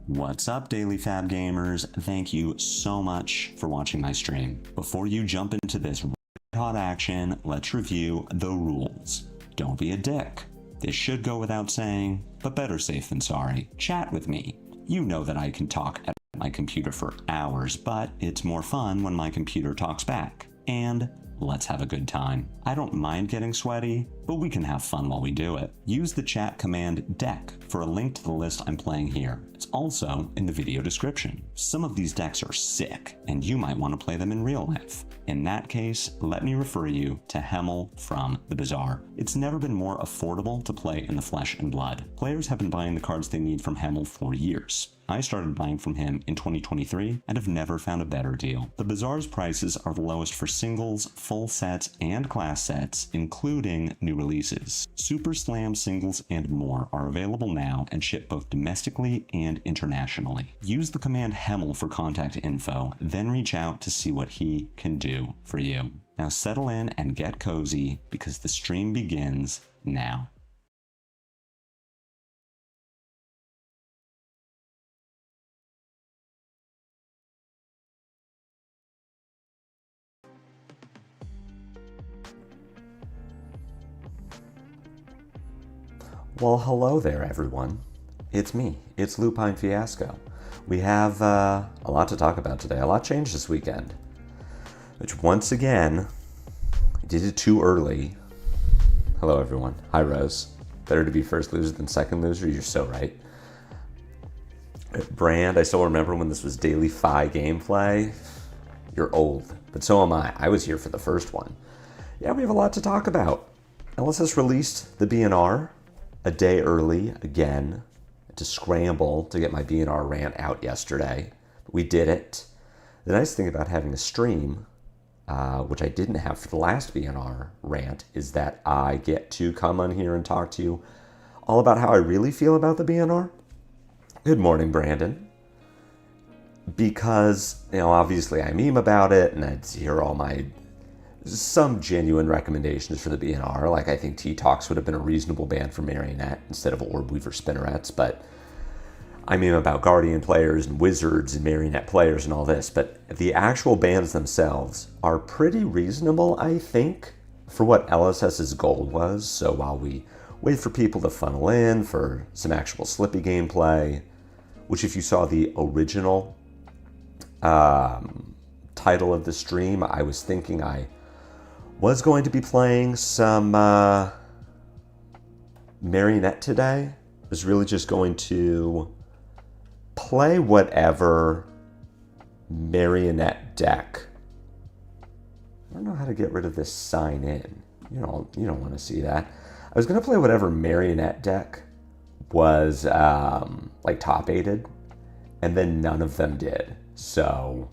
What's up, Daily Fab Gamers? Thank you so much for watching my stream. Before you jump into this hot action, let's review the rules. Don't be a dick. This should go without saying, but better safe than sorry. Chat with me. You know that I can talk at my computer for hours, but it's more fun when my computer talks back. And let's have a good time. I don't mind getting sweaty, but we can have fun while we do it. Use the chat command deck for a link to the list I'm playing here. It's also in the video description. Some of these decks are sick, and you might want to play them in real life. In that case, let me refer you to Hemel from the Bazaar. It's never been more affordable to play in the flesh and blood. Players have been buying the cards they need from Hemel for years. I started buying from him in 2023 and have never found a better deal. The Bazaar's prices are the lowest for singles, full sets, and class sets, including new releases. Super Slam singles and more are available now and ship both domestically and internationally. Use the command Hemel for contact info, then reach out to see what he can do for you. Now settle in and get cozy because the stream begins now. Well, hello there, everyone. It's me. It's Lupinefiasco. We have a lot to talk about today. A lot changed this weekend, which once again, I did it too early. Hello, everyone. Hi, Rose. Better to be first loser than second loser. You're so right. Brand, I still remember when this was daily Fi gameplay. You're old, but so am I. I was here for the first one. Yeah, we have a lot to talk about. LSS released the BNR a day early again to scramble to get my BNR rant out yesterday. But we did it. The nice thing about having a stream, which I didn't have for the last BNR rant, is that I get to come on here and talk to you all about how I really feel about the BNR. Good morning, Brandon. Because, obviously I meme about it and I'd hear all my some genuine recommendations for the BNR. Like, I think T-Tox would have been a reasonable ban for Marionette instead of Orb Weaver Spinnerets, but I mean about Guardian players and Wizards and Marionette players and all this, but the actual bans themselves are pretty reasonable, I think, for what LSS's goal was. So while we wait for people to funnel in for some actual Slippy gameplay, which if you saw the original title of the stream, I was thinking I was going to be playing some Marionette today. I was really just going to play whatever Marionette deck. I don't know how to get rid of this sign in. You don't want to see that. I was going to play whatever Marionette deck was like top 8'd, and then none of them did. So,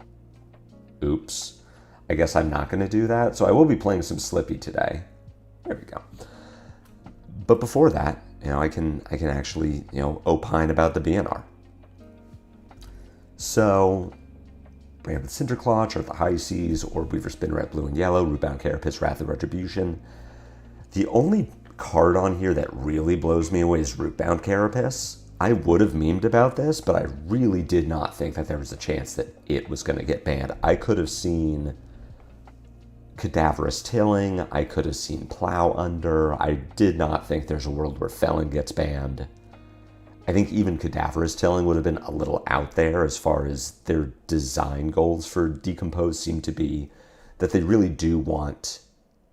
oops. I guess I'm not going to do that. So I will be playing some Slippy today. There we go. But before that, I can actually, opine about the BNR. So, Brand with Cinderclaw, Chart the High Seas, Orb Weaver Spinneret Blue and Yellow, Rootbound Carapace, Wrath of Retribution. The only card on here that really blows me away is Rootbound Carapace. I would have memed about this, but I really did not think that there was a chance that it was going to get banned. I could have seen Cadaverous Tilling, I could have seen Plow Under. I did not think there's a world where Felon gets banned. I think even Cadaverous Tilling would have been a little out there as far as their design goals for Decompose seem to be that they really do want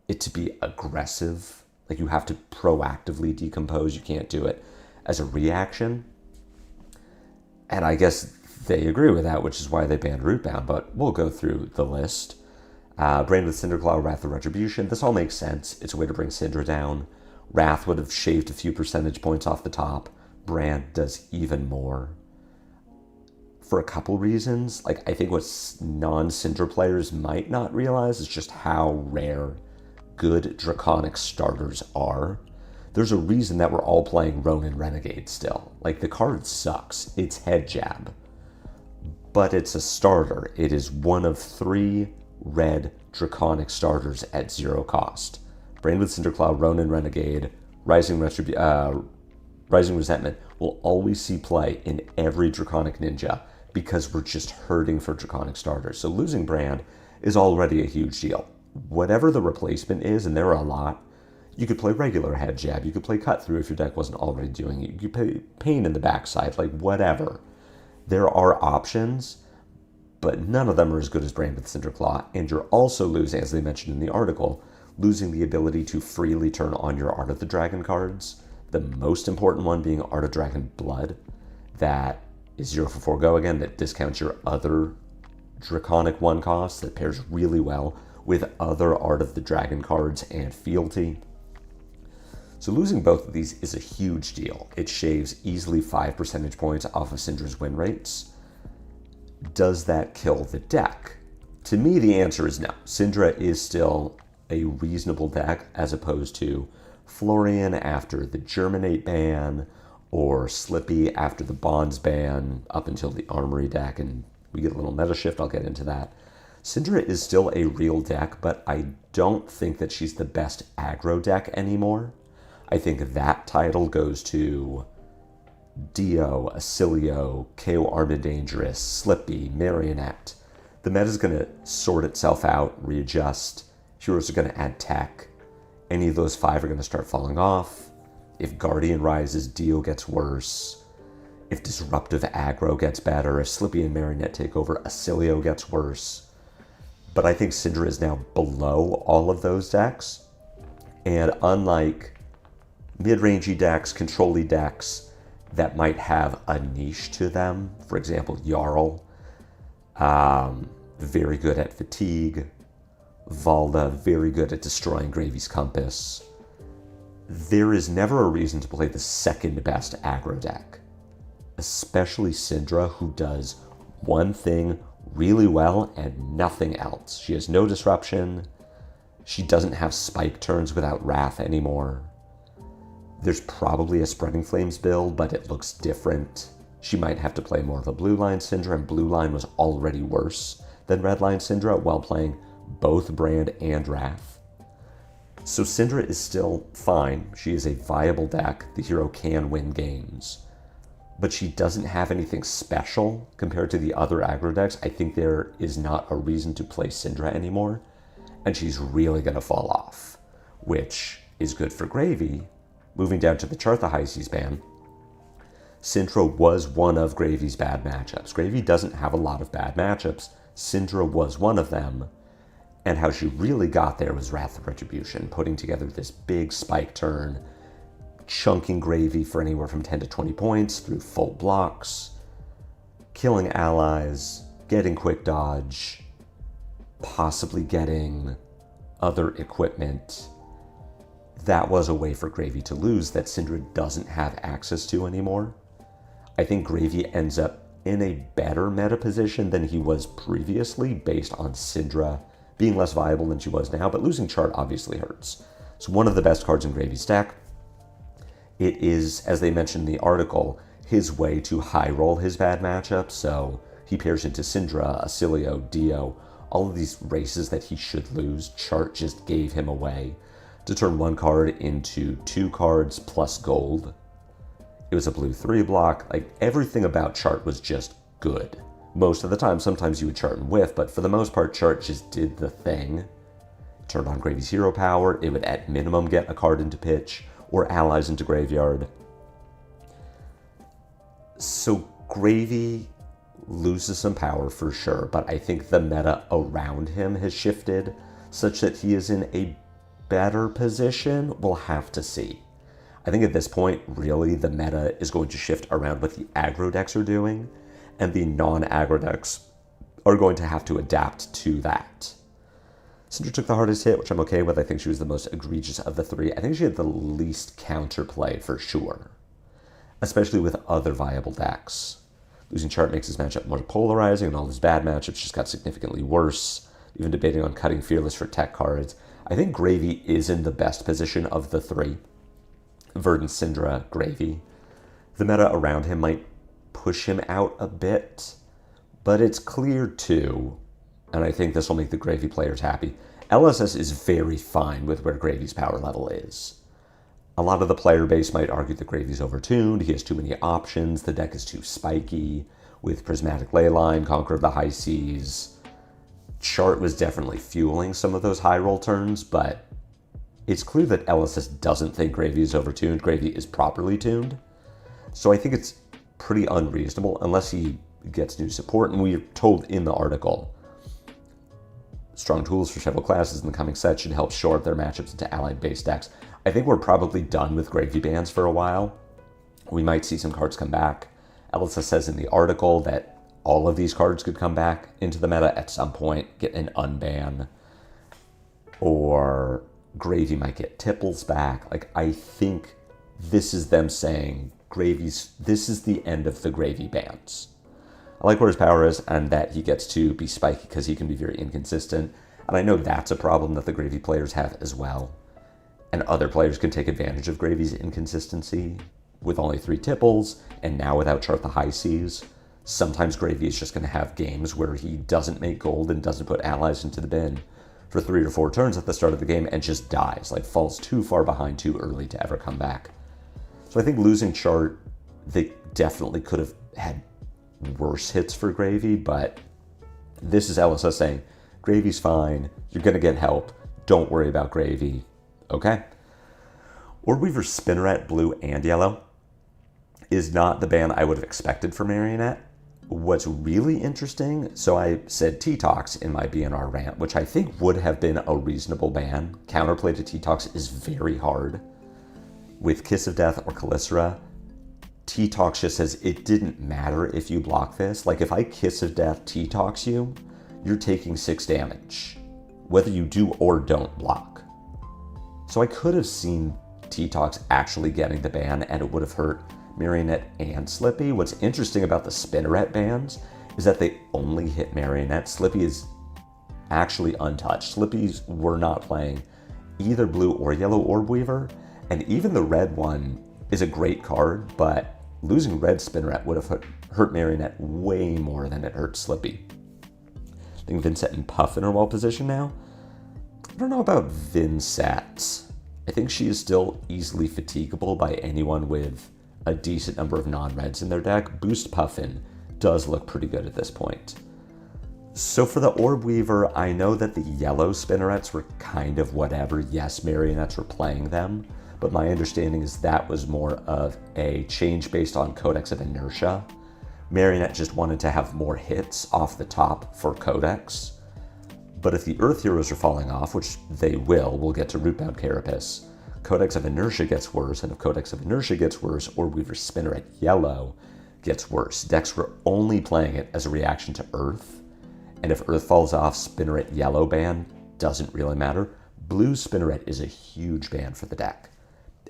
it to be aggressive. Like, you have to proactively decompose. You can't do it as a reaction. And I guess they agree with that, which is why they banned Rootbound, but we'll go through the list. Brand with Cinderclaw, Wrath of Retribution. This all makes sense. It's a way to bring Syndra down. Wrath would have shaved a few percentage points off the top. Brand does even more. For a couple reasons. Like, I think what non-Syndra players might not realize is just how rare good Draconic starters are. There's a reason that we're all playing Ronin Renegade still. Like, the card sucks. It's head jab. But it's a starter. It is one of 3 red Draconic starters at 0 cost. Brand with Cinderclaw, Ronin Renegade, Rising Resentment, will always see play in every Draconic Ninja because we're just hurting for Draconic starters. So losing Brand is already a huge deal. Whatever the replacement is, and there are a lot, you could play regular head jab, you could play cut through if your deck wasn't already doing it, you could play pain in the backside, like whatever. There are options, but none of them are as good as Brand with Cinderclaw, and you're also losing, as they mentioned in the article, losing the ability to freely turn on your Art of the Dragon cards, the most important one being Art of Dragon Blood, that is 0 for 4 go again, that discounts your other Draconic 1 cost, that pairs really well with other Art of the Dragon cards and Fealty. So losing both of these is a huge deal. It shaves easily 5 percentage points off of Syndra's win rates. Does that kill the deck? To me, the answer is no. Syndra is still a reasonable deck as opposed to Florian after the Germinate ban or Slippy after the Bonds ban up until the Armory deck, and we get a little meta shift. I'll get into that. Syndra is still a real deck, but I don't think that she's the best aggro deck anymore. I think that title goes to Dio, Acilio, Kayo Armid Dangerous, Slippy, Marionette. The meta's going to sort itself out, readjust. Heroes are going to add tech. Any of those 5 are going to start falling off. If Guardian rises, Dio gets worse. If Disruptive Aggro gets better, if Slippy and Marionette take over, Acilio gets worse. But I think Syndra is now below all of those decks. And unlike mid-rangey decks, control-y decks that might have a niche to them, for example, Jarl, very good at fatigue, Valda, very good at destroying Gravy's Compass. There is never a reason to play the second best aggro deck, especially Syndra, who does one thing really well and nothing else. She has no disruption. She doesn't have spike turns without Wrath anymore. There's probably a Spreading Flames build, but it looks different. She might have to play more of a Blue Line Syndra, and Blue Line was already worse than Red Line Syndra while playing both Brand and Wrath. So Syndra is still fine. She is a viable deck. The hero can win games. But she doesn't have anything special compared to the other aggro decks. I think there is not a reason to play Syndra anymore, and she's really going to fall off, which is good for Gravy. Moving down to the chart, the High Seas ban, Syndra was one of Gravy's bad matchups. Gravy doesn't have a lot of bad matchups. Syndra was one of them. And how she really got there was Wrath of Retribution, putting together this big spike turn, chunking Gravy for anywhere from 10 to 20 points through full blocks, killing allies, getting quick dodge, possibly getting other equipment. That was a way for Gravy to lose that Syndra doesn't have access to anymore. I think Gravy ends up in a better meta position than he was previously based on Syndra being less viable than she was now, but losing chart obviously hurts. It's one of the best cards in Gravy's deck. It is, as they mentioned in the article, his way to high roll his bad matchups, so he pairs into Syndra, Acilio, Dio, all of these races that he should lose. Chart just gave him a way to turn one card into 2 cards plus gold. It was a blue 3 block. Like, everything about chart was just good. Most of the time, sometimes you would chart and whiff, but for the most part, chart just did the thing. Turned on Gravy's hero power. It would at minimum get a card into pitch or allies into graveyard. So Gravy loses some power for sure, but I think the meta around him has shifted such that he is in a better position. We'll have to see. I think at this point, really, the meta is going to shift around what the aggro decks are doing, and the non-aggro decks are going to have to adapt to that. Syndra took the hardest hit, which I'm okay with. I think she was the most egregious of the 3. I think she had the least counterplay for sure, especially with other viable decks. Losing chart makes his matchup more polarizing, and all his bad matchups just got significantly worse, even debating on cutting Fearless for tech cards. I think Gravy is in the best position of the 3. Verdant, Syndra, Gravy. The meta around him might push him out a bit, but it's clear too, and I think this will make the Gravy players happy. LSS is very fine with where Gravy's power level is. A lot of the player base might argue that Gravy's overtuned, he has too many options, the deck is too spiky, with Prismatic Leyline, Conqueror of the High Seas. Chart was definitely fueling some of those high roll turns, but it's clear that LSS doesn't think Gravy is overtuned. Gravy is properly tuned. So I think it's pretty unreasonable, unless he gets new support, and we're told in the article, strong tools for several classes in the coming set should help shore up their matchups into allied base decks. I think we're probably done with Gravy bans for a while. We might see some cards come back. Elsa says in the article that all of these cards could come back into the meta at some point, get an unban, or Gravy might get Tipples back. Like, I think this is them saying this is the end of the Gravy bans. I like where his power is, and that he gets to be spiky because he can be very inconsistent. And I know that's a problem that the Gravy players have as well. And other players can take advantage of Gravy's inconsistency with only 3 Tipples, and now without Chart the High Seas. Sometimes Gravy is just going to have games where he doesn't make gold and doesn't put allies into the bin for 3 or 4 turns at the start of the game and just dies, like falls too far behind too early to ever come back. So I think losing Chart, they definitely could have had worse hits for Gravy, but this is LSS saying, Gravy's fine, you're going to get help, don't worry about Gravy, okay? Orb-Weaver Spinneret, blue and yellow, is not the ban I would have expected for Marionette. What's really interesting, so I said T-Tox in my BNR rant, which I think would have been a reasonable ban. Counterplay to T-Tox is very hard. With Kiss of Death or Calicera, T-Tox just says it didn't matter if you block this. Like, if I Kiss of Death T-Tox you, you're taking 6 damage, whether you do or don't block. So I could have seen T-Tox actually getting the ban, and it would have hurt Marionette and Slippy. What's interesting about the Spinneret bans is that they only hit Marionette. Slippy is actually untouched. Slippy's were not playing either blue or yellow Orb Weaver, and even the red one is a great card, but losing red Spinneret would have hurt Marionette way more than it hurt Slippy. I think Vynnset and Puffin are well positioned now. I don't know about Vynnset. I think she is still easily fatigable by anyone with a decent number of non-reds in their deck. Boost Puffin does look pretty good at this point. So for the Orb Weaver, I know that the yellow Spinnerets were kind of whatever. Yes, Marionettes were playing them, but my understanding is that was more of a change based on Codex of Inertia. Marionette just wanted to have more hits off the top for Codex. But if the Earth Heroes are falling off, which they will, we'll get to Rootbound Carapace, Codex of Inertia gets worse, and if Codex of Inertia gets worse, Orb Weaver Spinneret yellow gets worse. Decks were only playing it as a reaction to Earth, and if Earth falls off, Spinneret yellow ban doesn't really matter. Blue Spinneret is a huge ban for the deck.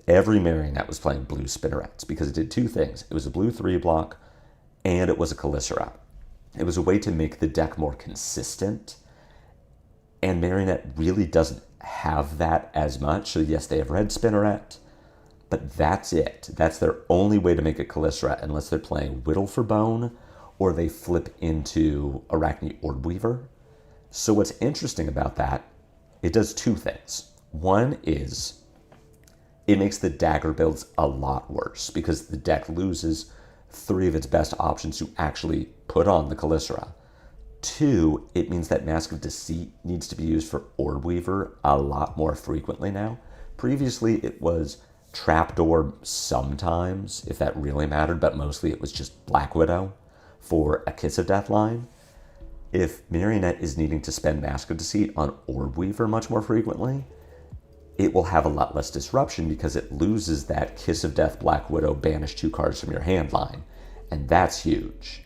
Every Marionette was playing blue Spinnerets because it did 2 things. It was a blue 3 block, and it was a Calicera. It was a way to make the deck more consistent, and Marionette really doesn't have that as much. So yes, they have red Spinneret, but that's it. That's their only way to make a Calicera, unless they're playing Whittle for Bone or they flip into Arakni Orb Weaver. So what's interesting about that, it does 2 things. One is it makes the dagger builds a lot worse because the deck loses 3 of its best options to actually put on the Calicera. 2, it means that Mask of Deceit needs to be used for Orb Weaver a lot more frequently now. Previously, it was Trapdoor sometimes, if that really mattered, but mostly it was just Black Widow for a Kiss of Death line. If Marionette is needing to spend Mask of Deceit on Orb Weaver much more frequently, it will have a lot less disruption because it loses that Kiss of Death Black Widow banish 2 cards from your hand line, and that's huge.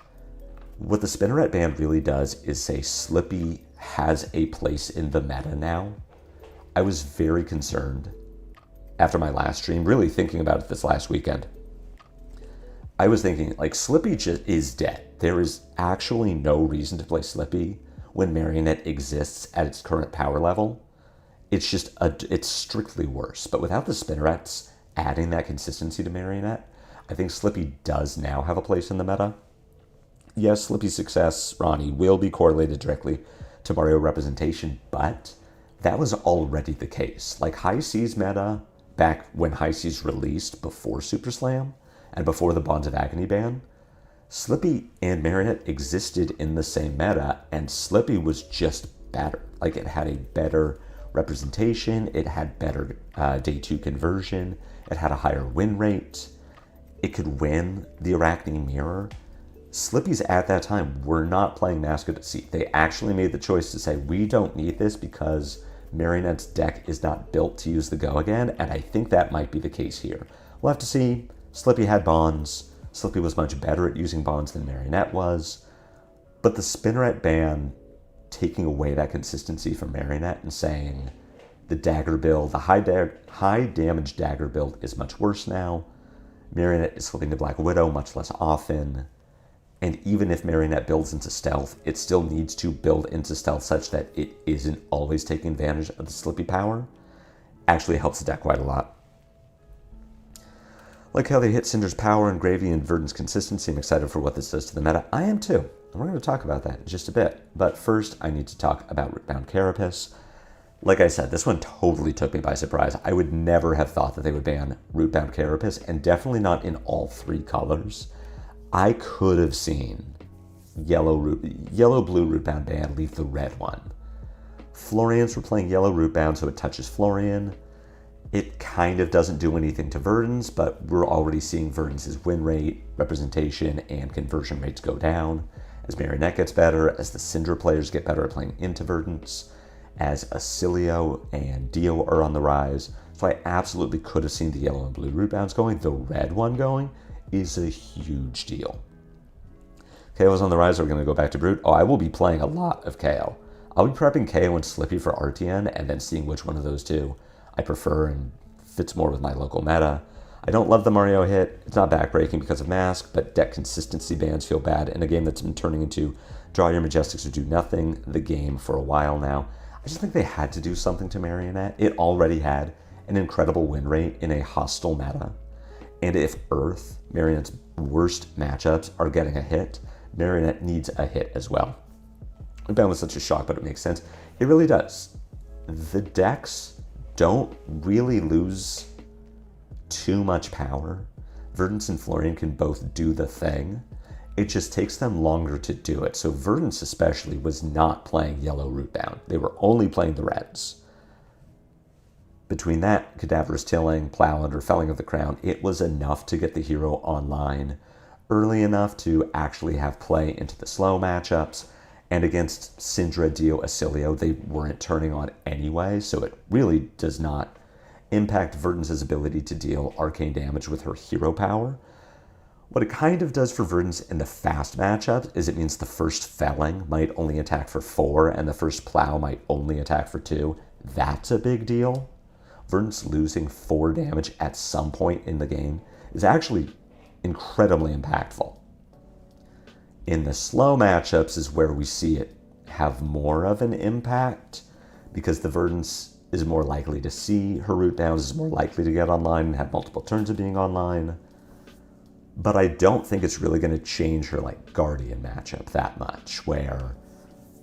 What the Spinneret ban really does is say Slippy has a place in the meta now. I was very concerned after my last stream, really thinking about it this last weekend. I was thinking, like, Slippy just is dead. There is actually no reason to play Slippy when Marionette exists at its current power level. It's just, it's strictly worse. But without the Spinnerets adding that consistency to Marionette, I think Slippy does now have a place in the meta. Yes, Slippy's success, Ronnie, will be correlated directly to Mario representation, but that was already the case. Like, High Seas meta back when High Seas released before Super Slam and before the Bonds of Agony ban, Slippy and Marionette existed in the same meta, and Slippy was just better. Like, it had a better representation, it had better day 2 conversion, it had a higher win rate, it could win the Arakni mirror. Slippy's at that time were not playing Mask of Deceit. They actually made the choice to say, we don't need this because Marionette's deck is not built to use the Go again, and I think that might be the case here. We'll have to see. Slippy had Bonds. Slippy was much better at using Bonds than Marionette was. But the Spinneret ban taking away that consistency from Marionette and saying the dagger build, the high damage dagger build is much worse now. Marionette is flipping to Black Widow much less often. And even if Marionette builds into stealth, it still needs to build into stealth such that it isn't always taking advantage of the Slippy power. Actually helps the deck quite a lot. Like how they hit Cinder's power and Gravy and Verdant's consistency. I'm excited for what this does to the meta. I am too. And we're going to talk about that in just a bit. But first, I need to talk about Rootbound Carapace. Like I said, this one totally took me by surprise. I would never have thought that they would ban Rootbound Carapace, and definitely not in all 3 colors. I could have seen yellow-blue Rootbound ban leave the red one. Florians were playing yellow Rootbound, so it touches Florian. It kind of doesn't do anything to Verdant's, but we're already seeing Verdant's win rate, representation, and conversion rates go down. As Marionette gets better, as the Syndra players get better at playing into Verdant's, as Acilio and Dio are on the rise. So I absolutely could have seen the yellow and blue Rootbounds going. The red one going is a huge deal. Kayo's on the rise. We're going to go back to Brute. Oh, I will be playing a lot of Kayo. I'll be prepping Kayo and Slippy for RTN and then seeing which one of those two I prefer and fits more with my local meta. I don't love the Mario hit. It's not backbreaking because of Mask, but deck consistency bans feel bad in a game that's been turning into draw your Majestics or do nothing the game for a while now. I just think they had to do something to Marionette. It already had an incredible win rate in a hostile meta. And if Earth, Marionette's worst matchups, are getting a hit, Marionette needs a hit as well. That was such a shock, but it makes sense. It really does. The decks don't really lose too much power. Verdant's and Florian can both do the thing. It just takes them longer to do it. So Verdant's especially was not playing yellow Rootbound. They were only playing the reds. Between that, Cadaverous Tilling, Plowland, or Felling of the Crown, it was enough to get the hero online early enough to actually have play into the slow matchups. And against Syndra, Dio, Acilio, they weren't turning on anyway, so it really does not impact Verdant's ability to deal arcane damage with her hero power. What it kind of does for Verdant's in the fast matchups is it means the first Felling might only attack for 4 and the first Plow might only attack for 2. That's a big deal. Verdant's losing 4 damage at some point in the game is actually incredibly impactful. In the slow matchups is where we see it have more of an impact because the Verdant's is more likely to see her Rootbounds, is more likely to get online and have multiple turns of being online. But I don't think it's really going to change her like Guardian matchup that much, where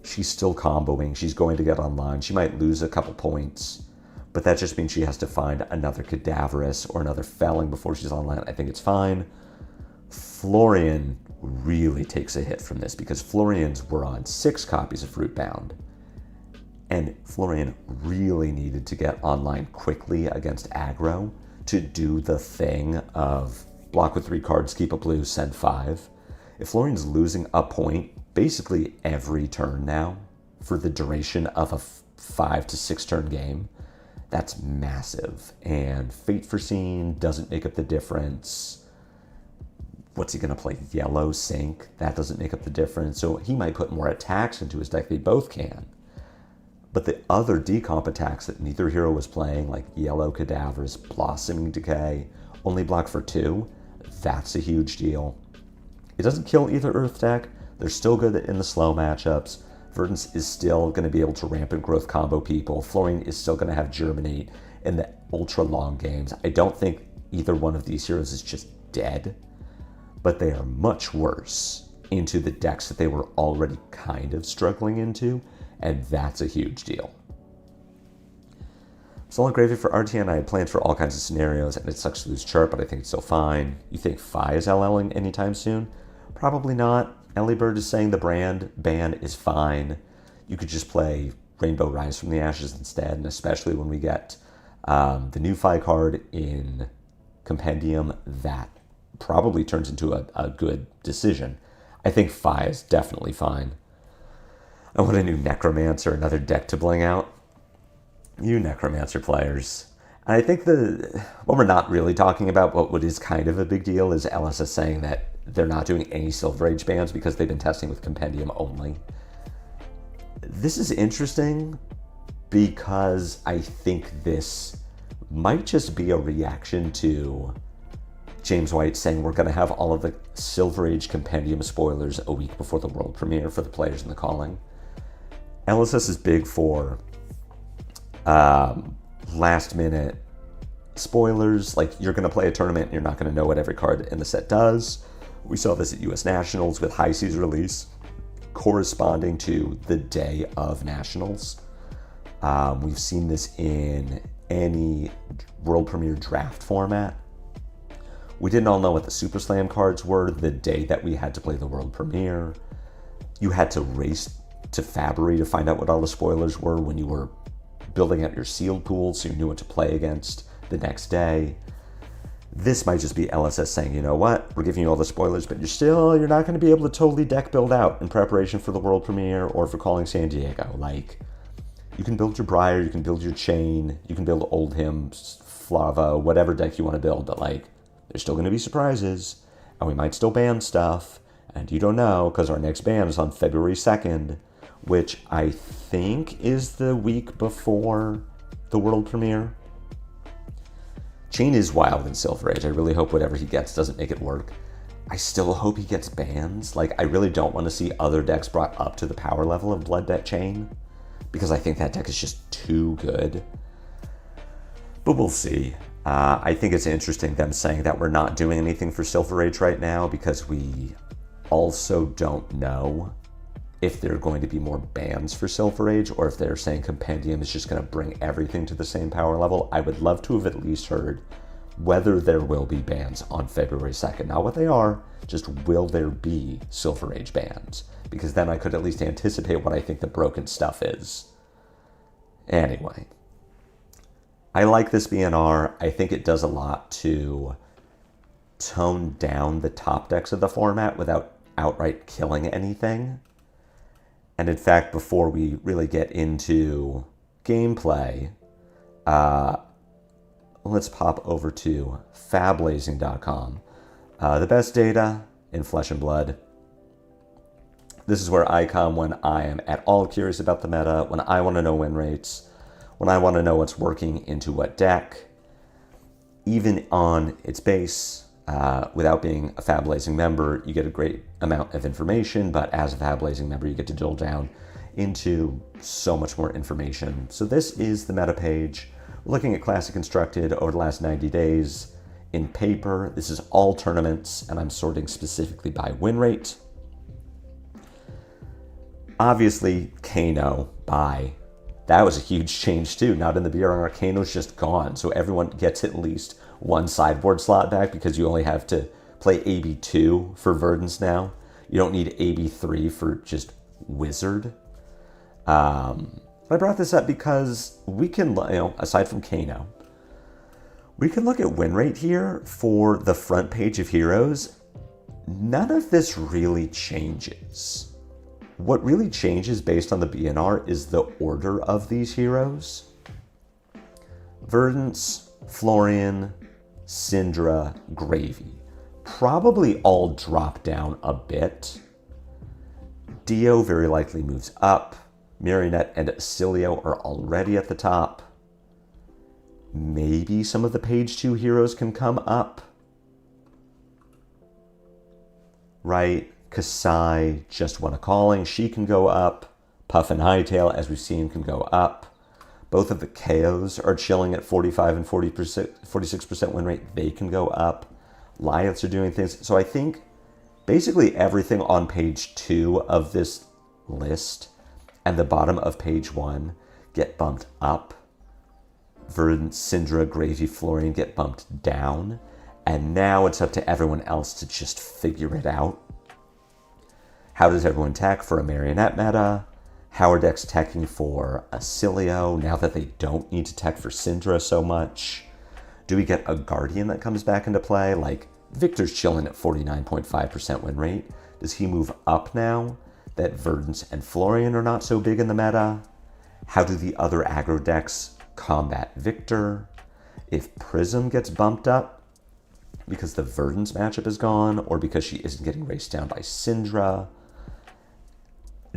she's still comboing, she's going to get online, she might lose a couple points, but that just means she has to find another Cadaverous or another Felling before she's online. I think it's fine. Florian really takes a hit from this because Florians were on 6 copies of Rootbound. And Florian really needed to get online quickly against aggro to do the thing of block with 3 cards, keep a blue, send 5. If Florian's losing a point basically every turn now for the duration of a 5 to 6 turn game, that's massive. And Fate Foreseen doesn't make up the difference. What's he going to play? Yellow Sync? That doesn't make up the difference. So he might put more attacks into his deck. They both can. But the other decomp attacks that neither hero was playing, like Yellow Cadaverous, Blossoming Decay, only block for 2, that's a huge deal. It doesn't kill either Earth deck. They're still good in the slow matchups. Verdant's is still going to be able to rampant growth combo people. Florian is still going to have Germinate in the ultra long games. I don't think either one of these heroes is just dead, but they are much worse into the decks that they were already kind of struggling into, and that's a huge deal. Solid Gravy for RTN, I had plans for all kinds of scenarios, and it sucks to lose Chirp, but I think it's still fine. You think Fi is LLing anytime soon? Probably not. Ellie Bird is saying the brand ban is fine. You could just play Rainbow Rise from the Ashes instead, and especially when we get the new Fi card in Compendium, that probably turns into a good decision. I think Fi is definitely fine. I want a new Necromancer, another deck to bling out. You Necromancer players. And I think what we're not really talking about, but what is kind of a big deal, is LSS saying that they're not doing any Silver Age bans because they've been testing with Compendium only. This is interesting because I think this might just be a reaction to James White saying we're going to have all of the Silver Age Compendium spoilers a week before the world premiere for the players in the calling. LSS is big for last minute spoilers, like you're going to play a tournament and you're not going to know what every card in the set does. We saw this at US Nationals with High Seas release corresponding to the day of Nationals. We've seen this in any world premiere draft format. We didn't all know what the Super Slam cards were the day that we had to play the world premiere. You had to race to Fabry to find out what all the spoilers were when you were building out your sealed pool so you knew what to play against the next day. This might just be LSS saying, you know what, we're giving you all the spoilers, but you're not going to be able to totally deck build out in preparation for the world premiere or for calling San Diego. Like, you can build your Briar, you can build your Chain, you can build Oldhim, Flava, whatever deck you want to build, but like, there's still going to be surprises, and we might still ban stuff, and you don't know, because our next ban is on February 2nd, which I think is the week before the world premiere. Chain is wild in Silver Age. I really hope whatever he gets doesn't make it work. I still hope he gets bans. Like, I really don't want to see other decks brought up to the power level of Bloodbet Chain, because I think that deck is just too good. But we'll see. I think it's interesting them saying that we're not doing anything for Silver Age right now, because we also don't know if there are going to be more bans for Silver Age, or if they're saying Compendium is just going to bring everything to the same power level. I would love to have at least heard whether there will be bans on February 2nd. Not what they are, just will there be Silver Age bans? Because then I could at least anticipate what I think the broken stuff is. Anyway, I like this BNR. I think it does a lot to tone down the top decks of the format without outright killing anything. And in fact, before we really get into gameplay, let's pop over to Fablazing.com. The best data in Flesh and Blood. This is where I come when I am at all curious about the meta, when I want to know win rates, when I want to know what's working into what deck. Even on its base, without being a Fablazing member, you get a great amount of information, but as a Fablazing member, you get to drill down into so much more information. So this is the meta page. We're looking at Classic Constructed over the last 90 days in paper. This is all tournaments, and I'm sorting specifically by win rate. Obviously, Kano, bye. That was a huge change too. Not in the BRR, Kano's just gone. So everyone gets at least one sideboard slot back because you only have to play AB2 for Verdance now. You don't need AB3 for just Wizard. I brought this up because we can, aside from Kano, we can look at win rate here for the front page of heroes. None of this really changes. What really changes based on the BNR is the order of these heroes. Verdance, Florian, Syndra, Gravy. Probably all drop down a bit. Dio very likely moves up. Marionette and Acilio are already at the top. Maybe some of the page 2 heroes can come up. Right? Kasai just won a calling. She can go up. Puff and Hightail, as we've seen, can go up. Both of the Kayos are chilling at 45 and 46% win rate. They can go up. Lyeths are doing things. So I think basically everything on page 2 of this list and the bottom of page 1 get bumped up. Verdant, Syndra, Gravy, Florian get bumped down. And now it's up to everyone else to just figure it out. How does everyone tech for a Marionette meta? How are decks teching for a Cilio now that they don't need to tech for Syndra so much? Do we get a Guardian that comes back into play? Like, Victor's chilling at 49.5% win rate. Does he move up now that Verdant and Florian are not so big in the meta? How do the other aggro decks combat Victor? If Prism gets bumped up because the Verdant's matchup is gone, or because she isn't getting raced down by Syndra,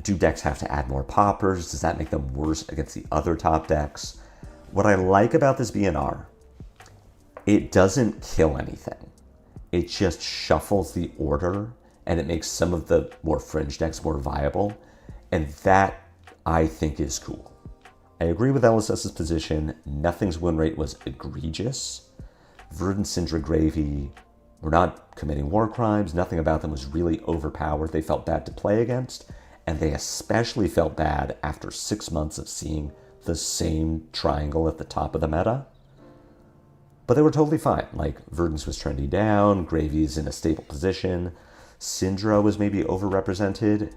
do decks have to add more poppers? Does that make them worse against the other top decks? What I like about this BNR, it doesn't kill anything. It just shuffles the order, and it makes some of the more fringe decks more viable. And that, I think, is cool. I agree with LSS's position. Nothing's win rate was egregious. Verdant, Syndra, Gravy were not committing war crimes. Nothing about them was really overpowered. They felt bad to play against. And they especially felt bad after 6 months of seeing the same triangle at the top of the meta. But they were totally fine. Like, Verdance was trending down, Gravy's in a stable position, Syndra was maybe overrepresented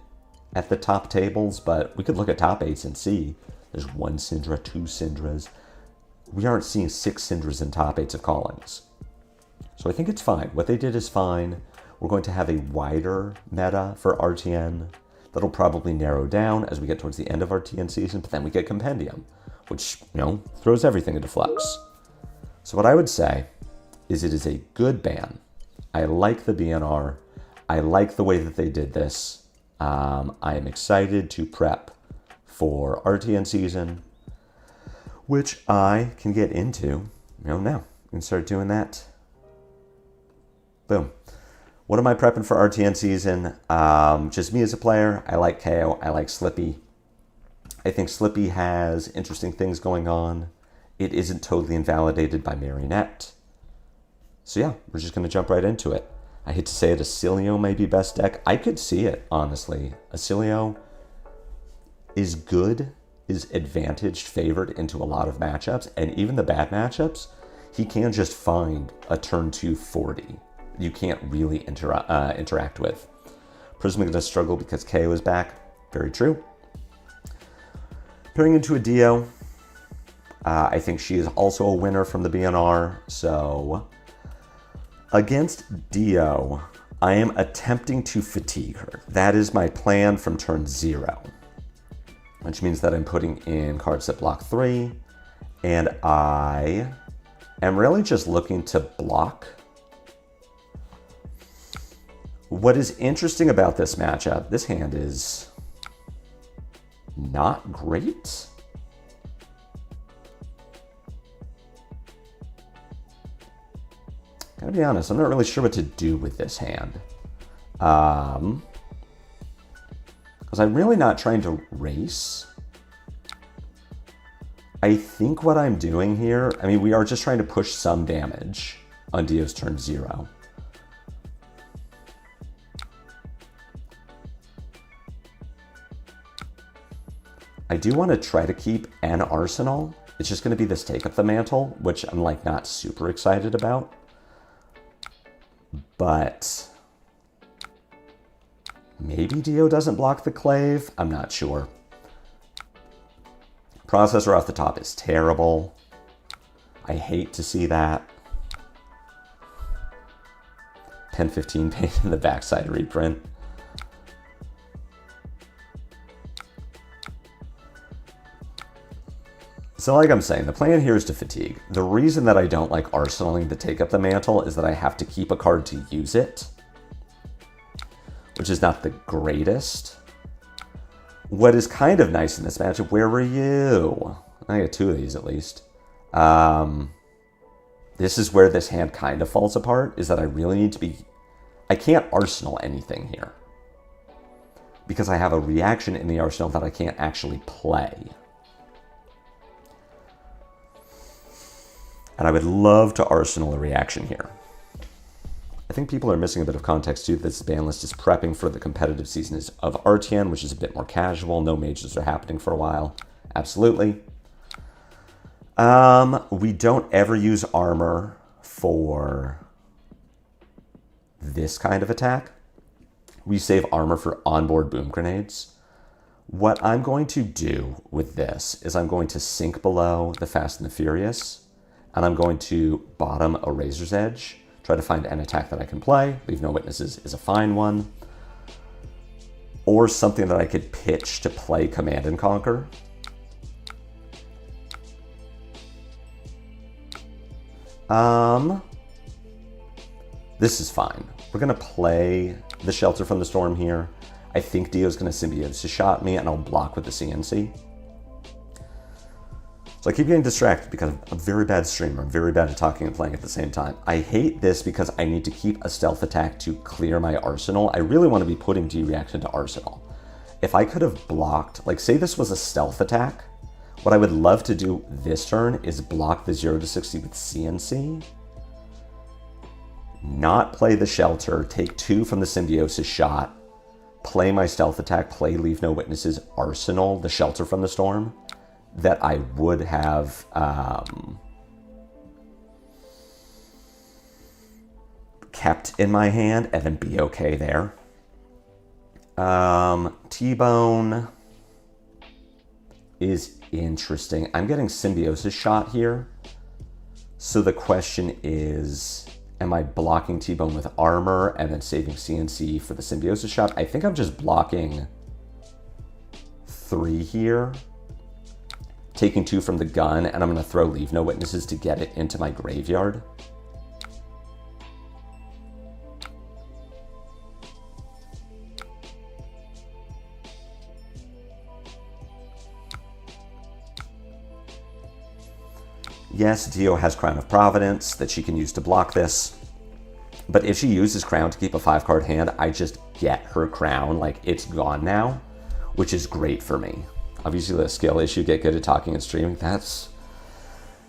at the top tables, but we could look at top 8s and see there's 1 Syndra, 2 Syndras. We aren't seeing 6 Syndras in top 8s of callings. So I think it's fine. What they did is fine. We're going to have a wider meta for RTN. That'll probably narrow down as we get towards the end of our TN season, but then we get Compendium, which, throws everything into flux. So what I would say is it is a good ban. I like the BNR. I like the way that they did this. I am excited to prep for RTN season, which I can get into, now. We can start doing that. Boom. What am I prepping for RTN season? Just me as a player. I like Kayo. I like Slippy. I think Slippy has interesting things going on. It isn't totally invalidated by Marionette. So yeah, we're just going to jump right into it. I hate to say it, Acilio may be best deck. I could see it, honestly. Acilio is good, is advantaged, favored into a lot of matchups. And even the bad matchups, he can just find a turn 2 40. You can't really interact with. Prism is going to struggle because Kayo is back. Very true. Pairing into a Dio. I think she is also a winner from the BNR. So against Dio, I am attempting to fatigue her. That is my plan from turn 0. Which means that I'm putting in cards that block 3. And I am really just looking to block. What is interesting about this matchup, this hand is not great. Gotta be honest, I'm not really sure what to do with this hand. Because I'm really not trying to race. I think what I'm doing here, we are just trying to push some damage on Dio's turn 0. I do want to try to keep an arsenal. It's just going to be this Take Up the Mantle, which I'm not super excited about. But maybe Dio doesn't block the Clave. I'm not sure. Processor off the top is terrible. I hate to see that. Pen 15 paint in the backside reprint. So like I'm saying, the plan here is to fatigue. The reason that I don't like arsenaling to Take Up the Mantle is that I have to keep a card to use it, which is not the greatest. What is kind of nice in this matchup, where were you? I got 2 of these at least. This is where this hand kind of falls apart, is that I really need to be... I can't arsenal anything here, because I have a reaction in the arsenal that I can't actually play. And I would love to arsenal a reaction here. I think people are missing a bit of context too. This ban list is prepping for the competitive season of RTN, which is a bit more casual. No majors are happening for a while. Absolutely. We don't ever use armor for this kind of attack. We save armor for onboard boom grenades. What I'm going to do with this is I'm going to sink below the Fast and the Furious, and I'm going to bottom a Razor's Edge, try to find an attack that I can play. Leave No Witnesses is a fine one. Or something that I could pitch to play Command and Conquer. This is fine. We're gonna play the Shelter from the Storm here. I think Dio's gonna Symbiosis Shot me and I'll block with the CNC. So I keep getting distracted because I'm a very bad streamer. I'm very bad at talking and playing at the same time. I hate this because I need to keep a stealth attack to clear my arsenal. I really want to be putting D-Reaction to arsenal. If I could have blocked, like say this was a stealth attack, what I would love to do this turn is block the 0 to 60 with CNC, not play the Shelter, take 2 from the Symbiosis Shot, play my stealth attack, play Leave No Witnesses, arsenal the Shelter from the Storm, that I would have kept in my hand and then be okay there. T-Bone is interesting. I'm getting Symbiosis Shot here. So the question is, am I blocking T-Bone with armor and then saving CNC for the Symbiosis Shot? I think I'm just blocking 3 here, taking 2 from the gun, and I'm going to throw Leave No Witnesses to get it into my graveyard. Yes, Dio has Crown of Providence that she can use to block this. But if she uses Crown to keep a 5-card hand, I just get her Crown, like it's gone now, which is great for me. Obviously the skill issue, get good at talking and streaming, that's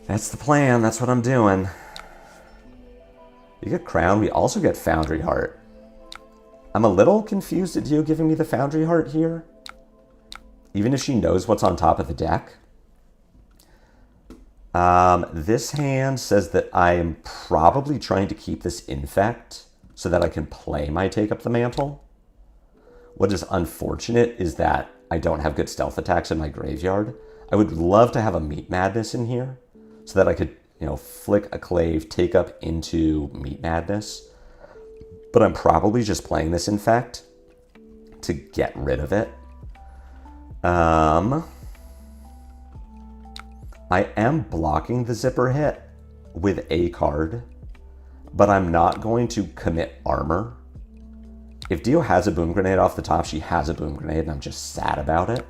the plan, that's what I'm doing. You get Crown, we also get Foundry Heart. I'm a little confused at Dio giving me the Foundry Heart here, even if she knows what's on top of the deck. This hand says that I am probably trying to keep this Infect so that I can play my Take Up the Mantle. What is unfortunate is that I don't have good stealth attacks in my graveyard. I would love to have a Meat Madness in here so that I could, you know, flick a Clave, take up into Meat Madness. But I'm probably just playing this Infect to get rid of it. I am blocking the Zipper hit with a card, but I'm not going to commit armor. If Dio has a Boom Grenade off the top, she has a Boom Grenade, and I'm just sad about it.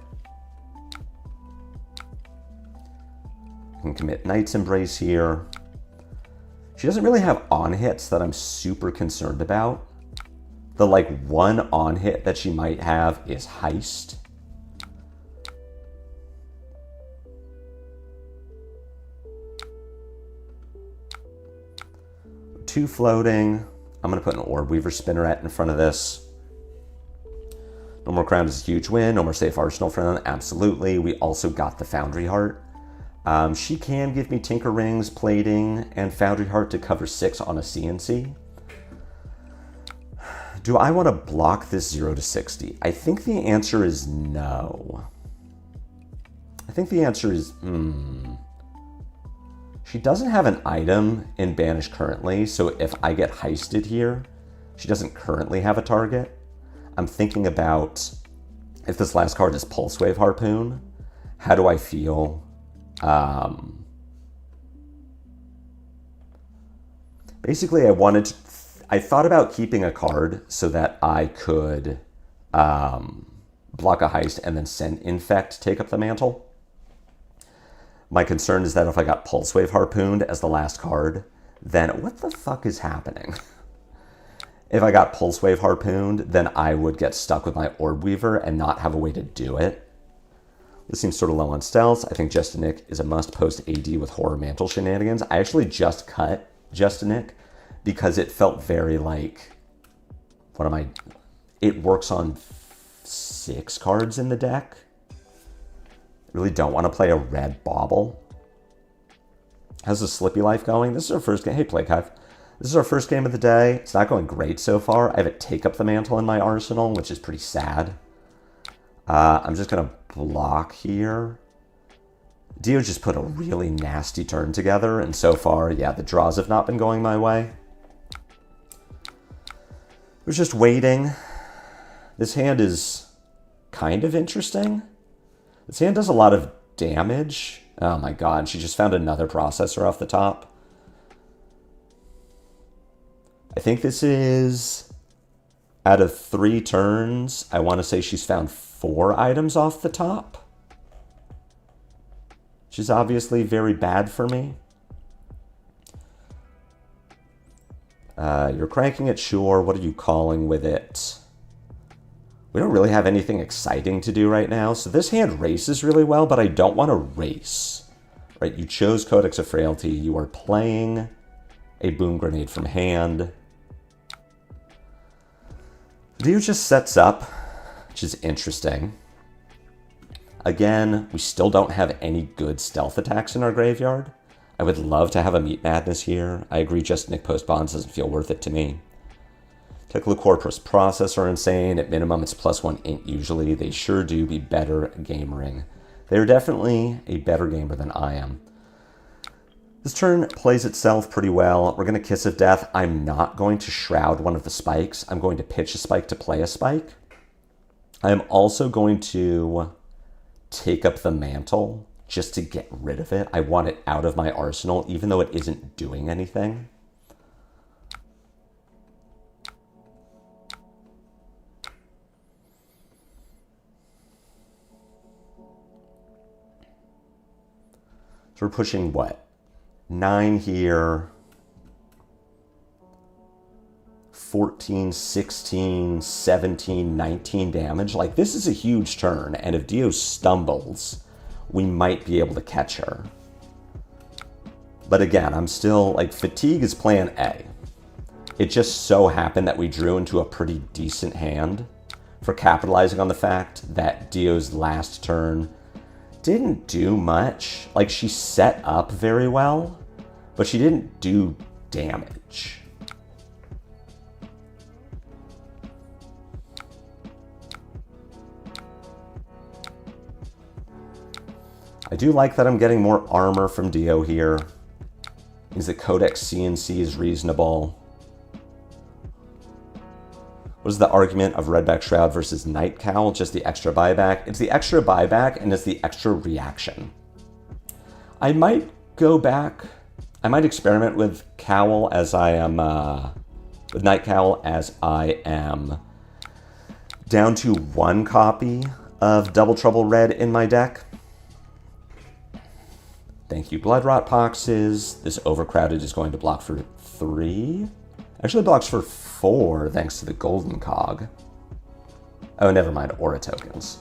I can commit Knight's Embrace here. She doesn't really have on-hits that I'm super concerned about. The, like, one on-hit that she might have is Heist. Two floating. I'm going to put an Orb Weaver Spinneret in front of this. No more Crown is a huge win. No more safe arsenal for them. Absolutely. We also got the Foundry Heart. She can give me Tinker Rings, Plating, and Foundry Heart to cover 6 on a CNC. Do I want to block this 0 to 60? I think the answer is no. I think the answer is, She doesn't have an item in Banish currently, so if I get heisted here, she doesn't currently have a target. I'm thinking about, if this last card is Pulse Wave Harpoon, how do I feel? Basically, I thought about keeping a card so that I could block a heist and then send Infect Take Up the Mantle. My concern is that if I got Pulse Wave Harpooned as the last card, then what the fuck is happening? If I got Pulse Wave Harpooned, then I would get stuck with my Orb Weaver and not have a way to do it. This seems sort of low on stealth. I think Justinic is a must post AD with Horror Mantle shenanigans. I actually just cut Justinic because it felt very like, it works on 6 cards in the deck. Really don't want to play a red Bauble. How's the Slippy life going? This is our first game. Hey, Plague Hive. This is our first game of the day. It's not going great so far. I have a Take Up the Mantle in my arsenal, which is pretty sad. I'm just going to block here. Dio just put a really nasty turn together, and so far, yeah, the draws have not been going my way. I was just waiting. This hand is kind of interesting. This hand does a lot of damage. Oh my god, she just found another processor off the top. I think this is, out of 3 turns, I want to say she's found 4 items off the top. Which is obviously very bad for me. You're cranking it, sure. What are you calling with it? We don't really have anything exciting to do right now. So this hand races really well, but I don't want to race. Right, you chose Codex of Frailty. You are playing a Boom Grenade from hand. Dio just sets up, which is interesting. Again, we still don't have any good stealth attacks in our graveyard. I would love to have a Meat Madness here. I agree, just Nick Post Bonds doesn't feel worth it to me. Teclacorpus Process are insane. At minimum, it's +1 int usually. They sure do be better gamering. They're definitely a better gamer than I am. This turn plays itself pretty well. We're going to Kiss of Death. I'm not going to Shroud one of the spikes. I'm going to pitch a spike to play a spike. I'm also going to Take Up the Mantle just to get rid of it. I want it out of my arsenal, even though it isn't doing anything. So we're pushing what? 9 here. 14, 16, 17, 19 damage. Like, this is a huge turn, and if Dio stumbles, we might be able to catch her. But again, I'm still, like, Fatigue is plan A. It just so happened that we drew into a pretty decent hand for capitalizing on the fact that Dio's last turn didn't do much. Like, she set up very well, but she didn't do damage. I do like that I'm getting more armor from Dio here. Means the Codex CNC is reasonable. What is the argument of Redback Shroud versus Night Cowl? Just the extra buyback? It's the extra buyback and it's the extra reaction. I might go back. I might experiment with Cowl as I am, with Night Cowl as I am down to 1 copy of Double Trouble Red in my deck. Thank you, Blood Rot Poxes. This Overcrowded is going to block for 3. Actually blocks for 4 thanks to the Golden Cog. Oh, never mind, Aura Tokens.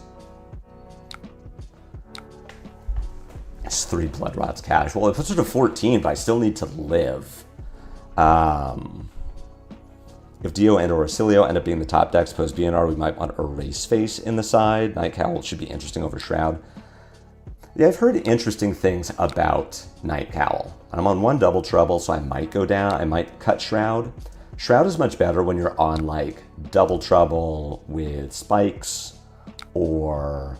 It's 3 Blood Rots casual. It puts her to 14, but I still need to live. If Dio and or Acilio end up being the top decks post BNR, we might want Erase Face in the side. Night Cowl should be interesting over Shroud. Yeah, I've heard interesting things about Night Cowl. I'm on 1 Double Trouble, so I might go down. I might cut Shroud. Shroud is much better when you're on, like, Double Trouble with spikes or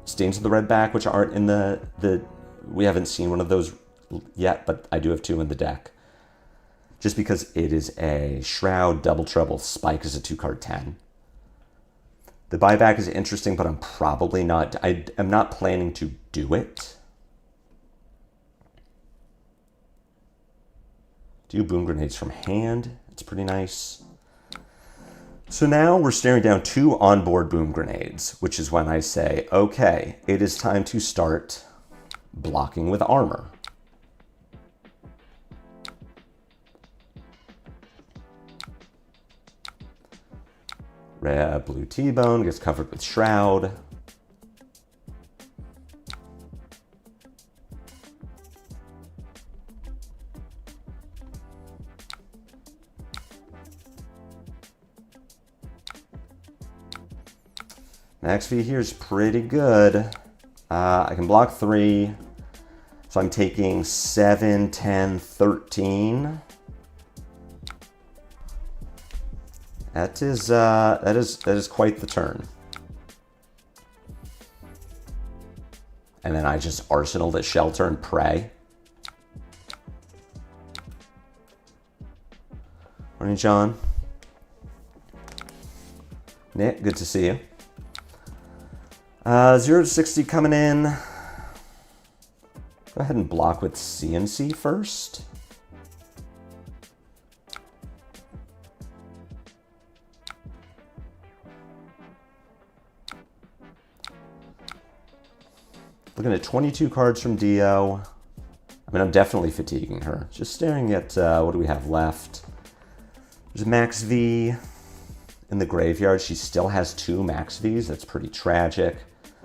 Stains of the Redback, which aren't in the... We haven't seen one of those yet, but I do have 2 in the deck. Just because it is a Shroud, Double Trouble, Spike is a 2-card 10. The buyback is interesting, but I'm probably not... I am not planning to do it. Do Boom Grenades from hand. It's pretty nice. So now we're staring down 2 onboard Boom Grenades, which is when I say, okay, it is time to start blocking with armor. Red, blue T-Bone gets covered with Shroud. Max V here is pretty good. I can block 3. So I'm taking 7, 10, 13. That is quite the turn. And then I just arsenal the shelter and pray. Morning, John. Nick, good to see you. 0 to 60 coming in. Go ahead and block with CNC first. Looking at 22 cards from Dio. I mean, I'm definitely fatiguing her. Just staring at what do we have left. There's Max V in the graveyard. She still has 2 Max Vs. That's pretty tragic.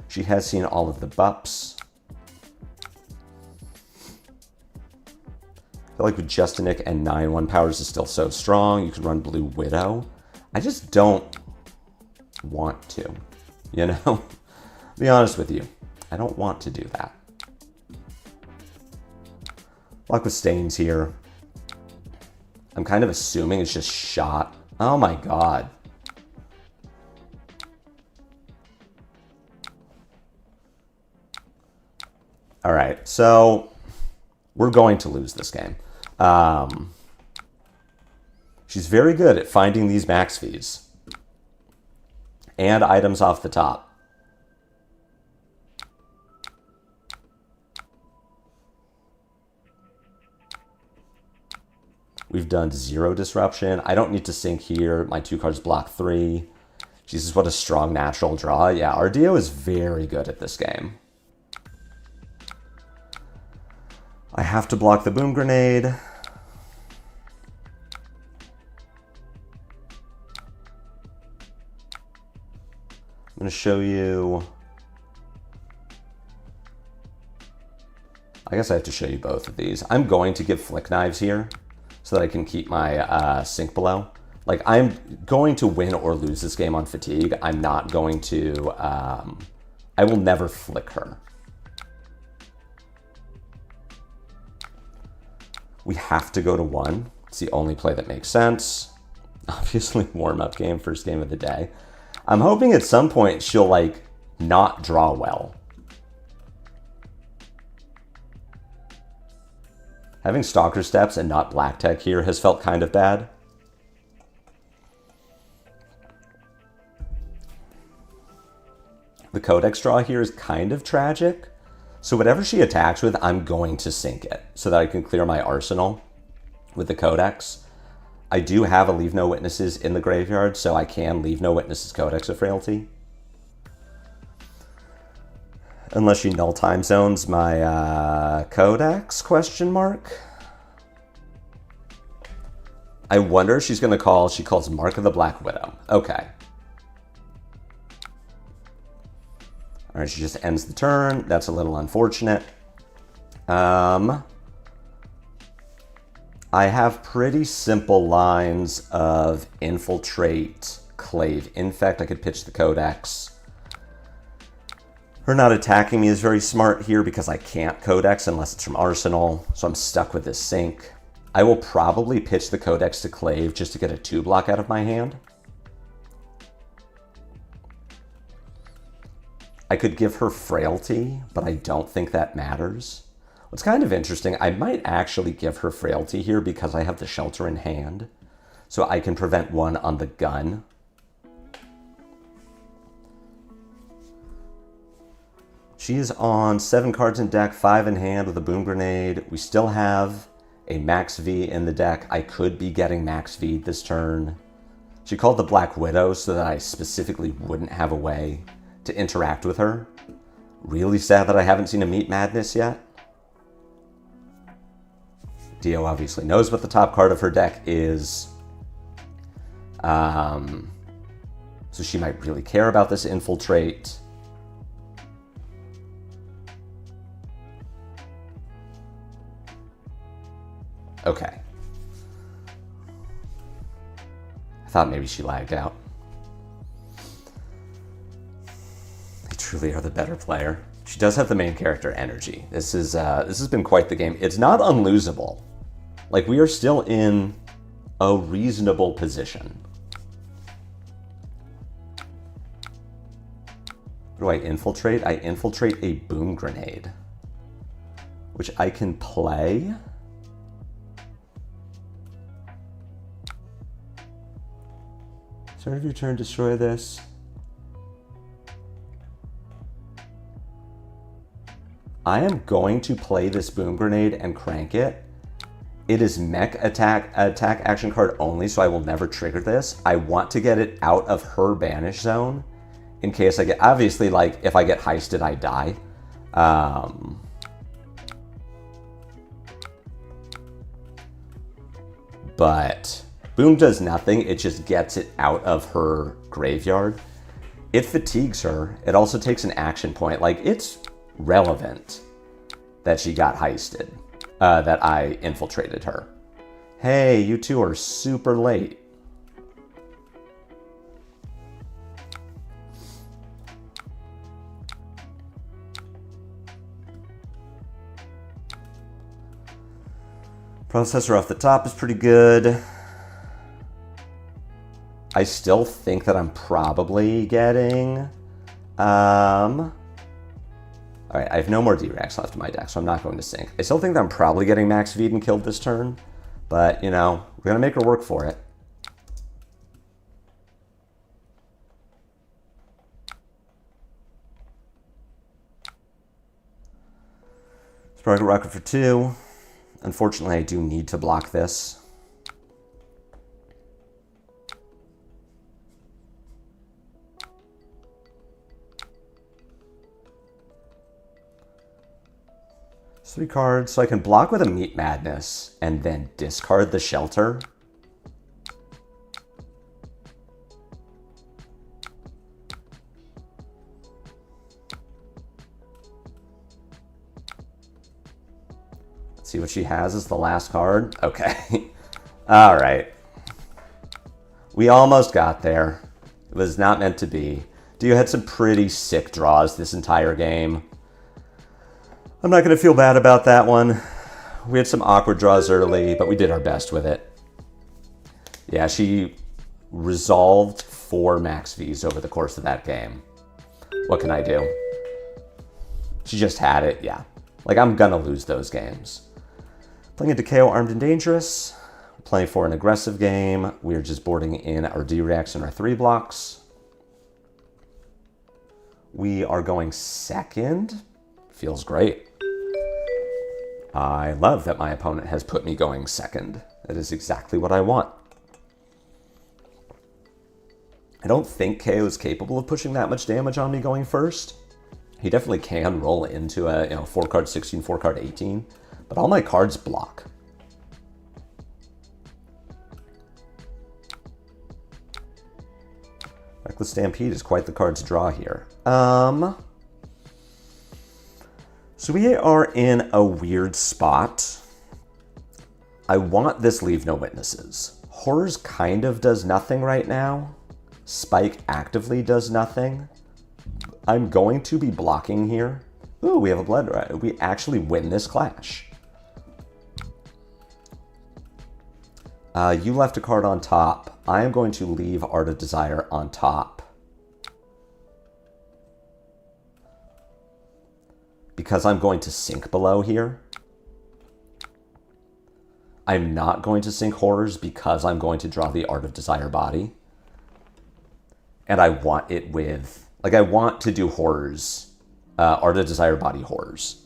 She has seen all of the bups. I feel like with Justinic and 9/1 powers is still so strong. You could run Blue Widow. I just don't want to, you know? Be honest with you. I don't want to do that. Luck with Stains here. I'm kind of assuming it's just shot. Oh my god. All right, so we're going to lose this game. She's very good at finding these max fees and items off the top. We've done 0 disruption. I don't need to sink here. My 2 cards block 3. Jesus, what a strong natural draw. Yeah, our Dio is very good at this game. I have to block the boom grenade. I'm going to show you. I guess I have to show you both of these. I'm going to give Flick Knives here so that I can keep my sink below. Like, I'm going to win or lose this game on fatigue. I'm not going to, I will never flick her. We have to go to 1. It's the only play that makes sense. Obviously, warm-up game, first game of the day. I'm hoping at some point she'll, like, not draw well. Having Stalker Steps and not Black Tech here has felt kind of bad. The Codex draw here is kind of tragic. So whatever she attacks with, I'm going to sink it so that I can clear my arsenal with the Codex. I do have a Leave No Witnesses in the graveyard, so I can Leave No Witnesses Codex of Frailty. Unless she null time zones my Codex, question mark. I wonder if she's going to call, she calls Mark of the Black Widow. Okay. All right, she just ends the turn. That's a little unfortunate. I have pretty simple lines of Infiltrate, Clave, Infect. I could pitch the Codex. Her not attacking me is very smart here because I can't Codex unless it's from Arsenal, so I'm stuck with this sink. I will probably pitch the Codex to Clave just to get a 2-block out of my hand. I could give her Frailty, but I don't think that matters. What's kind of interesting, I might actually give her Frailty here because I have the Shelter in hand, so I can prevent 1 on the gun. She is on 7 cards in deck, 5 in hand with a Boom Grenade. We still have a Max V in the deck. I could be getting Max V this turn. She called the Black Widow so that I specifically wouldn't have a way to interact with her. Really sad that I haven't seen a Meat Madness yet. Dio obviously knows what the top card of her deck is. So she might really care about this Infiltrate. Okay. I thought maybe she lagged out. truly are the better player. She does have the main character energy. This has been quite the game. It's not unlosable. Like, we are still in a reasonable position. What do I infiltrate? I infiltrate a boom grenade, which I can play. Start of your turn, destroy this. I am going to play this boom grenade and crank it. It is mech attack action card only, so I will never trigger this. I want to get it out of her banish zone in case I get, obviously, like, if I get heisted, I die. But boom does nothing. It just gets it out of her graveyard. It fatigues her. It also takes an action point. Like, it's relevant that she got heisted, that I infiltrated her. Hey, you two are super late. Processor off the top is pretty good. I still think that I'm probably getting... Alright, I have no more D-Rex left in my deck, so I'm not going to sink. I still think that I'm probably getting Max Vynnset killed this turn, but, you know, we're going to make her work for it. Sparkle Rocket for 2. Unfortunately, I do need to block this. Three cards, so I can block with a Meat Madness and then discard the Shelter. Let's see what she has as the last card. Okay. All right. We almost got there. It was not meant to be. Dio had some pretty sick draws this entire game. I'm not going to feel bad about that one. We had some awkward draws early, but we did our best with it. Yeah, she resolved 4 Max Vs over the course of that game. What can I do? She just had it, yeah. Like, I'm going to lose those games. Playing into Kayo Armed and Dangerous. Playing for an aggressive game. We're just boarding in our D-Rex and our 3 blocks. We are going second. Feels great. I love that my opponent has put me going second. That is exactly what I want. I don't think Kayo is capable of pushing that much damage on me going first. He definitely can roll into a 4-card 16, 4-card 18, but all my cards block. Reckless Stampede is quite the card to draw here. So we are in a weird spot. I want this Leave No Witnesses. Horrors kind of does nothing right now. Spike actively does nothing. I'm going to be blocking here. Ooh, we have a Blood Rider. We actually win this clash. You left a card on top. I am going to leave Art of Desire on top. Because I'm going to sink below here. I'm not going to sink Horrors because I'm going to draw the Art of Desire body. And I want it with... Like, I want to do Horrors. Art of Desire body Horrors.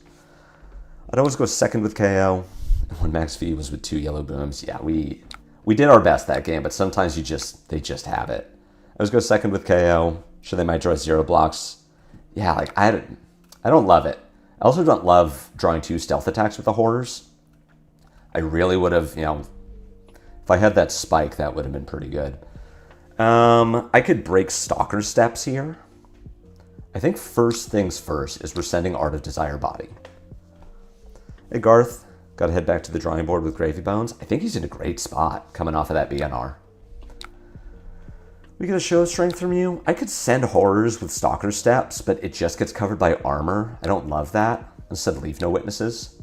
I'd always go second with KO. When Max V was with 2 yellow booms. Yeah, we did our best that game, but sometimes they just have it. I always go second with KO. Sure, they might draw 0 blocks. Yeah, like, I don't love it. I also don't love drawing 2 stealth attacks with the Horrors. I really would have, if I had that spike, that would have been pretty good. I could break Stalker Steps here. I think first things first is we're sending Art of Desire body. Hey, Garth. Got to head back to the drawing board with Gravy Bones. I think he's in a great spot coming off of that BNR. We get a show of strength from you. I could send horrors with Stalker Steps, but it just gets covered by armor. I don't love that. Instead, leave no witnesses.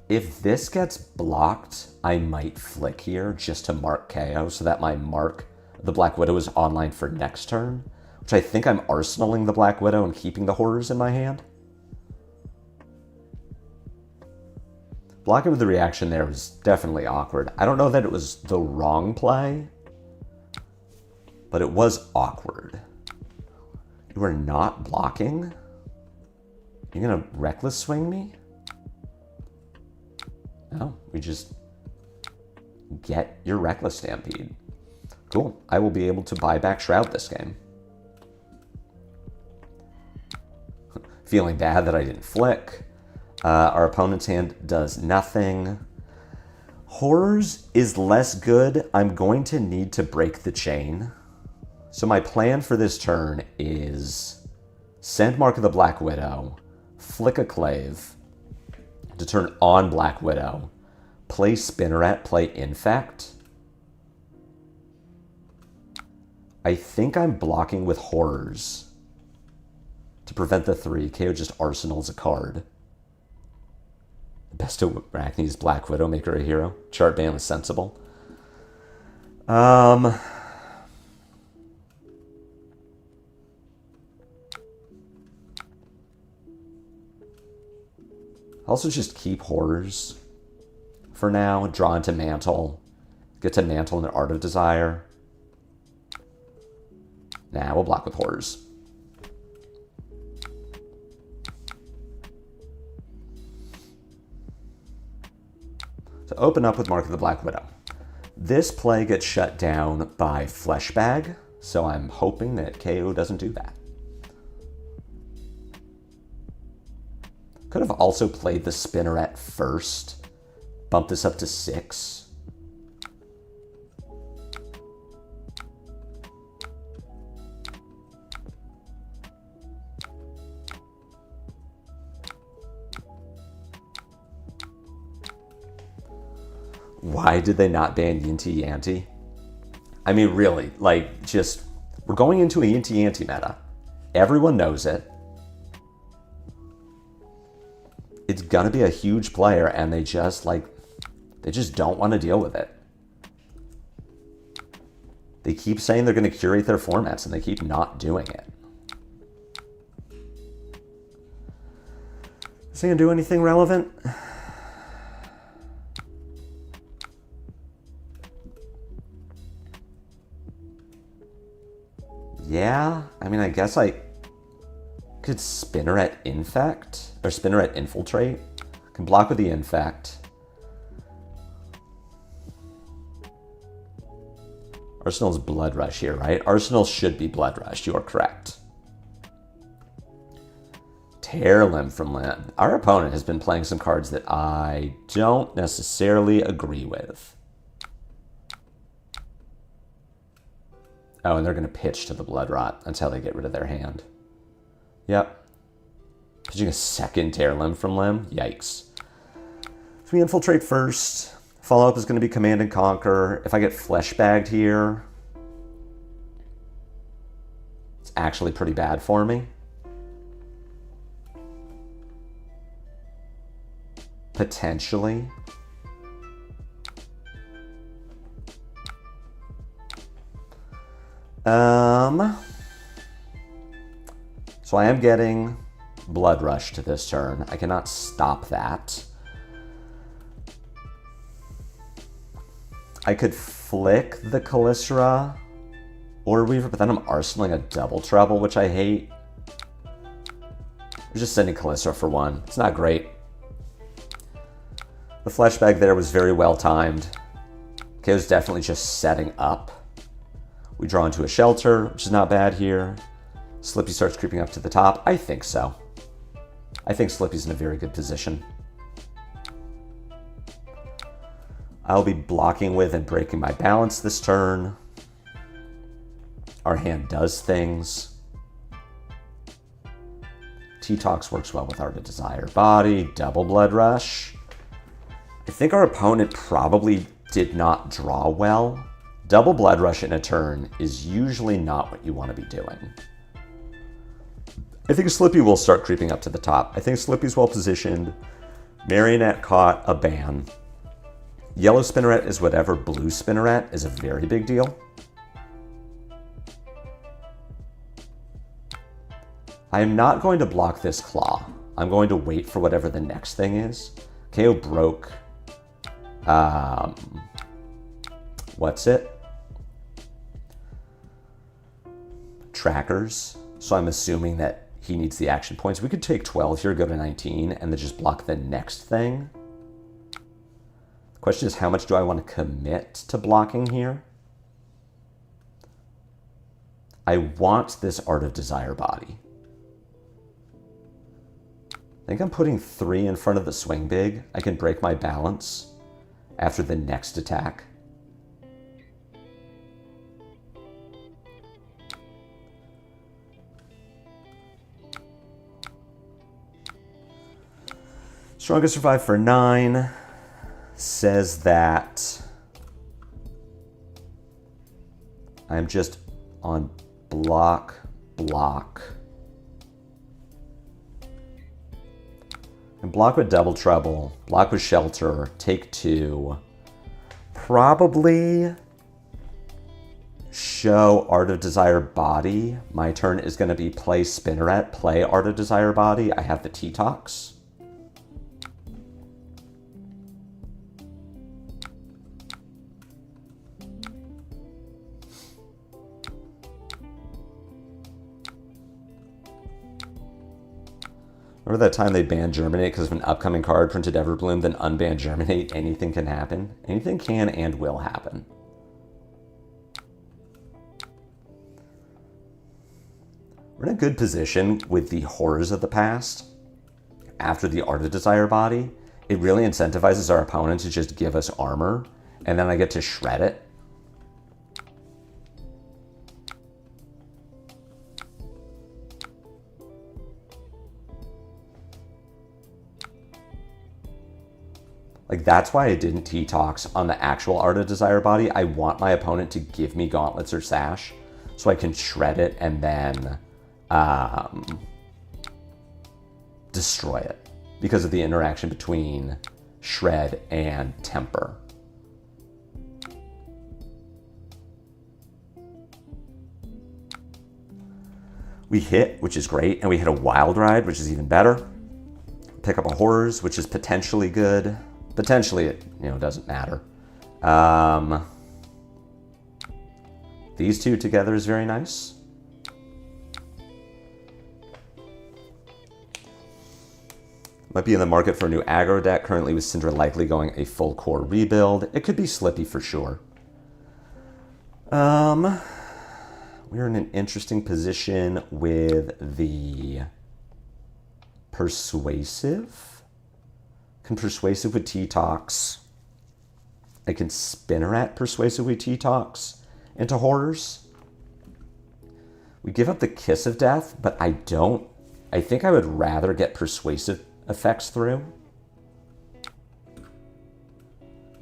If this gets blocked, I might flick here just to mark Kayo so that my mark of the Black Widow is online for next turn, which I think I'm arsenaling the Black Widow and keeping the horrors in my hand. Blocking with the reaction there was definitely awkward. I don't know that it was the wrong play, but it was awkward. You are not blocking? You're gonna reckless swing me? No, we just get your reckless stampede. Cool. I will be able to buy back Shroud this game. Feeling bad that I didn't flick. Our opponent's hand does nothing. Horrors is less good. I'm going to need to break the chain. So my plan for this turn is send Mark of the Black Widow, flick a Clave to turn on Black Widow, play Spinneret, play Infect. I think I'm blocking with Horrors to prevent the 3. Kayo just arsenals a card. Best of Arakni's Black Widow, make her a hero. Chart ban was sensible. Also just keep Horrors for now. Draw into Mantle. Get to Mantle in the Art of Desire. Nah, we'll block with Horrors. To open up with Mark of the Black Widow. This play gets shut down by Fleshbag, so I'm hoping that Kayo doesn't do that. Could have also played the Spinneret first. Bump this up to 6. Why did they not ban Yinti Yanti? I mean, really, like, just, we're going into a Yinti Yanti meta. Everyone knows it. It's gonna be a huge player, and they just don't want to deal with it. They keep saying they're gonna curate their formats, and they keep not doing it. Is he gonna do anything relevant? Yeah, I mean, I guess I could Spinneret Infect, or Spinneret Infiltrate. Can block with the Infect. Arsenal's Blood Rush here, right? Arsenal should be Blood Rush, you are correct. Tear Limb from Limb. Our opponent has been playing some cards that I don't necessarily agree with. Oh, and they're going to pitch to the Blood Rot. That's how they get rid of their hand. Yep. Pitching a second Tear Limb from Limb? Yikes. So we infiltrate first. Follow-up is going to be Command and Conquer. If I get Fleshbagged here, it's actually pretty bad for me. Potentially. So I am getting Blood Rush to this turn. I cannot stop that. I could flick the Callistra or Weaver, but then I'm arsenaling a Double Trouble, which I hate. I'm just sending Callistra for 1. It's not great. The Fleshbag there was very well timed. Kayo's definitely just setting up. We draw into a Shelter, which is not bad here. Slippy starts creeping up to the top. I think so. I think Slippy's in a very good position. I'll be blocking with and breaking my balance this turn. Our hand does things. T-Tox works well with Art of Desire. Body, double Blood Rush. I think our opponent probably did not draw well, double Blood Rush in a turn is usually not what you want to be doing. I think Slippy will start creeping up to the top. I think Slippy's well positioned. Marionette caught a ban. Yellow Spinneret is whatever. Blue Spinneret is a very big deal. I am not going to block this Claw. I'm going to wait for whatever the next thing is. Kayo broke... what's it? Trackers. So I'm assuming that he needs the action points. We could take 12 here, go to 19, and then just block the next thing. The question is, how much do I want to commit to blocking here? I want this Art of Desire body. I think I'm putting 3 in front of the swing big. I can break my balance after the next attack. Strongest survive for 9 says that I'm just on block. And block with Double Trouble, block with Shelter, take 2. Probably show Art of Desire body. My turn is going to be play Spinneret, play Art of Desire body. I have the T-Tox. Remember that time they banned Germinate because of an upcoming card printed Everbloom, then unbanned Germinate? Anything can happen. Anything can and will happen. We're in a good position with the Horrors of the Past. After the Art of Desire body, it really incentivizes our opponent to just give us armor, and then I get to shred it. Like, that's why I didn't T-Tox on the actual Art of Desire body. I want my opponent to give me Gauntlets or Sash so I can shred it and then destroy it because of the interaction between Shred and Temper. We hit, which is great, and we hit a Wild Ride, which is even better. Pick up a Horrors, which is potentially good. Potentially, it doesn't matter. These two together is very nice. Might be in the market for a new aggro deck. Currently with Syndra likely going a full core rebuild. It could be Slippy for sure. We're in an interesting position with the Persuasive. Can Persuasive with T-Tox. I can Spinneret Persuasive with T-Tox into Horrors. We give up the Kiss of Death, but I don't. I think I would rather get Persuasive effects through.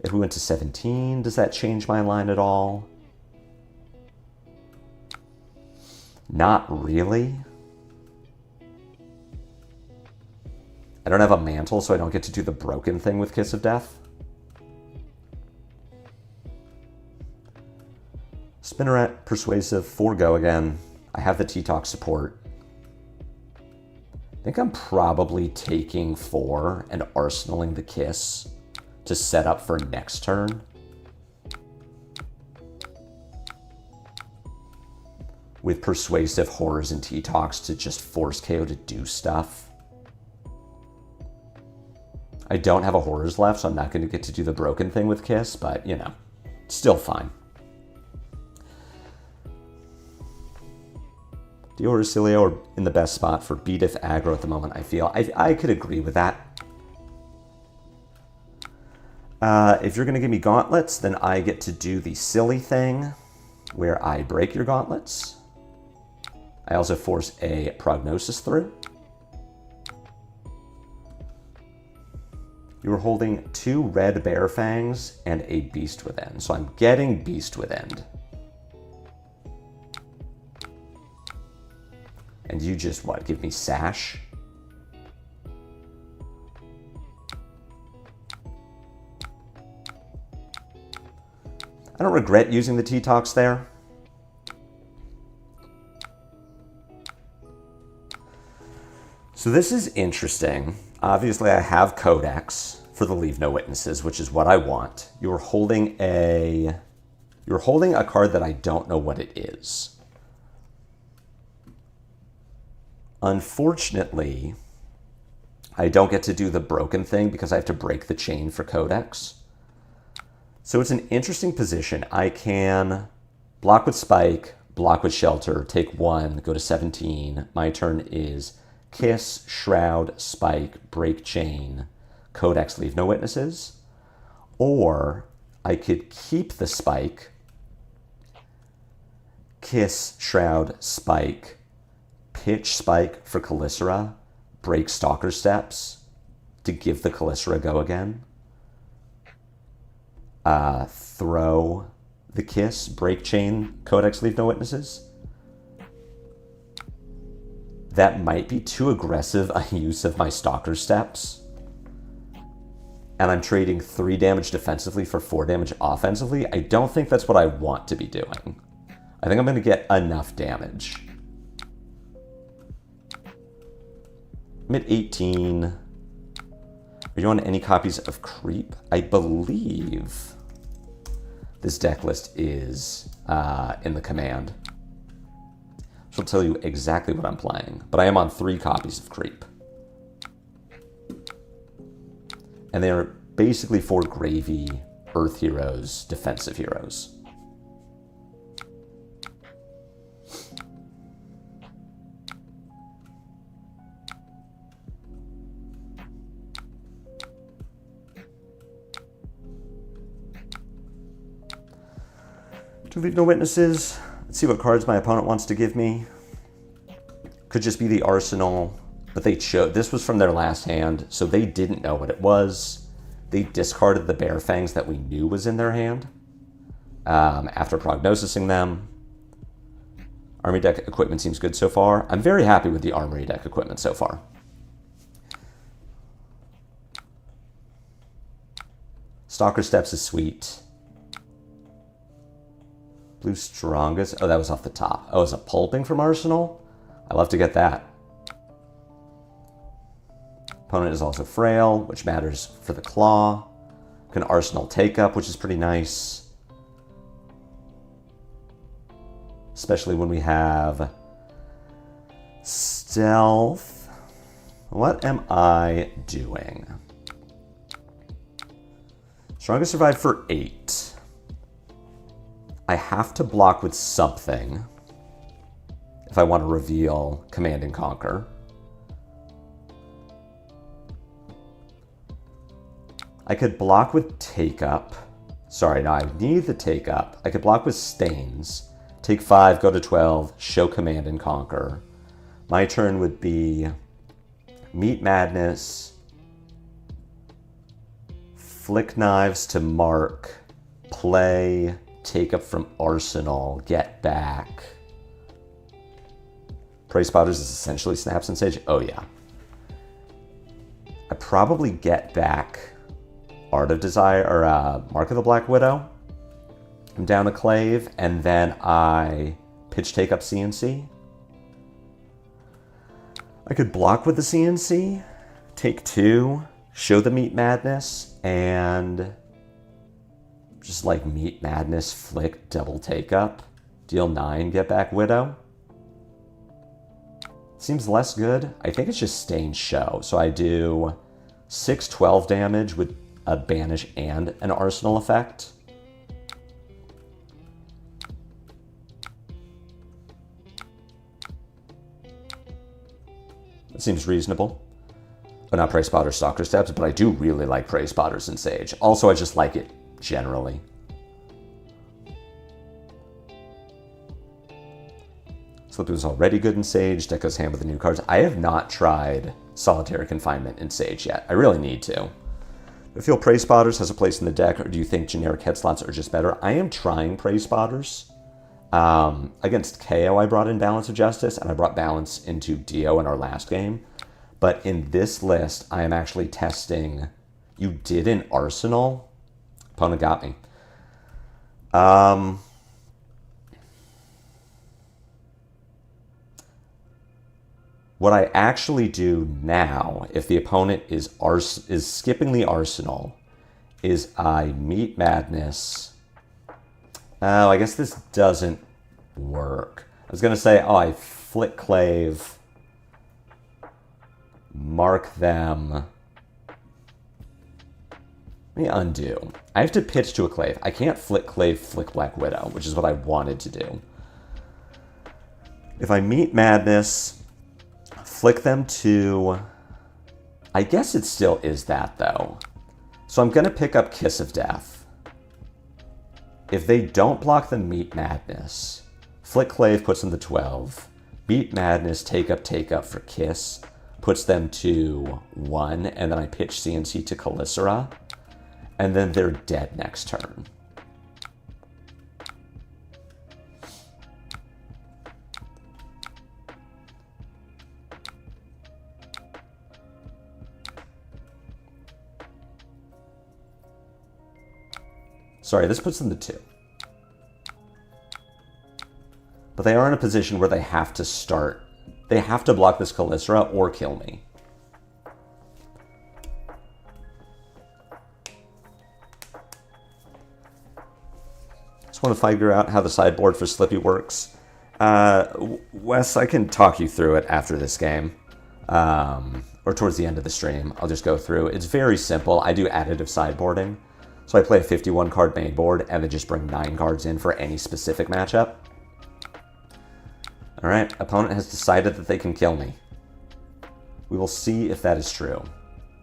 If we went to 17, does that change my line at all? Not really. I don't have a mantle, so I don't get to do the broken thing with Kiss of Death. Spinneret, Persuasive, 4-go again. I have the T-Tox support. I think I'm probably taking 4 and arsenaling the Kiss to set up for next turn. With Persuasive, Horrors, and T-Tox to just force KO to do stuff. I don't have a Horrors left, so I'm not going to get to do the broken thing with Kiss, but, still fine. Dio or Cilio are in the best spot for B-Diff aggro at the moment, I feel. I could agree with that. If you're going to give me Gauntlets, then I get to do the silly thing where I break your Gauntlets. I also force a Prognosis through. You are holding 2 red bear fangs and a beast within. So I'm getting beast within. And you just, what, give me sash? I don't regret using the T-Tox there. So this is interesting. Obviously, I have Codex for the Leave No Witnesses, which is what I want. You're holding a card that I don't know what it is. Unfortunately, I don't get to do the broken thing because I have to break the chain for Codex. So it's an interesting position. I can block with Spike, block with Shelter, take 1, go to 17. My turn is Kiss, Shroud, Spike, Break Chain, Codex, Leave No Witnesses. Or I could keep the Spike, Kiss, Shroud, Spike, pitch Spike for Calicera, break Stalker Steps to give the Calicera go again. Throw the Kiss, break Chain, Codex, Leave No Witnesses. That might be too aggressive a use of my Stalker Steps. And I'm trading 3 damage defensively for 4 damage offensively. I don't think that's what I want to be doing. I think I'm going to get enough damage. I'm at 18. Are you on any copies of Creep? I believe this deck list is in the command. Which will tell you exactly what I'm playing. But I am on 3 copies of Creep. And they are basically 4 Gravy, Earth Heroes, Defensive Heroes. To Leave No Witnesses. Let's see what cards my opponent wants to give me. Could just be the Arsenal, but they chose. This was from their last hand, so they didn't know what it was. They discarded the Bear Fangs that we knew was in their hand after prognosising them. Army deck equipment seems good so far. I'm very happy with the Armory deck equipment so far. Stalker Steps is sweet. Blue Strongest. Oh, that was off the top. Oh, it's a pulping from Arsenal? I love to get that. Opponent is also frail, which matters for the claw. Can Arsenal take up, which is pretty nice. Especially when we have stealth. What am I doing? Strongest survived for 8. I have to block with something if I want to reveal Command and Conquer. I could block with Take Up. Sorry, no, I need the Take Up. I could block with Stains. Take 5, go to 12, show Command and Conquer. My turn would be Meet Madness, Flick Knives to mark, play, Take Up from Arsenal, get back. Prey Spotters is essentially Snaps and Sage. Oh yeah. I probably get back Art of Desire or Mark of the Black Widow. I'm down a Clave, and then I pitch Take Up CNC. I could block with the CNC, take 2, show the Meet Madness, and just like Meet Madness, flick, double Take Up, deal 9, get back Widow. Seems less good. I think it's just Stain Show. So I do 6, 12 damage with a Banish and an Arsenal effect. That seems reasonable. But not Prey Spotter Stalker Steps, but I do really like Prey Spotters and Sage. Also, I just like it generally. Slippy was already good in Sage. Deck goes hand with the new cards. I have not tried Solitary Confinement in Sage yet. I really need to. I feel Prey Spotters has a place in the deck, or do you think generic head slots are just better? I am trying Prey Spotters. Against Kayo, I brought in Balance of Justice, and I brought Balance into Dio in our last game. But in this list, I am actually testing... You did an Arsenal? Opponent got me. What I actually do now, if the opponent is skipping the Arsenal, is I meet Madness. Oh, I guess this doesn't work. I was going to say, oh, I flick Clave, mark them. Let me undo. I have to pitch to a Clave. I can't flick Clave, flick Black Widow, which is what I wanted to do. If I meet Madness, flick them to... I guess it still is that, though. So I'm going to pick up Kiss of Death. If they don't block the Meet Madness, flick Clave puts them to 12. Meet Madness, take up for Kiss, puts them to 1, and then I pitch CNC to Calicera, and then they're dead next turn. Sorry, this puts them to 2. But they are in a position where they have to start. They have to block this Calicera or kill me. Just want to figure out how the sideboard for Slippy works. Wes, I can talk you through it after this game. Or towards the end of the stream. I'll just go through. It's very simple. I do additive sideboarding. So I play a 51 card main board and then just bring 9 cards in for any specific matchup. Alright, opponent has decided that they can kill me. We will see if that is true.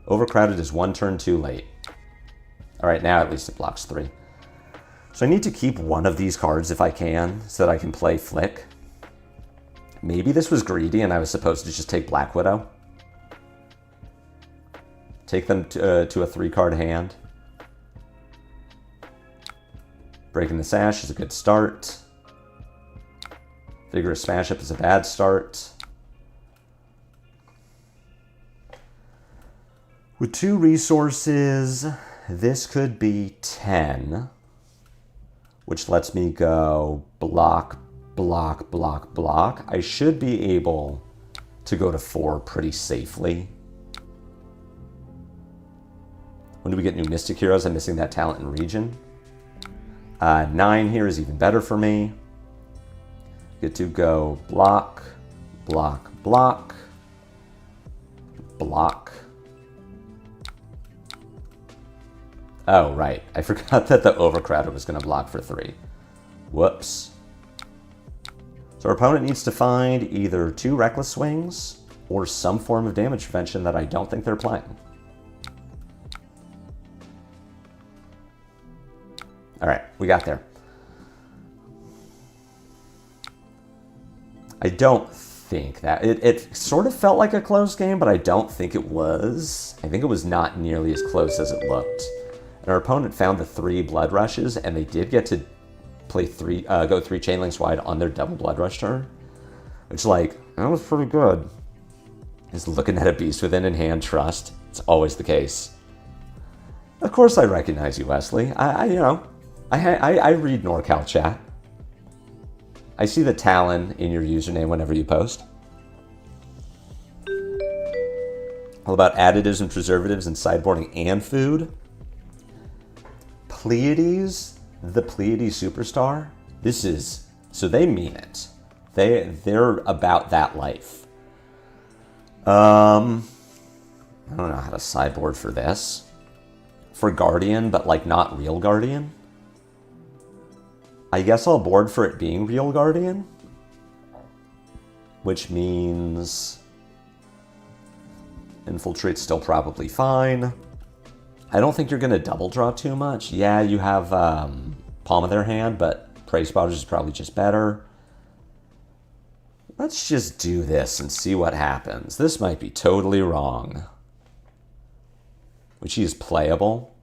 Overcrowded is 1 turn too late. Alright, now at least it blocks 3. So I need to keep one of these cards if I can, so that I can play Flick. Maybe this was greedy and I was supposed to just take Black Widow. Take them to a 3-card hand. Breaking the Sash is a good start. Vigorous Smash Up is a bad start. With 2 resources, this could be 10, which lets me go block, block, block, block. I should be able to go to 4 pretty safely. When do we get new Mystic Heroes? I'm missing that talent in Region. 9 here is even better for me. Get to go block, block, block, block. Oh, right. I forgot that the Overcrowder was going to block for 3. Whoops. So our opponent needs to find either 2 Reckless Swings or some form of damage prevention that I don't think they're playing. All right, we got there. I don't think that... It sort of felt like a close game, but I don't think it was. I think it was not nearly as close as it looked. And our opponent found the 3 Blood Rushes, and they did get to play go 3 Chain Links wide on their double Blood Rush turn. Which, like, that was pretty good. Just looking at a Beast Within in hand, trust. It's always the case. Of course I recognize you, Wesley. I read NorCal chat. I see the Talon in your username whenever you post. All about additives and preservatives and sideboarding and food. Pleiades, the Pleiades superstar. This is, so they mean it. They're about that life. I don't know how to sideboard for this. For Guardian, but like not real Guardian. I guess I'll board for it being real Guardian. Which means Infiltrate's still probably fine. I don't think you're going to double draw too much. Yeah, you have Palm of their hand, but Prey Spotters is probably just better. Let's just do this and see what happens. This might be totally wrong. which is playable.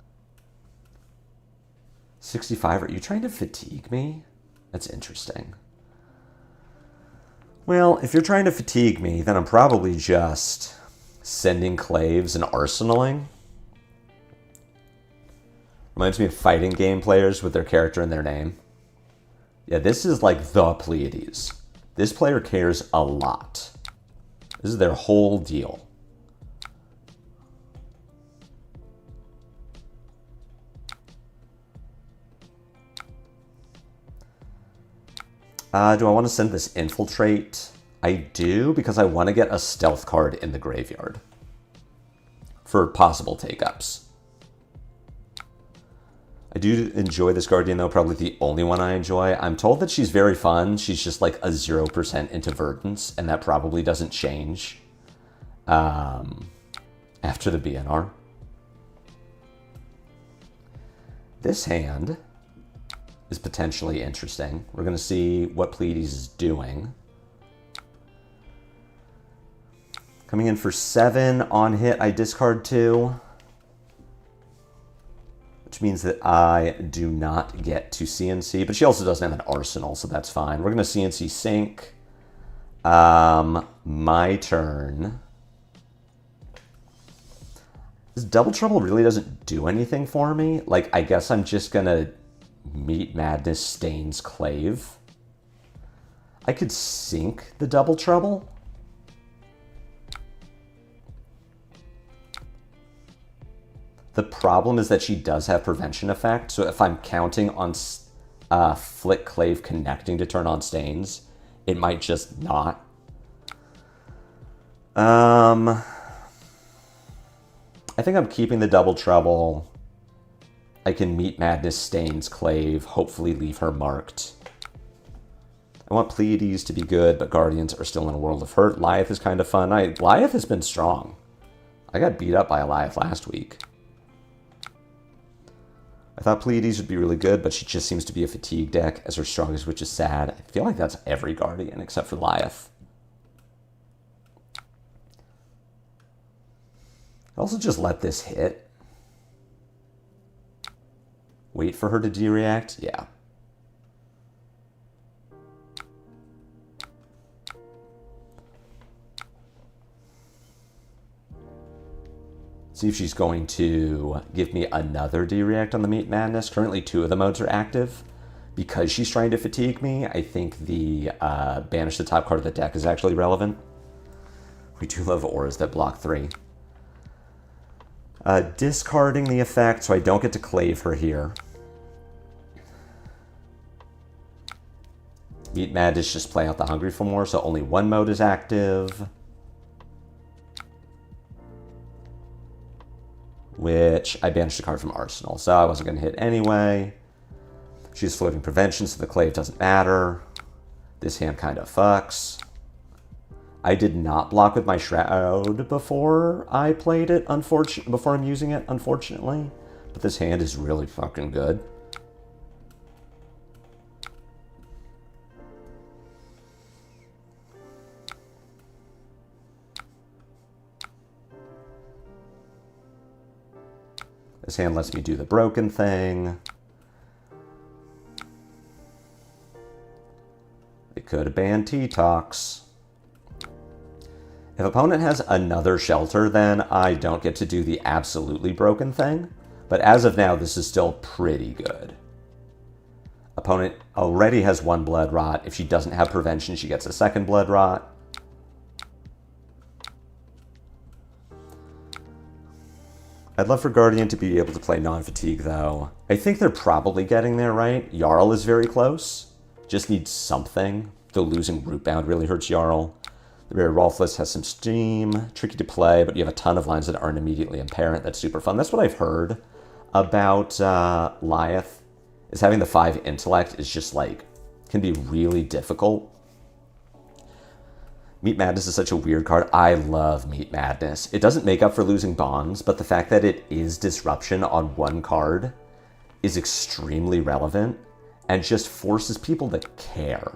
65, are you trying to fatigue me? That's interesting. Well, if you're trying to fatigue me, then I'm probably just sending claves and arsenaling. Reminds me of fighting game players with their character in their name. Yeah, this is like the Pleiades. This player cares a lot. This is their whole deal. Do I want to send this Infiltrate? I do, because I want to get a stealth card in the graveyard for possible take-ups. I do enjoy this Guardian, though, probably the only one I enjoy. I'm told that she's very fun. She's just like a 0% into Verdance, and that probably doesn't change after the BNR. This hand is potentially interesting. We're going to see what Pleiades is doing. Coming in for 7 on hit, I discard 2. Which means that I do not get to CNC, but she also doesn't have an arsenal, so that's fine. We're going to CNC sync. My turn. This Double Trouble really doesn't do anything for me. Like, I guess I'm just going to Meat Madness Stains Clave. I could sink the Double Trouble. The problem is that she does have prevention effect, so if I'm counting on Flick Clave connecting to turn on Stains, it might just not. I think I'm keeping the Double Trouble. I can Meat Madness Stains Clave, hopefully leave her marked. I want Pleiades to be good, but Guardians are still in a world of hurt. Lyeth is kind of fun. Lyeth has been strong. I got beat up by a Lyeth last week. I thought Pleiades would be really good, but she just seems to be a fatigue deck as her strongest, which is sad. I feel like that's every Guardian except for Lyeth. I also just let this hit. Wait for her to de-react? Yeah. See if she's going to give me another de-react on the Meat Madness. Currently 2 of the modes are active. Because she's trying to fatigue me, I think the banish the top card of the deck is actually relevant. We do love auras that block 3. Discarding the effect, so I don't get to clave her here. Meat Madness just play out the Hungry for More, so only 1 mode is active. Which I banished a card from Arsenal, so I wasn't going to hit anyway. She's floating prevention, so the clave doesn't matter. This hand kind of fucks. I did not block with my Shroud before I played it, before I'm using it, unfortunately. But this hand is really fucking good. This hand lets me do the broken thing. It could have banned T-Tox. If opponent has another shelter, then I don't get to do the absolutely broken thing. But as of now, this is still pretty good. Opponent already has 1 Blood Rot. If she doesn't have prevention, she gets a 2nd Blood Rot. I'd love for Guardian to be able to play non-fatigue, though. I think they're probably getting there, right? Jarl is very close. Just needs something. Though losing Rootbound really hurts Jarl. The rare Rolfless has some steam. Tricky to play, but you have a ton of lines that aren't immediately apparent. That's super fun. That's what I've heard about Lyeth, is having the 5 intellect is just like, can be really difficult. Meat Madness is such a weird card. I love Meat Madness. It doesn't make up for losing Bonds, but the fact that it is disruption on 1 card is extremely relevant and just forces people to care.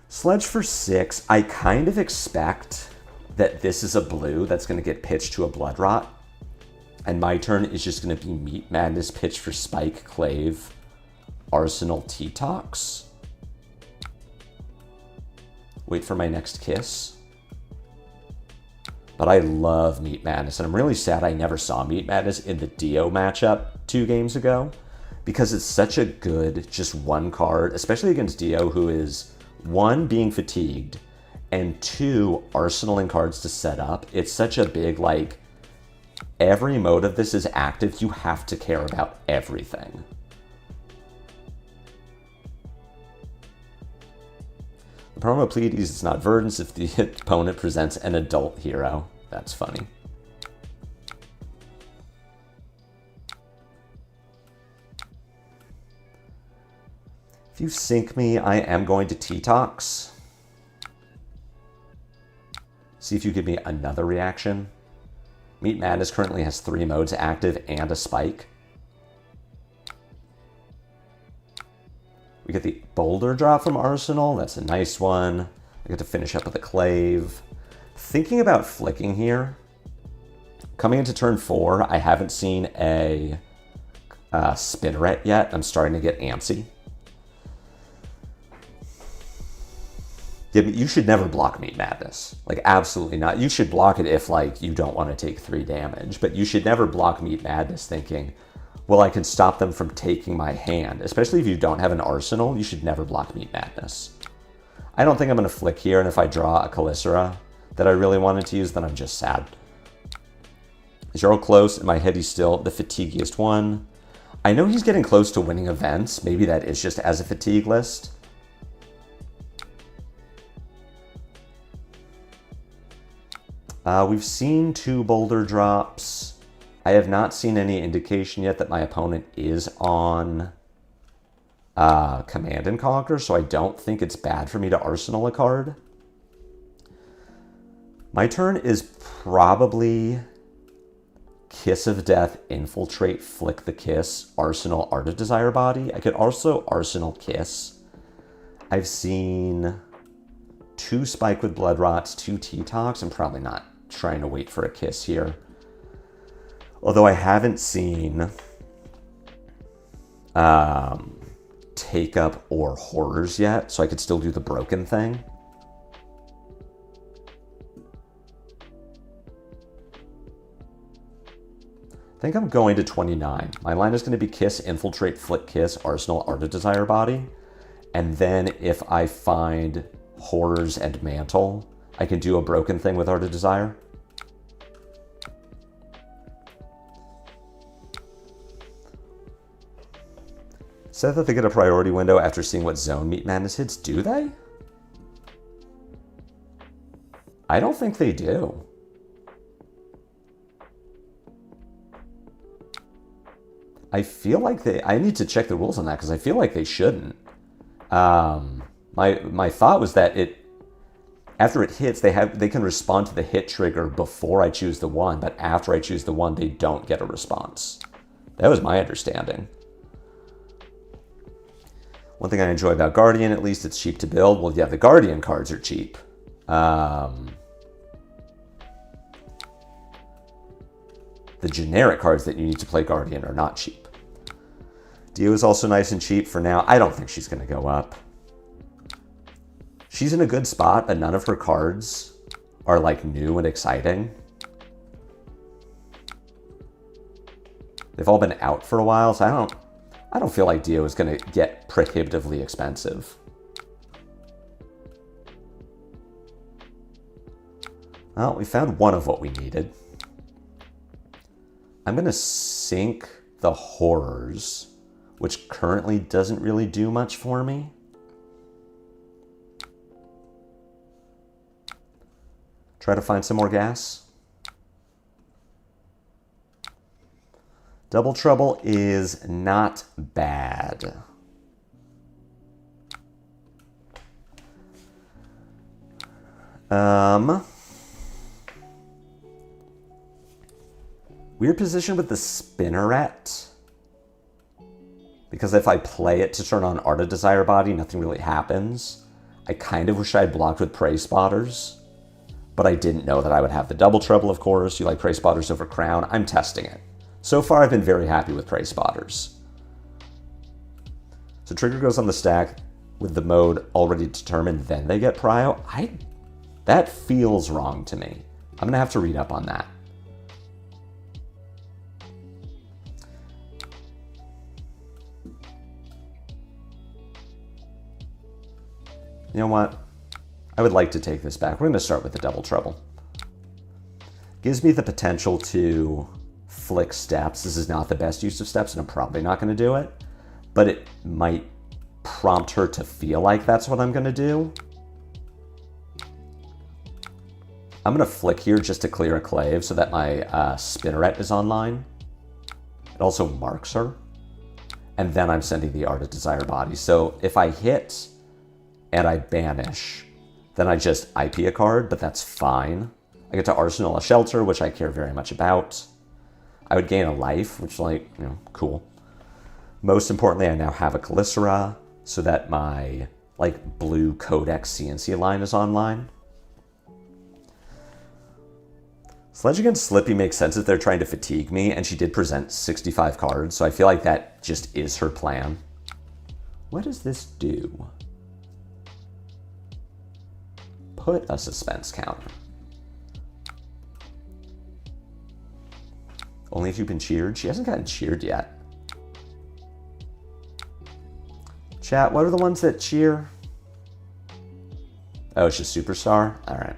Sledge for 6. I kind of expect that this is a blue that's going to get pitched to a Blood Rot. And my turn is just going to be Meat Madness, pitch for Spike, Clave, Arsenal, T-Tox. Wait for my next kiss. But I love Meat Madness, and I'm really sad I never saw Meat Madness in the Dio matchup 2 games ago, because it's such a good, just one card, especially against Dio, who is, 1, being fatigued, and 2, arsenaling cards to set up. It's such a big, like, every mode of this is active. You have to care about everything. The problem with Pleiades is not verdance if the opponent presents an adult hero. That's funny. If you sink me, I am going to T-Tox. See if you give me another reaction. Meat Madness currently has 3 modes active and a spike. We get the Boulder drop from Arsenal. That's a nice one. I get to finish up with a Clave. Thinking about flicking here. Coming into turn 4, I haven't seen a Spinneret yet. I'm starting to get antsy. Yeah, but you should never block Meat Madness. Like, absolutely not. You should block it if, like, you don't want to take 3 damage. But you should never block Meat Madness thinking, well, I can stop them from taking my hand. Especially if you don't have an arsenal, you should never block Meat Madness. I don't think I'm going to flick here, and if I draw a Calicera that I really wanted to use, then I'm just sad. Zero close. In my head, he's still the fatiguiest one. I know he's getting close to winning events. Maybe that is just as a fatigue list. We've seen 2 Boulder drops. I have not seen any indication yet that my opponent is on Command and Conquer, so I don't think it's bad for me to arsenal a card. My turn is probably Kiss of Death, Infiltrate, Flick the Kiss, Arsenal, Art of Desire Body. I could also Arsenal Kiss. I've seen 2 Spike with Blood Rots, 2 T-Tox. I'm probably not trying to wait for a kiss here. Although I haven't seen Take Up or Horrors yet, so I could still do the broken thing. I think I'm going to 29. My line is going to be Kiss, Infiltrate, Flick Kiss, Arsenal, Art of Desire Body. And then if I find Horrors and Mantle, I can do a broken thing with Art of Desire. Said that they get a priority window after seeing what zone Meat Madness hits. Do they? I don't think they do. I feel like they... I need to check the rules on that because I feel like they shouldn't. My thought was that after it hits, they can respond to the hit trigger before I choose the one, but after I choose the one, they don't get a response. That was my understanding. One thing I enjoy about Guardian, at least, it's cheap to build. Well, yeah, the Guardian cards are cheap. The generic cards that you need to play Guardian are not cheap. Dio is also nice and cheap for now. I don't think she's going to go up. She's in a good spot, but none of her cards are like new and exciting. They've all been out for a while, so I don't feel like Dio is going to get prohibitively expensive. Well, we found one of what we needed. I'm going to sink the Horrors, which currently doesn't really do much for me. Try to find some more gas. Double Trouble is not bad. Weird position with the Spinneret. Because if I play it to turn on Art of Desire Body, nothing really happens. I kind of wish I had blocked with Prey Spotters. But I didn't know that I would have the Double Trouble, of course. You like Prey Spotters over Crown. I'm testing it. So far, I've been very happy with Prey Spotters. So trigger goes on the stack with the mode already determined, then they get prio. That feels wrong to me. I'm going to have to read up on that. You know what? I would like to take this back. We're going to start with the Double Trouble. Gives me the potential to flick steps. This is not the best use of steps, and I'm probably not going to do it. But it might prompt her to feel like that's what I'm going to do. I'm going to flick here just to clear a clave so that my Spinneret is online. It also marks her. And then I'm sending the Art of Desire Body. So if I hit and I banish, then I just IP a card, but that's fine. I get to Arsenal a Shelter, which I care very much about. I would gain a life, which, like, you know, cool. Most importantly, I now have a Calicera, so that my, like, blue Codex CNC line is online. Sledge against Slippy makes sense if they're trying to fatigue me, and she did present 65 cards, so I feel like that just is her plan. What does this do? Put a suspense counter. Only if you've been cheered? She hasn't gotten cheered yet. Chat, what are the ones that cheer? Oh, it's just Superstar? Alright.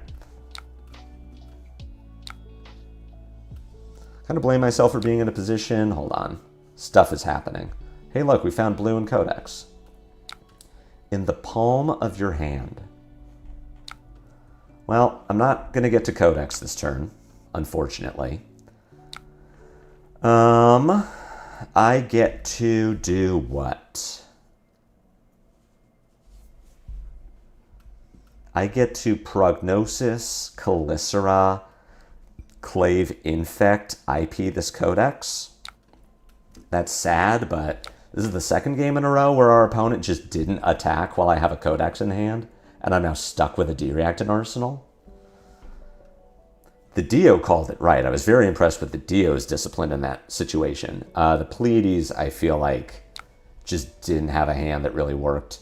Kind of blame myself for being in a position. Hold on. Stuff is happening. Hey, look, we found blue and Codex. In the palm of your hand. Well, I'm not going to get to Codex this turn, unfortunately. I get to do what? I get to Prognosis, Calicera, Clave Infect, IP this Codex. That's sad, but this is the second game in a row where our opponent just didn't attack while I have a Codex in hand, and I'm now stuck with a D-React in Arsenal. The Dio called it right. I was very impressed with the Dio's discipline in that situation. The Pleiades, I feel like, just didn't have a hand that really worked.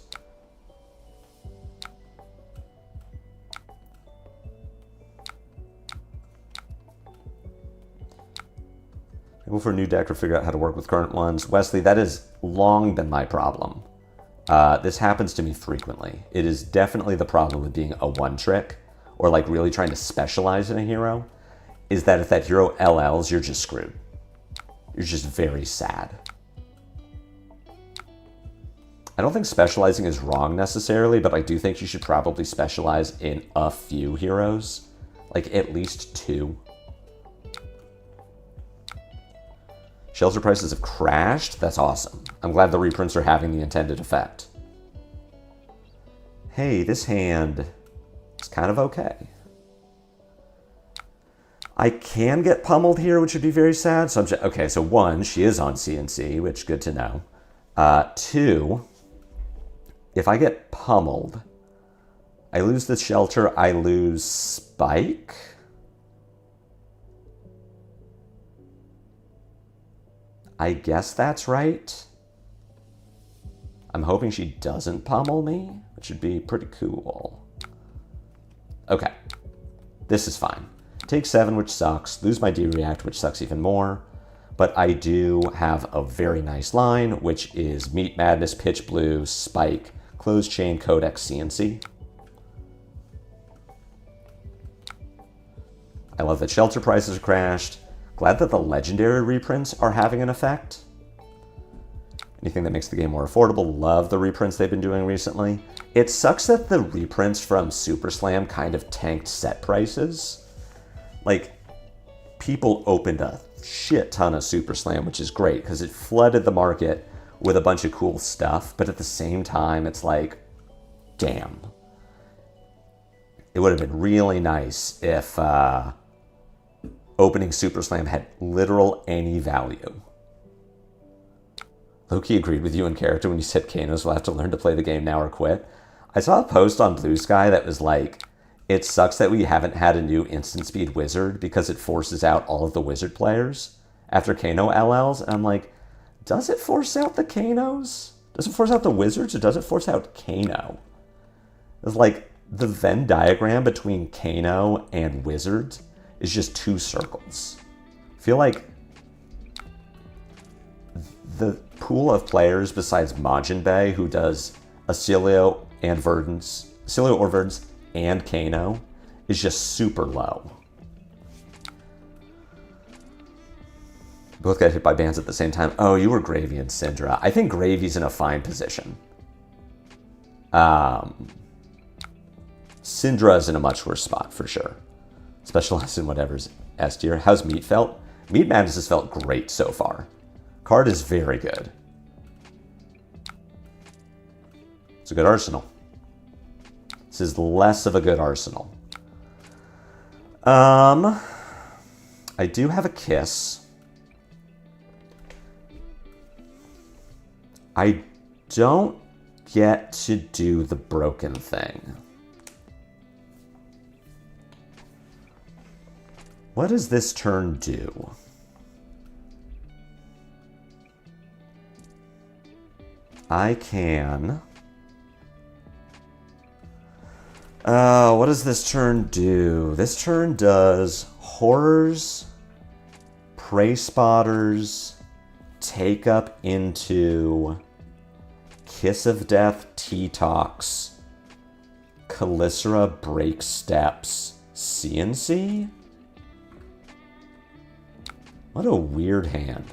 Go for a new deck or figure out how to work with current ones. Wesley, that has long been my problem. This happens to me frequently. It is definitely the problem with being a one-trick, or like really trying to specialize in a hero, is that if that hero LLs, you're just screwed. You're just very sad. I don't think specializing is wrong necessarily, but I do think you should probably specialize in a few heroes. Like at least 2. Shelter prices have crashed. That's awesome. I'm glad the reprints are having the intended effect. Hey, this hand is kind of okay. I can get pummeled here, which would be very sad. So okay, so 1, she is on CNC, which good to know. 2, if I get pummeled, I lose the Shelter, I lose Spike. I guess that's right. I'm hoping she doesn't pummel me, which would be pretty cool. Okay, this is fine. Take 7, which sucks. Lose my D-React, which sucks even more. But I do have a very nice line, which is Meat Madness, Pitch Blue, Spike, Closed Chain, Codex, CNC. I love that Shelter prices are crashed. Glad that the legendary reprints are having an effect. Anything that makes the game more affordable. Love the reprints they've been doing recently. It sucks that the reprints from Super Slam kind of tanked set prices. Like, people opened a shit ton of Super Slam, which is great because it flooded the market with a bunch of cool stuff. But at the same time, it's like, damn. It would have been really nice if opening Super Slam had literal any value. Loki agreed with you in character when you said Kanos will have to learn to play the game now or quit. I saw a post on Blue Sky that was like, it sucks that we haven't had a new instant speed wizard because it forces out all of the wizard players. after Kano LLs, and I'm like, does it force out the Kanos? Does it force out the wizards, or does it force out Kano? It's like the Venn diagram between Kano and wizards is just 2 circles. I feel like the pool of players besides Majin Bay who does Acilio and Verdance, Acilio or Verdance and Kano is just super low. Both got hit by bans at the same time. Oh, you were Gravy and Syndra. I think Gravy's in a fine position. Syndra's in a much worse spot for sure. Specialized in whatever's S tier. How's Meat felt? Meat Madness has felt great so far. Card is very good. It's a good arsenal. This is less of a good arsenal. I do have a Kiss. I don't get to do the broken thing. What does this turn do? I can... what does this turn do? This turn does Horrors, Prey Spotters, Take Up into Kiss of Death, T-Tox, Calicera, Break Steps, CNC? What a weird hand.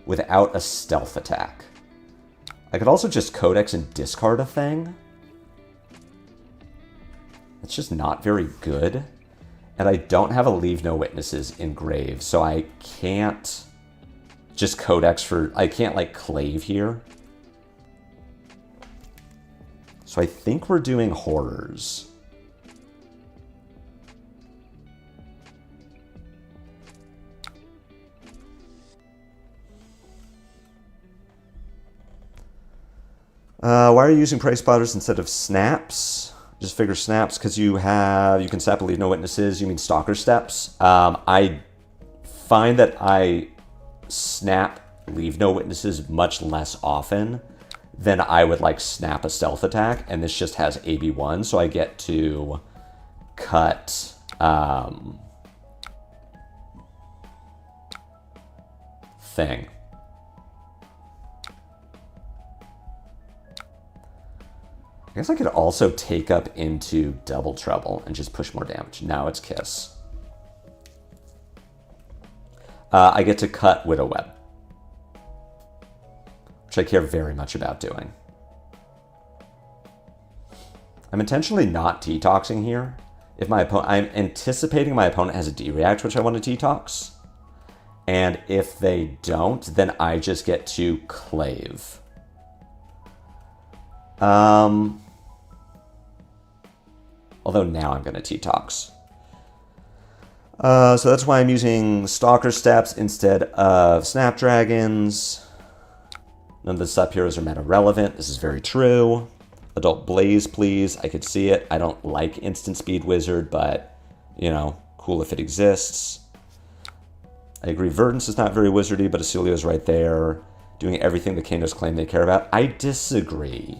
Without a stealth attack. I could also just Codex and discard a thing. It's just not very good. And I don't have a Leave No Witnesses in Grave, so I can't just Codex for... I can't, like, Clave here. So I think we're doing Horrors. Why are you using Prey Spotters instead of Snaps? Just figure Snaps because you can snap and Leave No Witnesses. You mean Stalker Steps. I find that I snap Leave No Witnesses much less often than I would like snap a stealth attack, and this just has AB1, so I get to cut thing. I guess I could also Take Up into Double Trouble and just push more damage. Now it's Kiss. I get to cut Widow Web, which I care very much about doing. I'm intentionally not T-Toxing here. If my opponent, I'm anticipating my opponent has a D-React, which I want to T-Tox. And if they don't, then I just get to Clave. Although now I'm going to T-Tox. So that's why I'm using Stalker Steps instead of Snapdragons. None of the sub-heroes are meta-relevant. This is very true. Adult Blaze, please. I could see it. I don't like Instant Speed Wizard, but, you know, cool if it exists. I agree Verdance is not very wizardy, but Acilio's right there, doing everything the Kanos claim they care about. I disagree.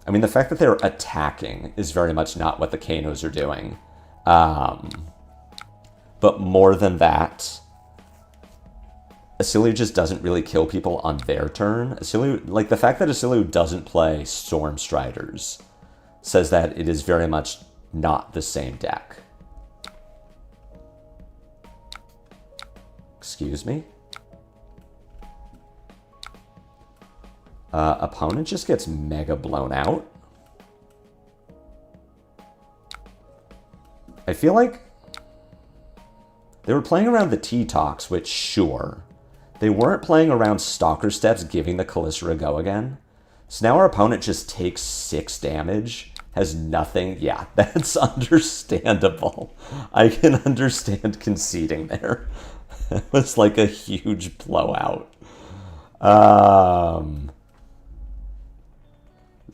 I mean, the fact that they're attacking is very much not what the Kanos are doing. But more than that, Acilio just doesn't really kill people on their turn. Acilio, like the fact that Acilio doesn't play Storm Striders says that it is very much not the same deck. Excuse me? Opponent just gets mega blown out. I feel like they were playing around the T-Tox, which, sure. They weren't playing around Stalker Steps, giving the Calicera a go again. So now our opponent just takes 6 damage, has nothing. Yeah, that's understandable. I can understand conceding there. It was like a huge blowout.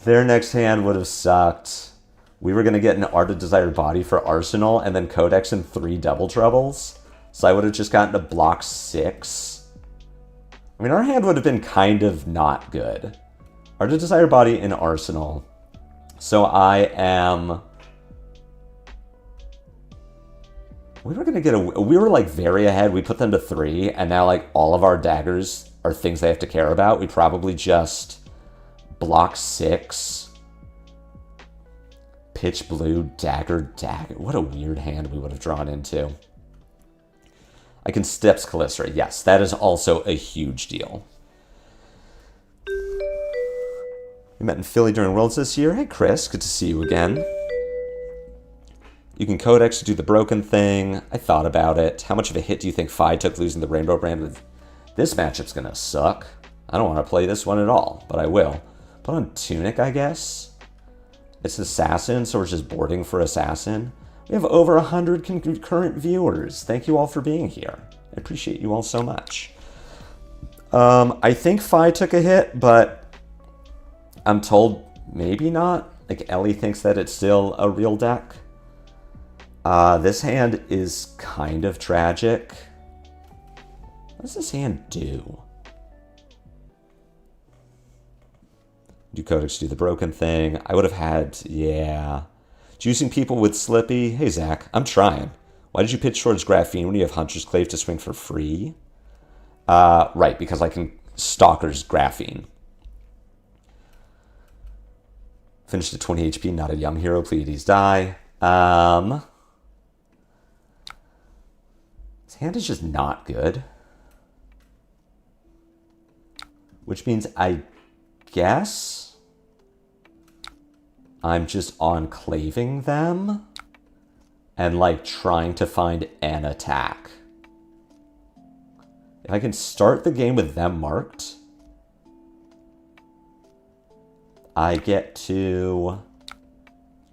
Their next hand would have sucked. We were going to get an Art of Desired Body for Arsenal and then Codex and 3 Double Troubles. So I would have just gotten to block 6. I mean, our hand would have been kind of not good. Art of Desire Body in Arsenal. So I am... We were going to get a... We were, like, very ahead. We put them to 3, and now, like, all of our daggers are things they have to care about. We probably just block 6. Pitch blue, dagger. What a weird hand we would have drawn into. I can Steps Callisto. Yes, that is also a huge deal. We met in Philly during Worlds this year. Hey, Chris. Good to see you again. You can Codex to do the broken thing. I thought about it. How much of a hit do you think Phi took losing the Rainbow Brand? This matchup's going to suck. I don't want to play this one at all, but I will. Put on Tunic, I guess. It's Assassin, so we're just boarding for Assassin. We have over 100 concurrent viewers. Thank you all for being here. I appreciate you all so much. I think Phi took a hit, but I'm told maybe not. Like, Ellie thinks that it's still a real deck. This hand is kind of tragic. What does this hand do? Do Codex do the broken thing? I would have had, yeah. Juicing people with Slippy. Hey, Zach, I'm trying. Why did you pitch towards Graphene when you have Hunter's Clave to swing for free? Right, because I can Stalker's Graphene. Finished at 20 HP, not a Young Hero. Pleiades die. This hand is just not good. Which means I guess I'm just enclaving them and like trying to find an attack. If I can start the game with them marked, I get to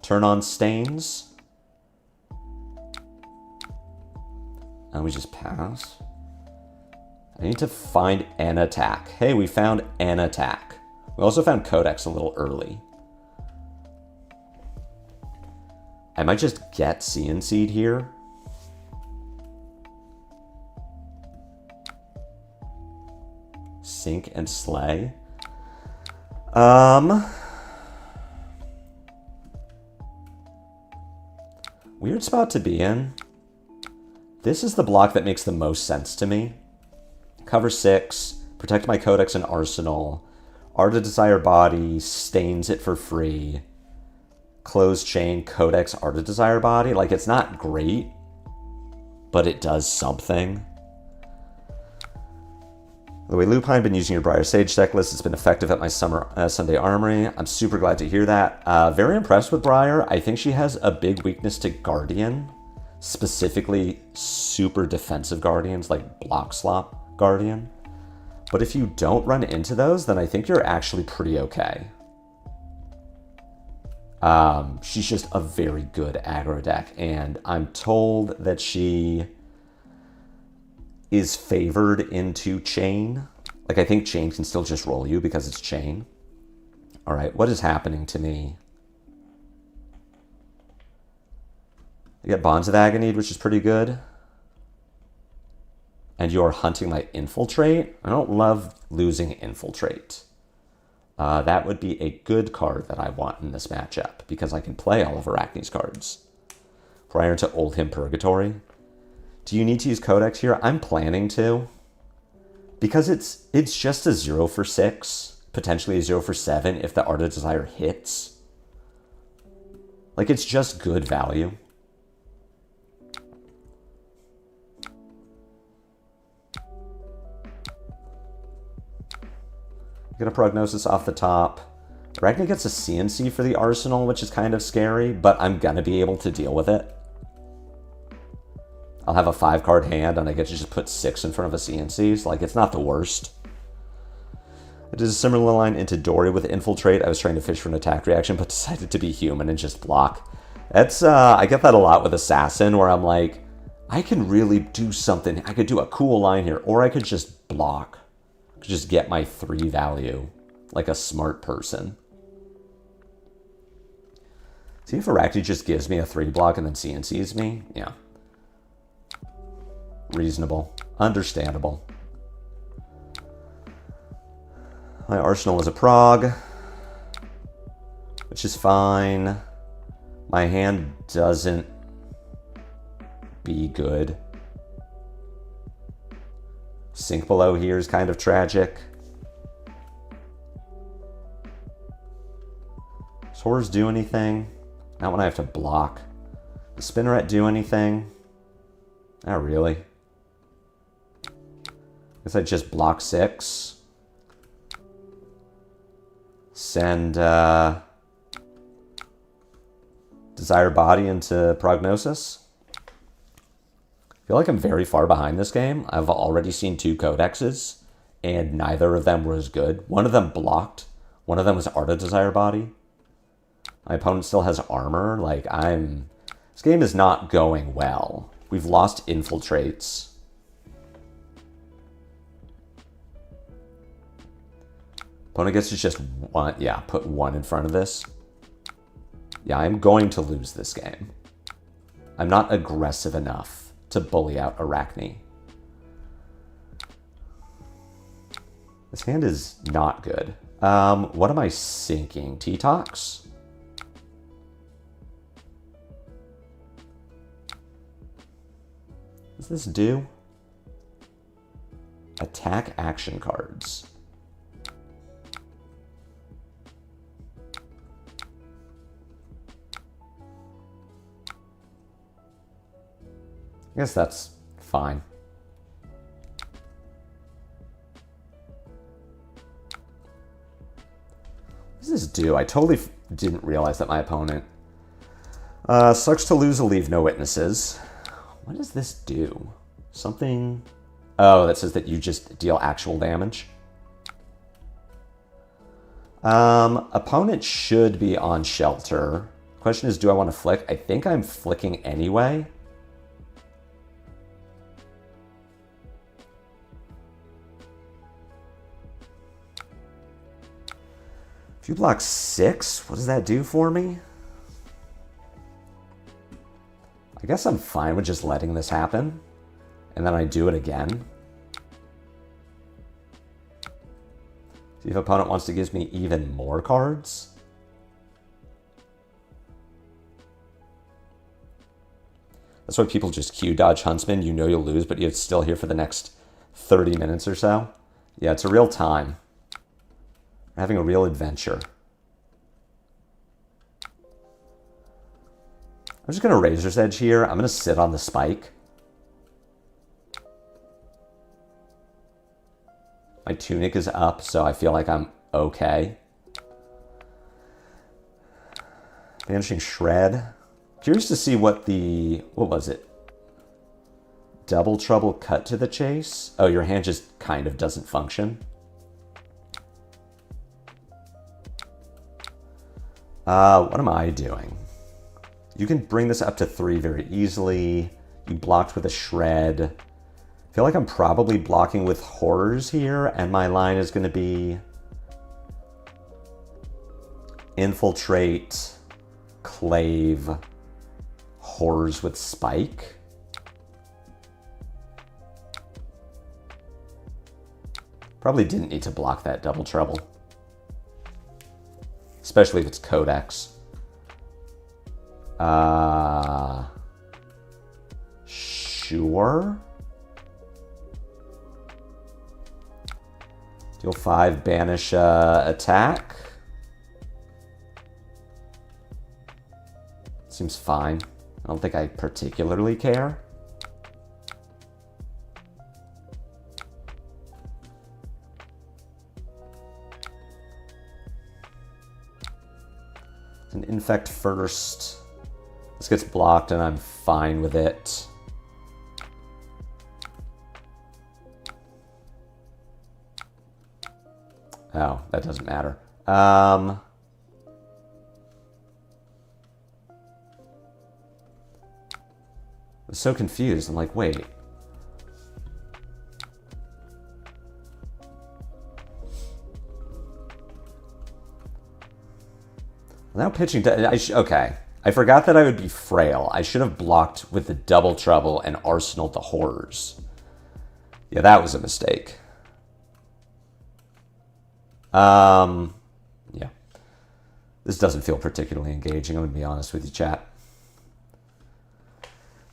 turn on Stains. And we just pass. I need to find an attack. Hey, we found an attack. We also found Codex a little early. I might just get CNC'd here. Sink and Slay. Weird spot to be in. This is the block that makes the most sense to me. Cover 6, protect my Codex and Arsenal. Art of Desire Body, stains it for free. Closed Chain, Codex, Art of Desire Body. Like, it's not great, but it does something. The way Lupine been using your Briar Sage deck list, it's been effective at my Sunday Armory. I'm super glad to hear that. Very impressed with Briar. I think she has a big weakness to Guardian, specifically super defensive Guardians like Block Slop Guardian. But if you don't run into those, then I think you're actually pretty okay. She's just a very good aggro deck, and I'm told that she is favored into Chain. Like, I think Chain can still just roll you because it's Chain. All right, what is happening to me? I get Bonds of Agony, which is pretty good. And you're hunting my Infiltrate. I don't love losing Infiltrate. That would be a good card that I want in this matchup because I can play all of Arakni's cards. Prior to Old Hymn Purgatory. Do you need to use Codex here? I'm planning to. Because it's just a 0 for 6. Potentially a 0 for 7 if the Art of Desire hits. Like, it's just good value. Get a Prognosis off the top. Arakni gets a CNC for the Arsenal, which is kind of scary, but I'm gonna be able to deal with it. I'll have a 5-card hand, and I get to just put 6 in front of a CNC, so, like, it's not the worst. I did a similar line into Dory with Infiltrate. I was trying to fish for an attack reaction, but decided to be human and just block. That's, I get that a lot with Assassin, where I'm like, I can really do something. I could do a cool line here, or I could just block. I could just get my 3 value, like a smart person. See if Arakni just gives me a 3 block and then CNCs me? Yeah. Reasonable. Understandable. My arsenal is a prog, which is fine. My hand doesn't be good. Sink below here is kind of tragic. Does horrors do anything? Not when I have to block. Does Spinneret do anything? Not really. Guess I just block 6. Send Desire Body into Prognosis. I feel like I'm very far behind this game. I've already seen 2 codexes, and neither of them were as good. One of them blocked. One of them was Art of Desire Body. My opponent still has armor. Like, this game is not going well. We've lost infiltrates. Opponent gets to just one, yeah, put 1 in front of this. Yeah, I'm going to lose this game. I'm not aggressive enough to bully out Arakni. This hand is not good. What am I sinking? T-Tox? What does this do? Attack action cards. I guess that's fine. What does this do? I totally didn't realize that my opponent... sucks to lose, will leave no witnesses. What does this do? Something... Oh, that says that you just deal actual damage. Opponent should be on shelter. Question is, do I want to flick? I think I'm flicking anyway. If you block 6, what does that do for me? I guess I'm fine with just letting this happen. And then I do it again. See if opponent wants to give me even more cards. That's why people just Q dodge Huntsman. You know you'll lose, but you're still here for the next 30 minutes or so. Yeah, it's a real time. We're having a real adventure. I'm just going to Razor's Edge here. I'm going to sit on the spike. My tunic is up, so I feel like I'm okay. Banishing Shred. Curious to see what the... What was it? Double Trouble Cut to the Chase? Oh, your hand just kind of doesn't function. What am I doing? You can bring this up to 3 very easily. You blocked with a Shred. I feel like I'm probably blocking with Horrors here, and my line is going to be Infiltrate, Clave, Horrors with Spike. Probably didn't need to block that Double Trouble. Especially if it's Codex. Sure. Deal 5, banish attack. Seems fine. I don't think I particularly care. It's an infect first. This gets blocked and I'm fine with it. Oh, that doesn't matter. I was so confused. I'm like, wait. Now pitching to... okay. I forgot that I would be frail. I should have blocked with the Double Trouble and arsenaled the Horrors. Yeah, that was a mistake. Yeah. This doesn't feel particularly engaging, I'm going to be honest with you, chat.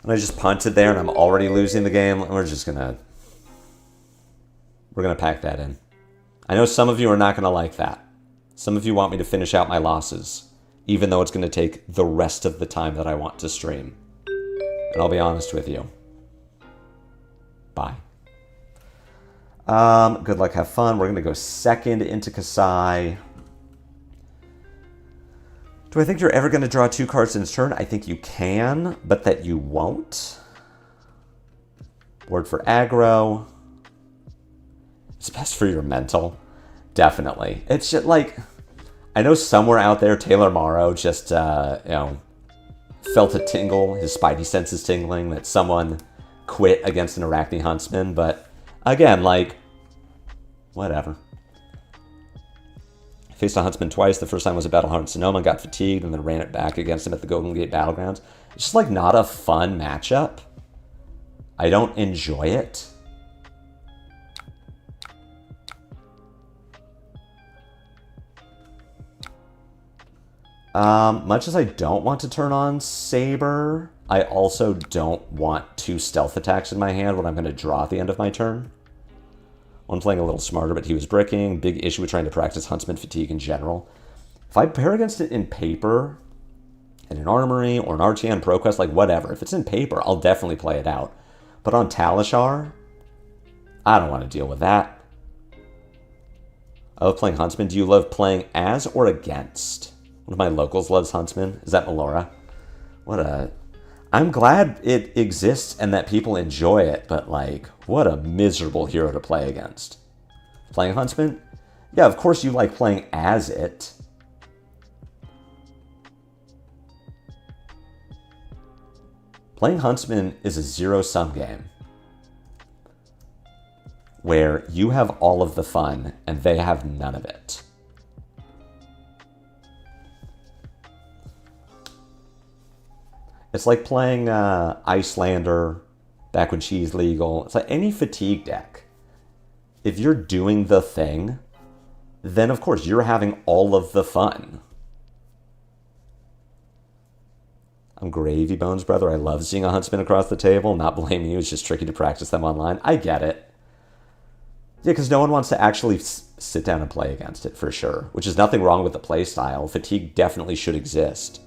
And I just punted there and I'm already losing the game. We're going to pack that in. I know some of you are not going to like that. Some of you want me to finish out my losses, even though it's going to take the rest of the time that I want to stream. And I'll be honest with you. Bye. Good luck, have fun. We're going to go second into Kasai. Do I think you're ever going to draw 2 cards in a turn? I think you can, but that you won't. Board for aggro. It's best for your mental. Definitely. It's just like, I know somewhere out there, Taylor Morrow just, felt a tingle. His spidey senses tingling that someone quit against an Arakni Huntsman, but again, like, whatever. I faced a Huntsman twice. The first time was a Battleheart Sonoma, got fatigued, and then ran it back against him at the Golden Gate Battlegrounds. It's just, like, not a fun matchup. I don't enjoy it. Much as I don't want to turn on Saber, I also don't want 2 stealth attacks in my hand when I'm going to draw at the end of my turn. One playing a little smarter, but he was bricking. Big issue with trying to practice Huntsman fatigue in general. If I pair against it in paper, in an Armory, or an RTN ProQuest, like whatever. If it's in paper, I'll definitely play it out. But on Talishar, I don't want to deal with that. I love playing Huntsman. Do you love playing as or against? One of my locals loves Huntsman. Is that Melora? I'm glad it exists and that people enjoy it, but like, what a miserable hero to play against. Playing Huntsman? Yeah, of course you like playing as it. Playing Huntsman is a zero-sum game where you have all of the fun and they have none of it. It's like playing Icelander back when she's legal. It's like any fatigue deck. If you're doing the thing, then of course you're having all of the fun. I'm Gravy Bones, brother. I love seeing a Huntsman across the table. Not blaming you. It's just tricky to practice them online. I get it. Yeah, because no one wants to actually sit down and play against it, for sure. Which is nothing wrong with the play style. Fatigue definitely should exist.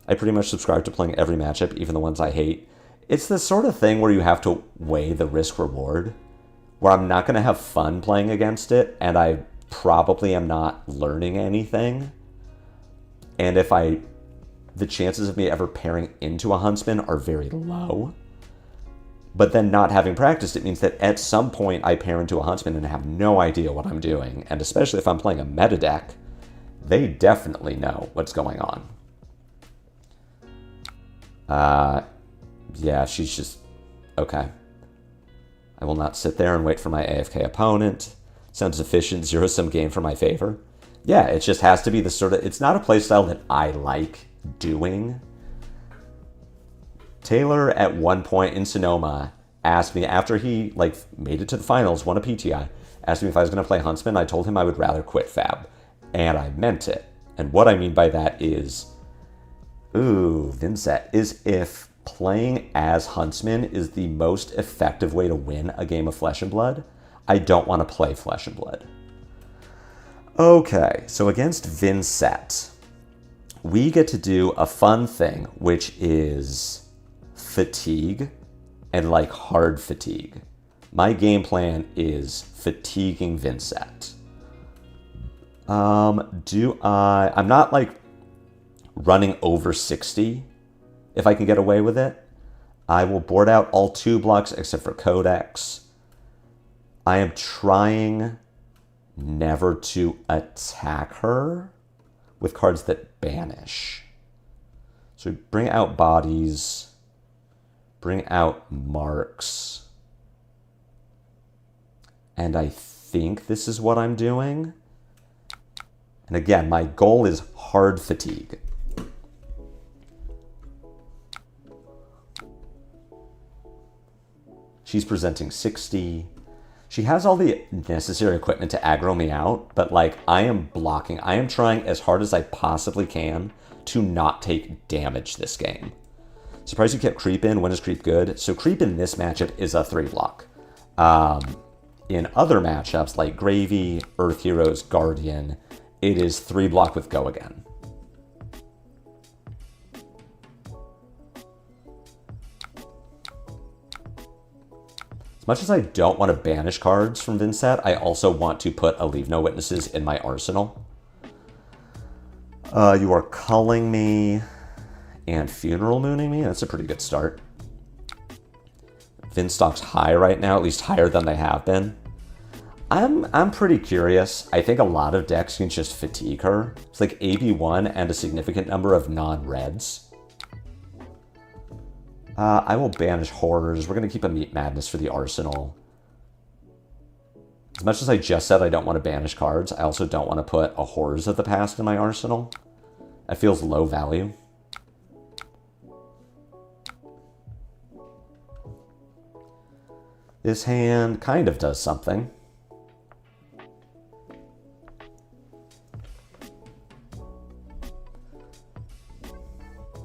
I pretty much subscribe to playing every matchup, even the ones I hate. It's the sort of thing where you have to weigh the risk-reward, where I'm not going to have fun playing against it, and I probably am not learning anything. And if the chances of me ever pairing into a Huntsman are very low. But then not having practiced it means that at some point I pair into a Huntsman and have no idea what I'm doing. And especially if I'm playing a meta deck, they definitely know what's going on. Yeah, she's just... Okay. I will not sit there and wait for my AFK opponent. Sounds efficient, zero-sum game for my favor. Yeah, it just has to be the sort of... It's not a playstyle that I like doing. Taylor, at one point in Sonoma, asked me, after he made it to the finals, won a PTI, asked me if I was going to play Huntsman. I told him I would rather quit Fab. And I meant it. And what I mean by that is... Ooh, Vynnset, is if playing as Huntsman is the most effective way to win a game of Flesh and Blood, I don't want to play Flesh and Blood. Okay, so against Vynnset, we get to do a fun thing, which is fatigue and hard fatigue. My game plan is fatiguing Vynnset. I'm not running over 60 if I can get away with it. I will board out all 2 blocks except for Codex. I am trying never to attack her with cards that banish. So we bring out Bodies, bring out Marks, and I think this is what I'm doing. And again, my goal is hard fatigue. She's presenting 60. She has all the necessary equipment to aggro me out, but like I am blocking. I am trying as hard as I possibly can to not take damage this game. Surprised you kept creep in. When is creep good? So creep in this matchup is a 3-block. In other matchups like Gravy, Earth Heroes, Guardian, it is 3-block with go again. As much as I don't want to banish cards from Vynnset, I also want to put a Leave No Witnesses in my arsenal. You are culling me and Funeral Mooning me. That's a pretty good start. Vinstock's high right now, at least higher than they have been. I'm pretty curious. I think a lot of decks can just fatigue her. It's like AB1 and a significant number of non-reds. I will banish Horrors. We're going to keep a Meat Madness for the arsenal. As much as I just said I don't want to banish cards, I also don't want to put a Horrors of the Past in my arsenal. That feels low value. This hand kind of does something.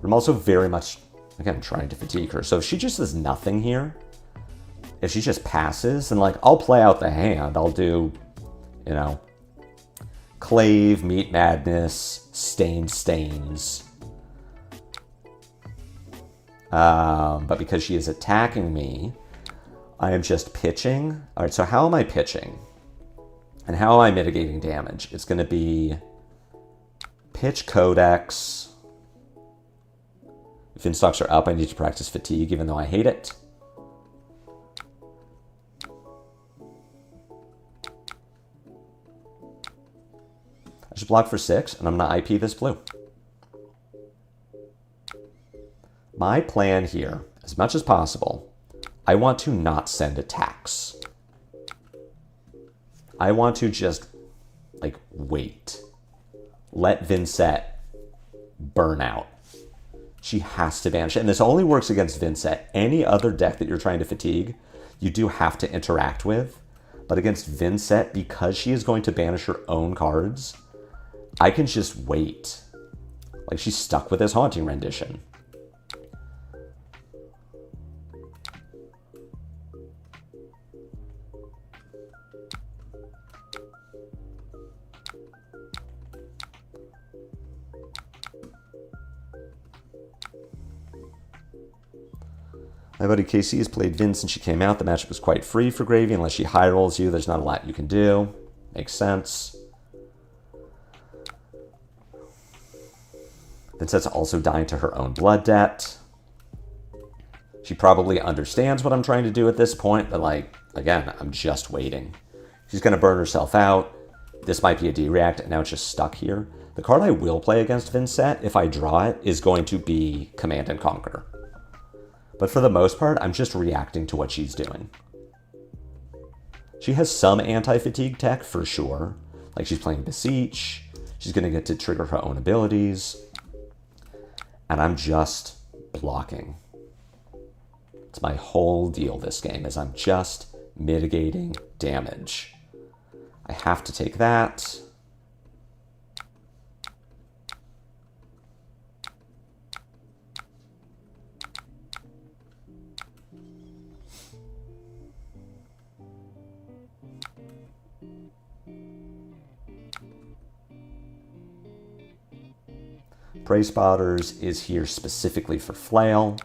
I'm also very much, again, trying to fatigue her. So if she just does nothing here, if she just passes, then like I'll play out the hand. I'll do, you know, Clave, Meat Madness, Stains. But because she is attacking me, I am just pitching. All right, so how am I pitching? And how am I mitigating damage? It's going to be pitch Codex. If Vinstocks are up, I need to practice fatigue, even though I hate it. I should block for 6, and I'm going to IP this blue. My plan here, as much as possible, I want to not send attacks. I want to just, like, wait. Let Vynnset burn out. She has to banish it. And this only works against Vynnset. Any other deck that you're trying to fatigue, you do have to interact with. But against Vynnset, because she is going to banish her own cards, I can just wait. Like, she's stuck with this Haunting Rendition. My buddy KC has played Vin since she came out. The matchup was quite free for Gravy. Unless she high rolls you, there's not a lot you can do. Makes sense. Vynnset's also dying to her own blood debt. She probably understands what I'm trying to do at this point, but like, again, I'm just waiting. She's going to burn herself out. This might be a D-react, and now it's just stuck here. The card I will play against Vynnset, if I draw it, is going to be Command and Conquer. But for the most part, I'm just reacting to what she's doing. She has some anti-fatigue tech for sure. Like she's playing Beseech. She's going to get to trigger her own abilities. And I'm just blocking. It's my whole deal this game, is I'm just mitigating damage. I have to take that. Prey Spotters is here specifically for Flail.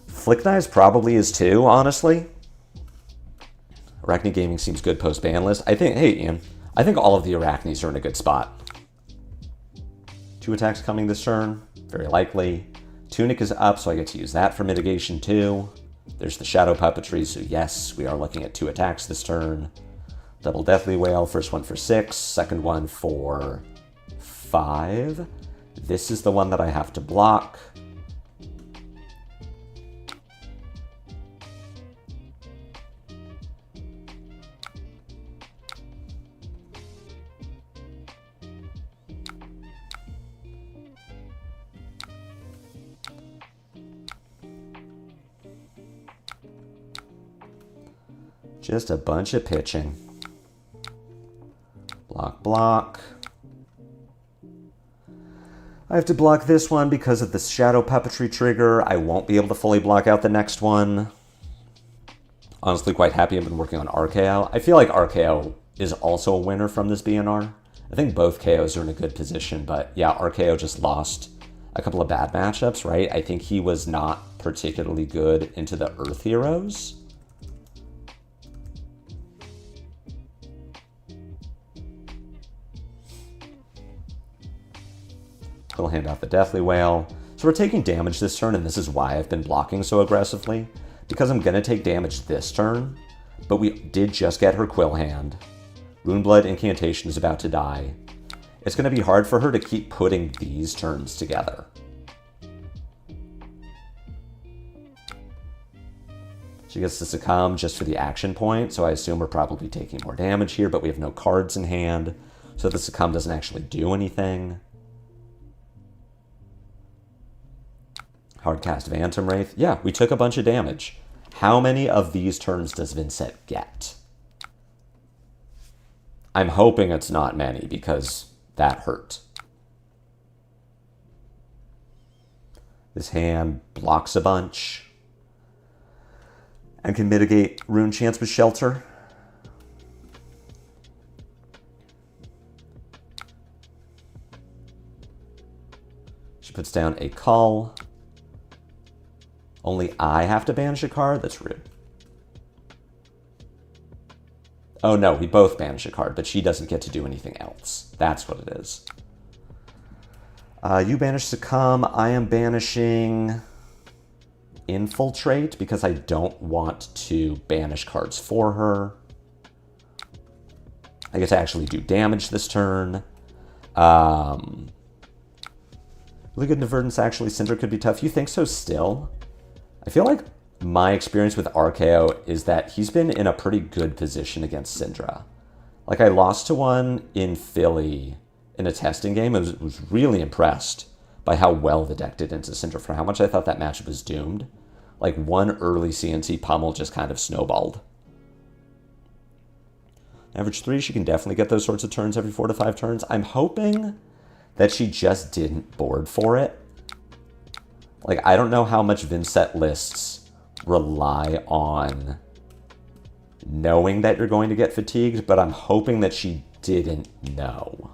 Flick Knives probably is too, honestly. Arakni Gaming seems good post-ban list. I think, hey Ian, I think all of the Arachnis are in a good spot. 2 attacks coming this turn, very likely. Tunic is up, so I get to use that for mitigation too. There's the Shadow Puppetry, so yes, we are looking at 2 attacks this turn. Double Deathly Wail, first one for 6, second one for 5. This is the one that I have to block. Just a bunch of pitching. Block, block. I have to block this one because of the shadow puppetry trigger. I won't be able to fully block out the next one. Honestly, quite happy I've been working on RKO. I feel like RKO is also a winner from this BNR. I think both KOs are in a good position, but yeah, RKO just lost a couple of bad matchups, right? I think he was not particularly good into the Earth Heroes. We'll hand out the Deathly Whale. So we're taking damage this turn, and this is why I've been blocking so aggressively. Because I'm going to take damage this turn, but we did just get her Quill Hand. Runeblood Incantation is about to die. It's going to be hard for her to keep putting these turns together. She gets to succumb just for the action point, so I assume we're probably taking more damage here, but we have no cards in hand, so the succumb doesn't actually do anything. Hardcast Phantom Wraith. Yeah, we took a bunch of damage. How many of these turns does Vynnset get? I'm hoping it's not many, because that hurt. This hand blocks a bunch and can mitigate Rune Chance with Shelter. She puts down a Call. Only I have to banish a card? That's rude. Oh no, we both banish a card, but she doesn't get to do anything else. That's what it is. You banish Succumb. I am banishing Infiltrate because I don't want to banish cards for her. I get to actually do damage this turn. Really good Verdance, actually. Cinder could be tough. You think so still? I feel like my experience with RKO is that he's been in a pretty good position against Syndra. Like, I lost to one in Philly in a testing game. I was really impressed by how well the deck did into Syndra for how much I thought that matchup was doomed. Like, one early CNC pummel just kind of snowballed. Average 3, she can definitely get those sorts of turns every 4 to 5 turns. I'm hoping that she just didn't board for it. Like, I don't know how much Vynnset lists rely on knowing that you're going to get fatigued, but I'm hoping that she didn't know.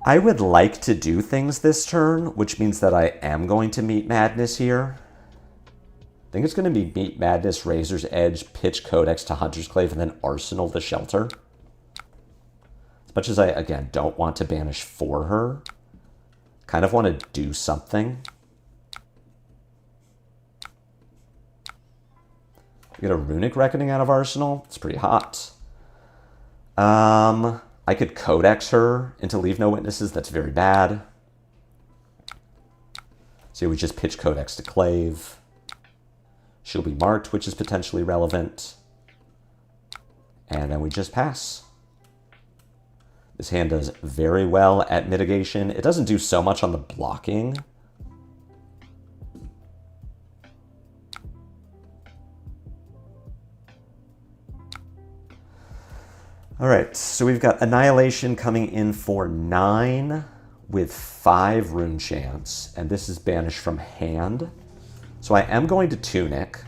I would like to do things this turn, which means that I am going to meet Madness here. I think it's going to be Meat Madness, Razor's Edge, Pitch Codex to Hunter's Clave, and then Arsenal to Shelter. As much as I, again, don't want to banish for her, kind of want to do something. We get a Runic Reckoning out of Arsenal. It's pretty hot. I could Codex her into Leave No Witnesses. That's very bad. So we just pitch Codex to Clave. She'll be marked, which is potentially relevant. And then we just pass. This hand does very well at mitigation. It doesn't do so much on the blocking. All right, so we've got Annihilation coming in for 9 with 5 Rune Chance, and this is banished from hand. So I am going to Tunic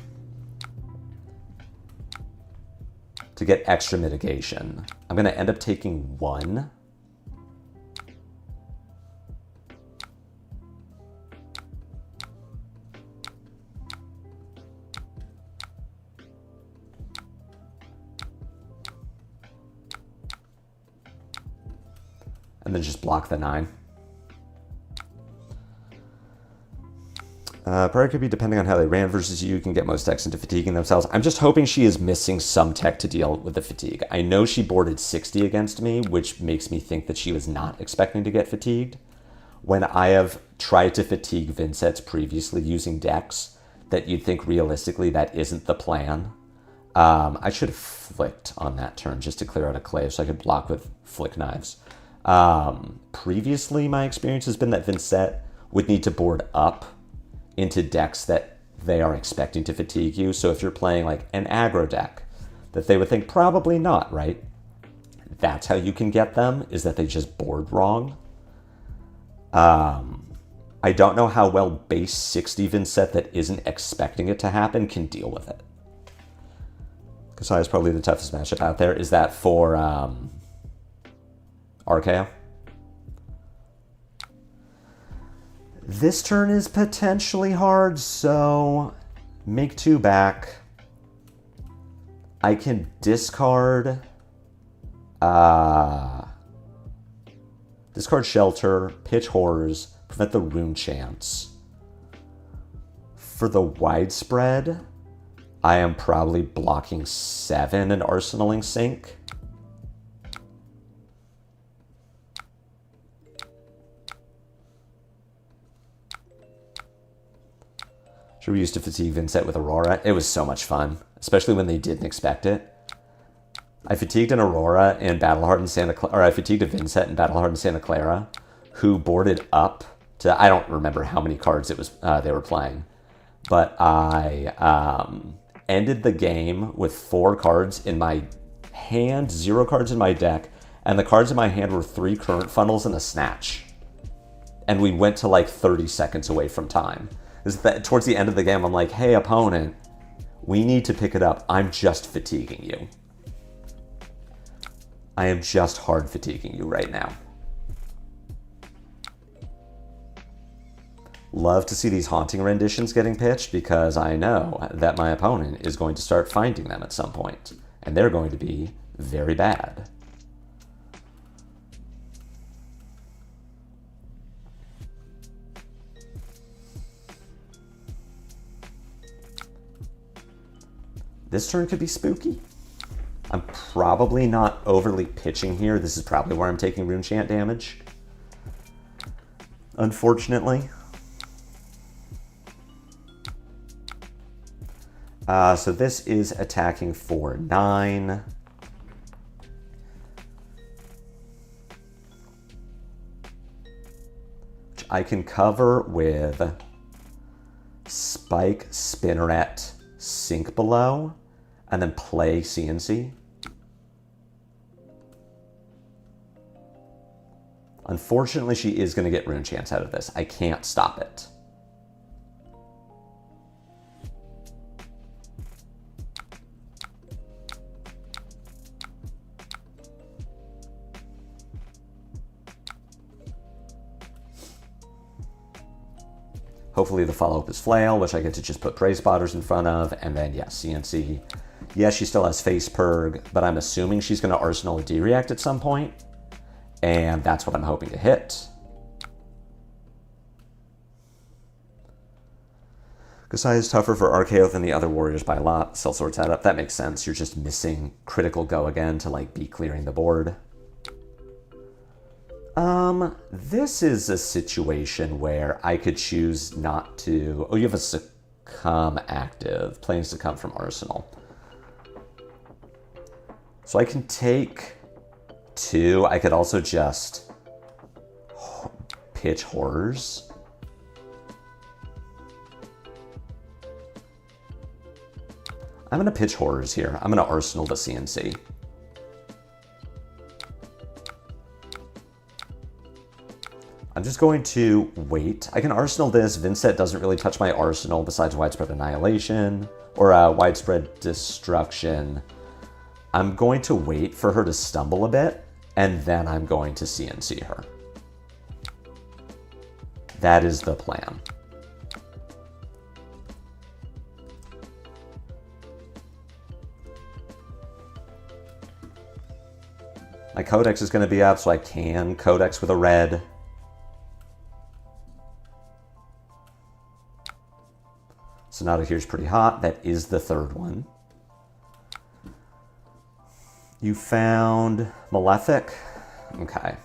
to get extra mitigation. I'm going to end up taking 1. And then just block the 9. Probably could be depending on how they ran versus you. You can get most decks into fatiguing themselves. I'm just hoping she is missing some tech to deal with the fatigue. I know she boarded 60 against me, which makes me think that she was not expecting to get fatigued. When I have tried to fatigue Vynnsets previously using decks that you'd think realistically that isn't the plan. I should have flicked on that turn just to clear out a clave so I could block with Flick Knives. Previously, my experience has been that Vynnset would need to board up into decks that they are expecting to fatigue you. So if you're playing like an aggro deck, that they would think probably not, right? That's how you can get them, is that they just board wrong. I don't know how well base 60 Vynnset that isn't expecting it to happen can deal with it. Kasai is probably the toughest matchup out there. Is that for RKO? This turn is potentially hard, so make 2 back. I can discard Shelter, pitch Horrors, prevent the Rune Chance. For the widespread, I am probably blocking 7 and arsenaling Sync. Sure, we used to fatigue Vynnset with Aurora. It was so much fun, especially when they didn't expect it. I fatigued an Aurora in Battlehardened Santa Clara, or I fatigued a Vynnset in Battlehardened Santa Clara, who boarded up to, I don't remember how many cards it was they were playing, but I ended the game with 4 cards in my hand, 0 cards in my deck, and the cards in my hand were 3 current funnels and a snatch. And we went to like 30 seconds away from time. Towards the end of the game, I'm like, hey, opponent, we need to pick it up. I'm just fatiguing you. I am just hard fatiguing you right now. Love to see these Haunting renditions getting pitched because I know that my opponent is going to start finding them at some point, and they're going to be very bad. This turn could be spooky. I'm probably not overly pitching here. This is probably where I'm taking Rune Chant damage, unfortunately. So this is attacking for 9. Which I can cover with Spike, Spinneret, Sink Below, and then play CNC. Unfortunately, she is going to get Rune Chance out of this. I can't stop it. Hopefully the follow-up is Flail, which I get to just put Prey Spotters in front of, and then, yeah, CNC. Yes, she still has Face Purg, but I'm assuming she's going to Arsenal a D-React at some point, and that's what I'm hoping to hit. Kasai is tougher for RKO than the other warriors by a lot. Sellsword's head up. That makes sense. You're just missing critical go again to, like, be clearing the board. This is a situation where I could choose not to... Oh, you have a Succumb active, playing Succumb from Arsenal. So I can take 2. I could also just pitch Horrors. I'm going to pitch Horrors here. I'm going to Arsenal the CNC. I'm just going to wait. I can Arsenal this. Vynnset doesn't really touch my arsenal besides Widespread Annihilation or Widespread Destruction. I'm going to wait for her to stumble a bit, and then I'm going to CNC her. That is the plan. My Codex is going to be up, so I can Codex with a red. Sonata here's pretty hot. That is the 3rd one. You found Malefic? Okay.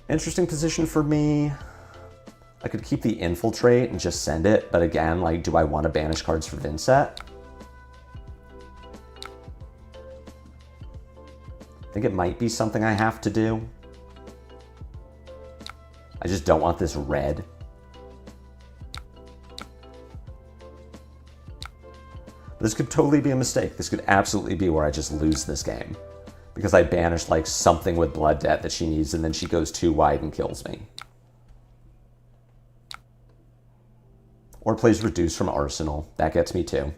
Interesting position for me. I could keep the Infiltrate and just send it, but again, like, do I want to banish cards for Vynnset? I think it might be something I have to do. I just don't want this red. This could totally be a mistake. This could absolutely be where I just lose this game. Because I banished like something with blood debt that she needs and then she goes too wide and kills me. Or plays Reduce from Arsenal. That gets me too.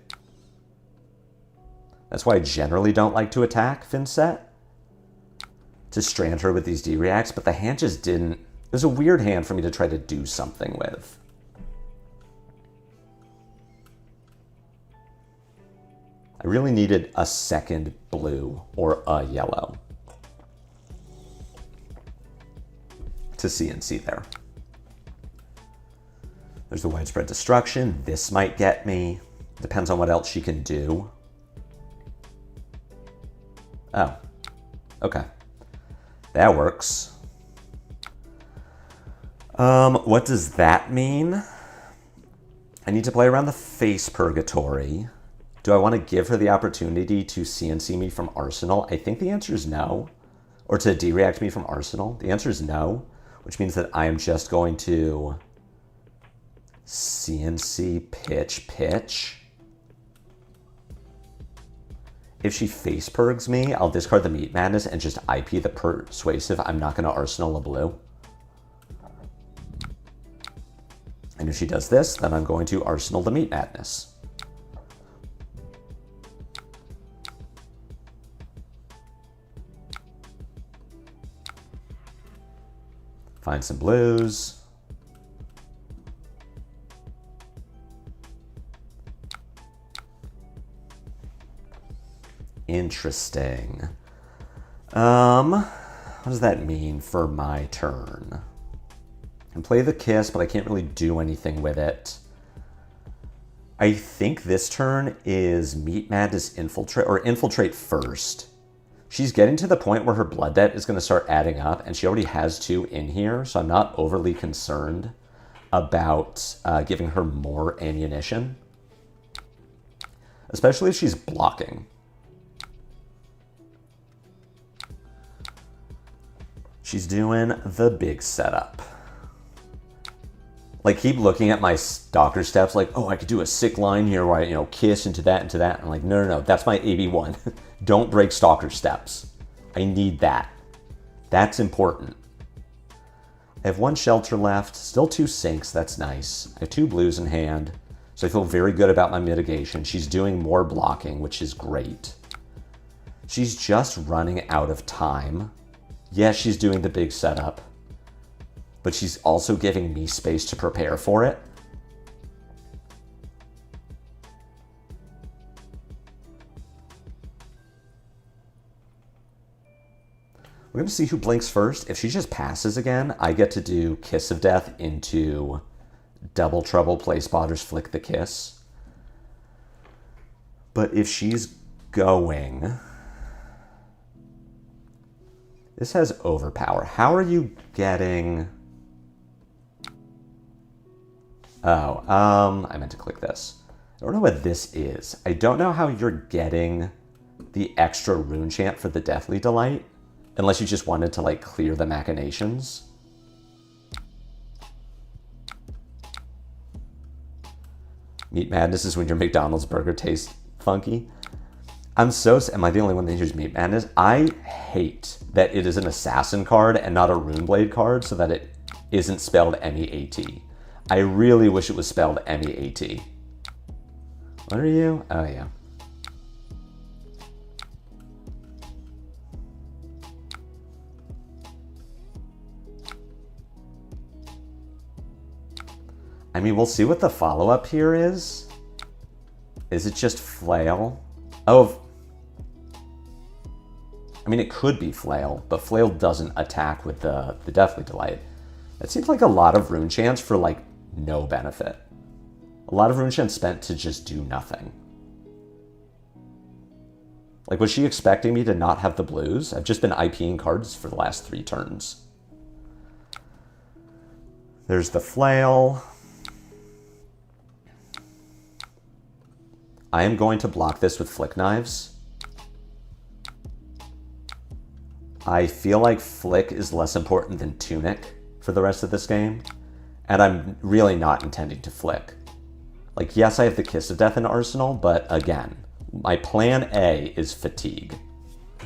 That's why I generally don't like to attack Vynnset. To strand her with these D-reacts, but the hand just didn't... It was a weird hand for me to try to do something with. I really needed a second blue or a yellow to CNC there. There's the Widespread Destruction. This might get me. Depends on what else she can do. Oh, okay. That works. What does that mean? I need to play around the Face Purgatory. Do I want to give her the opportunity to CNC me from Arsenal? I think the answer is no. Or to D-react me from Arsenal? The answer is no, which means that I am just going to CNC pitch. If she face purgs me, I'll discard the Meat Madness and just IP the Persuasive. I'm not going to Arsenal a blue. And if she does this, then I'm going to Arsenal the Meat Madness. Find some blues. Interesting. What does that mean for my turn? I can play the Kiss, but I can't really do anything with it. I think this turn is Meat Madness Infiltrate, or Infiltrate first. She's getting to the point where her blood debt is going to start adding up, and she already has 2 in here, so I'm not overly concerned about giving her more ammunition. Especially if she's blocking. She's doing the big setup. Like, keep looking at my Stalker steps like, oh, I could do a sick line here where I, kiss into that. I'm like, no, that's my AB1. Don't break Stalker steps. I need that. That's important. I have 1 shelter left, still 2 sinks, that's nice. I have 2 blues in hand, so I feel very good about my mitigation. She's doing more blocking, which is great. She's just running out of time. Yes, she's doing the big setup, but she's also giving me space to prepare for it. We're going to see who blinks first. If she just passes again, I get to do Kiss of Death into Double Trouble, Play Spotters, Flick the Kiss. But if she's going... This has Overpower. How are you getting... Oh, I meant to click this. I don't know what this is. I don't know how you're getting the extra rune chant for the Deathly Delight, unless you just wanted to, like, clear the machinations. Meat Madness is when your McDonald's burger tastes funky. Am I the only one that hears Meat Madness? I hate that it is an Assassin card and not a Runeblade card, so that it isn't spelled M-E-A-T. I really wish it was spelled M-E-A-T. What are you? Oh, yeah. I mean, we'll see what the follow-up here is. Is it just Flail? Oh, I mean, it could be Flail, but Flail doesn't attack with the Deathly Delight. That seems like a lot of rune chants for, like, no benefit. A lot of rune chants spent to just do nothing. Like, was she expecting me to not have the blues? I've just been IPing cards for the last 3 turns. There's the flail. I am going to block this with flick knives. I feel like flick is less important than tunic for the rest of this game. And I'm really not intending to flick. Like, yes, I have the Kiss of Death in Arsenal, but again, my plan A is fatigue. I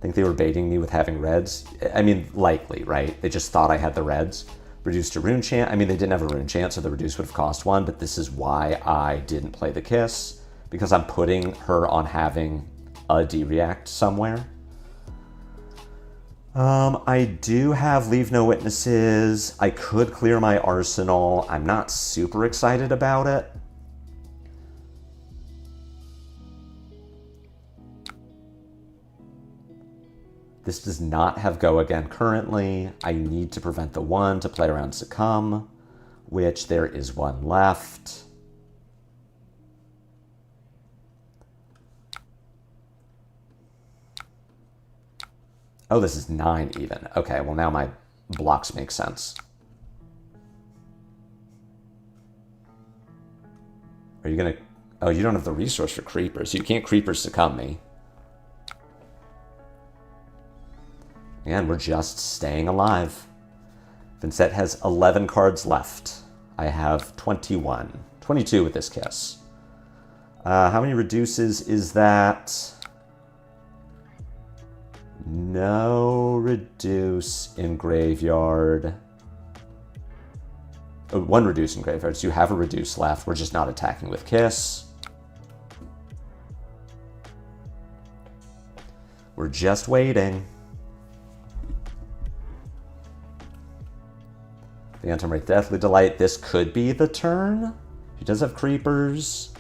think they were baiting me with having reds. I mean, likely, right? They just thought I had the reds. Reduced to rune chant. I mean, they didn't have a rune chant, so the reduce would have cost 1, but this is why I didn't play the Kiss, because I'm putting her on having a D-react somewhere. I do have Leave No Witnesses. I could clear my arsenal. I'm not super excited about it. This does not have Go Again currently. I need to prevent the 1 to play around Succumb, which there is 1 left. Oh, this is 9 even. Okay, well now my blocks make sense. Are you gonna... Oh, you don't have the resource for creepers. You can't creepers Succumb me. And we're just staying alive. Vynnset has 11 cards left. I have 21. 22 with this Kiss. How many reduces is that? No reduce in graveyard. Oh, 1 reduce in graveyard, so you have a reduce left. We're just not attacking with Kiss. We're just waiting. The Anti-Wraith Deathly Delight. This could be the turn. He does have creepers.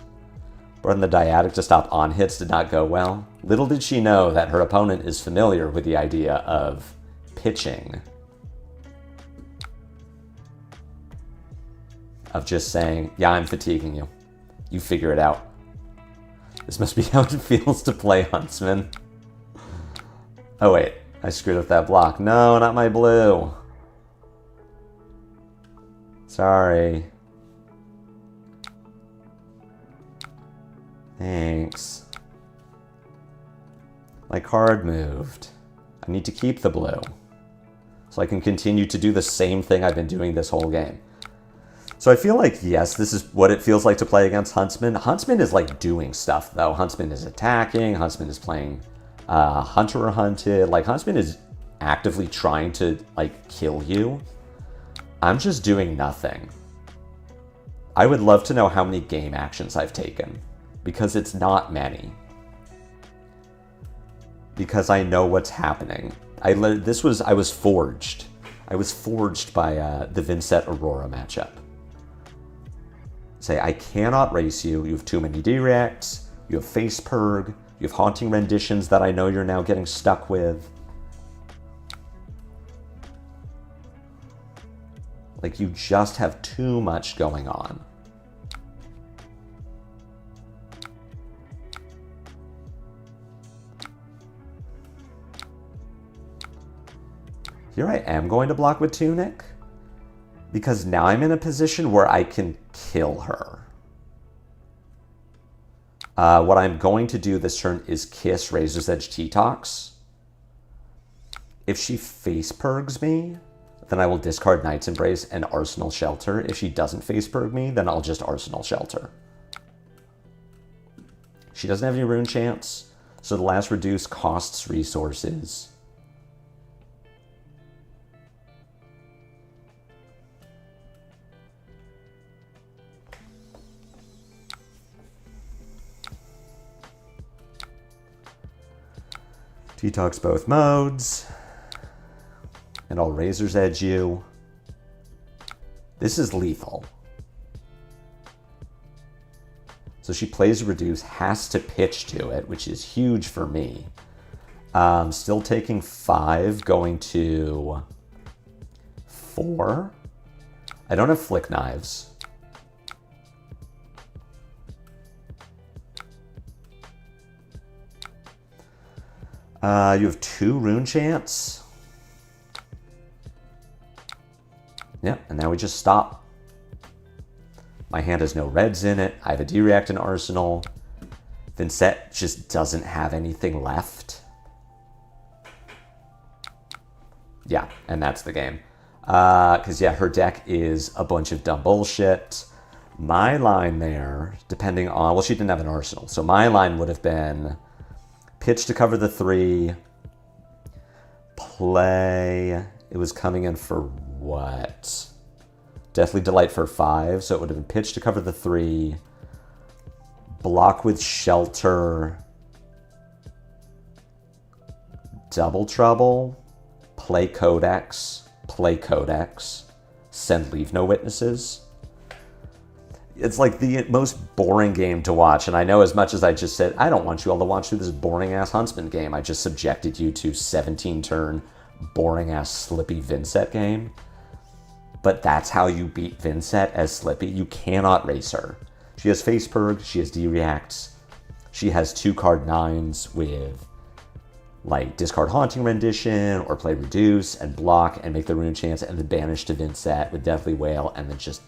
But the Dyadic to stop on hits did not go well. Little did she know that her opponent is familiar with the idea of pitching. Of just saying, yeah, I'm fatiguing you. You figure it out. This must be how it feels to play Huntsman. Oh wait, I screwed up that block. No, not my blue. Sorry. Thanks. My card moved. I need to keep the blue, so I can continue to do the same thing I've been doing this whole game. So I feel like, yes, this is what it feels like to play against Huntsman. Huntsman is like doing stuff, though. Huntsman is attacking. Huntsman is playing Hunter or Hunted. Like, Huntsman is actively trying to, like, kill you. I'm just doing nothing. I would love to know how many game actions I've taken, because it's not many. Because I know what's happening. I was forged. I was forged by the Vynnset Aurora matchup. Say, I cannot race you. You have too many D-reacts. You have face purg. You have haunting renditions that I know you're now getting stuck with. Like, you just have too much going on. Here I am going to block with Tunic, because now I'm in a position where I can kill her. What I'm going to do this turn is Kiss Razor's Edge T-Tox. If she face purgs me, then I will discard Knight's Embrace and Arsenal Shelter. If she doesn't face purg me, then I'll just Arsenal Shelter. She doesn't have any rune chance, so the last reduce costs resources. T-Tox both modes. And I'll Razor's Edge you. This is lethal. So she plays Reduce, has to pitch to it, which is huge for me. Still taking 5, going to 4. I don't have Flick Knives. You have 2 Rune Chants. Yeah, and now we just stop. My hand has no reds in it. I have a D-React in Arsenal. Vynnset just doesn't have anything left. Yeah, and that's the game. Because, yeah, her deck is a bunch of dumb bullshit. My line there, depending on... Well, she didn't have an Arsenal. So my line would have been pitch to cover the 3, play... It was coming in for what? Deathly Delight for 5. So it would have been pitch to cover the 3, block with Shelter, Double Trouble, play Codex, send Leave No Witnesses. It's like the most boring game to watch, and I know as much as I just said, I don't want you all to watch through this boring-ass Huntsman game, I just subjected you to 17-turn, boring-ass Slippy Vynnset game. But that's how you beat Vynnset as Slippy. You cannot race her. She has Face Purg, she has D-Reacts, she has 2-card 9s with like discard Haunting Rendition or play Reduce and block and make the Rune Chance and then banish to Vynnset with Deathly Wail and then just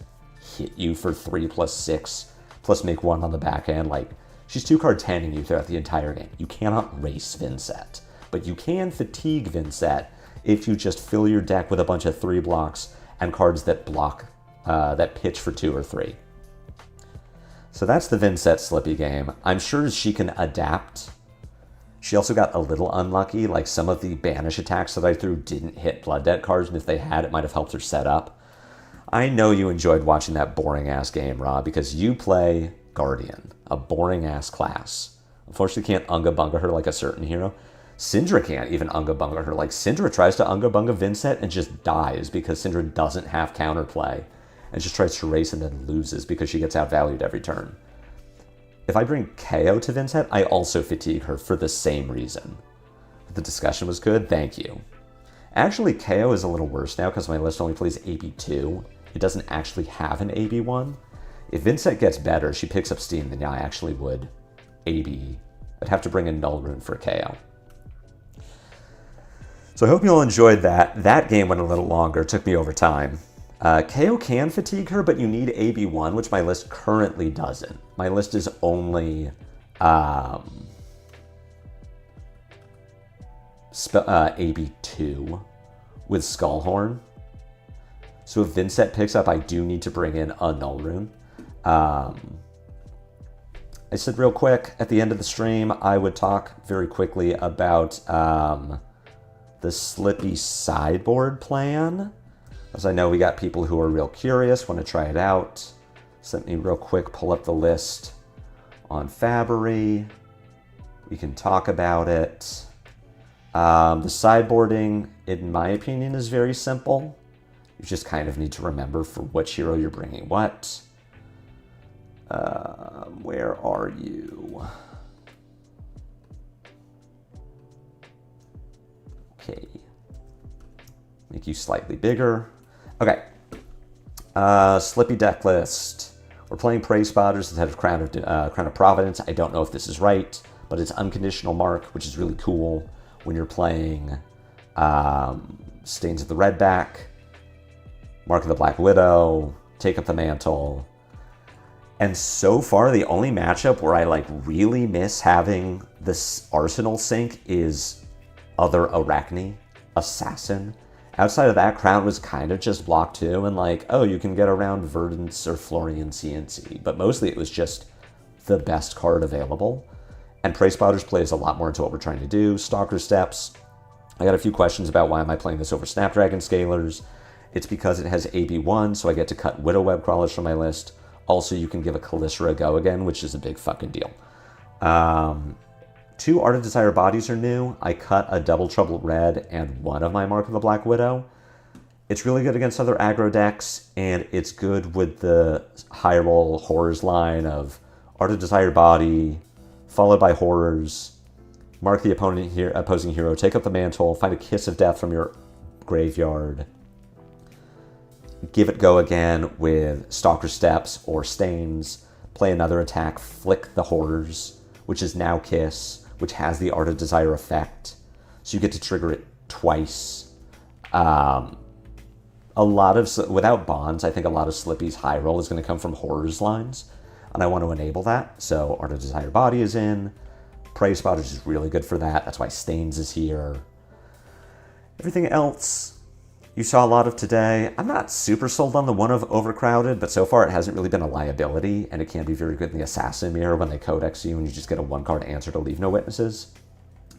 hit you for 3+6 plus make 1 on the back end. Like, she's 2-card 10ing you throughout the entire game. You cannot race Vynnset, but you can fatigue Vynnset if you just fill your deck with a bunch of 3 blocks and cards that block, that pitch for 2 or 3. So that's the Vynnset Slippy game. I'm sure she can adapt. She also got a little unlucky, like some of the banish attacks that I threw didn't hit Blood Debt cards, and if they had, it might have helped her set up. I know you enjoyed watching that boring-ass game, Rob, because you play Guardian, a boring-ass class. Unfortunately, can't Unga Bunga her like a certain hero. Syndra can't even Unga Bunga her. Like, Syndra tries to Unga Bunga Vynnset and just dies because Syndra doesn't have counterplay, and just tries to race and then loses because she gets outvalued every turn. If I bring Kayo to Vynnset, I also fatigue her for the same reason. The discussion was good, thank you. Actually, Kayo is a little worse now because my list only plays AB2. It doesn't actually have an AB1. If Vynnset gets better, she picks up steam, then yeah, I actually would AB. I'd have to bring a Null Rune for Kayo. So I hope you all enjoyed that. That game went a little longer, took me over time. Kayo can fatigue her, but you need AB1, which my list currently doesn't. My list is only AB2 with Skullhorn. So if Vynnset picks up, I do need to bring in a Null Rune. I said real quick, at the end of the stream, I would talk very quickly about the Slippy sideboard plan. As I know we got people who are real curious, want to try it out. So let me real quick pull up the list on Fabry. We can talk about it. The sideboarding, in my opinion, is very simple. You just kind of need to remember for which hero you're bringing what. Where are you? Okay. Make you slightly bigger. Okay. Slippy deck list. We're playing Prey Spotters instead of Crown of Providence. I don't know if this is right, but it's Unconditional Mark, which is really cool when you're playing Stains of the Redback, Mark of the Black Widow, Take Up the Mantle. And so far, the only matchup where I like really miss having this Arsenal sync is other Arakni, Assassin. Outside of that, Crown was kind of just block 2 and like, oh, you can get around Verdance or Florian CNC. But mostly it was just the best card available. And Prey Spotters plays a lot more into what we're trying to do. Stalker Steps. I got a few questions about why am I playing this over Snapdragon Scalers. It's because it has AB1, so I get to cut Widow Web Crawlers from my list. Also, you can give a Kalishra a go again, which is a big fucking deal. 2 Art of Desire bodies are new. I cut a Double Trouble Red and 1 of my Mark of the Black Widow. It's really good against other aggro decks, and it's good with the high roll horrors line of Art of Desire body, followed by horrors, mark the opposing hero, take up the mantle, find a Kiss of Death from your graveyard, give it go again with Stalker Steps or Stains, play another attack, flick the horrors, which is now Kiss, which has the Art of Desire effect. So you get to trigger it twice. a lot of, without bonds, I think a lot of Slippy's high roll is going to come from Horror's lines, and I want to enable that. So Art of Desire Body is in. Prey Spotters is really good for that. That's why Stains is here. Everything else you saw a lot of today. I'm not super sold on the one of Overcrowded, but so far it hasn't really been a liability, and it can be very good in the Assassin Mirror when they codex you and you just get a 1-card answer to leave no witnesses.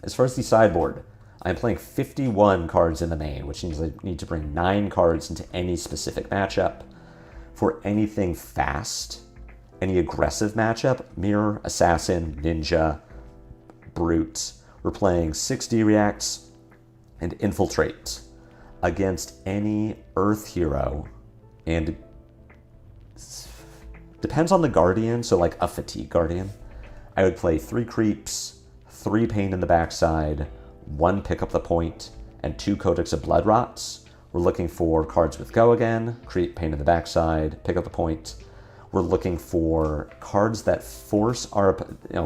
As far as the sideboard, I'm playing 51 cards in the main, which means I need to bring 9 cards into any specific matchup. For anything fast, any aggressive matchup, Mirror, Assassin, Ninja, Brute, we're playing 6 reacts and Infiltrate against any Earth hero, and depends on the Guardian, so like a Fatigue Guardian. I would play 3 creeps, 3 Pain in the Backside, 1 Pick Up the Point, and 2 Codex of Blood Rots. We're looking for cards with Go Again, Creep, Pain in the Backside, Pick Up the Point. We're looking for cards that force our,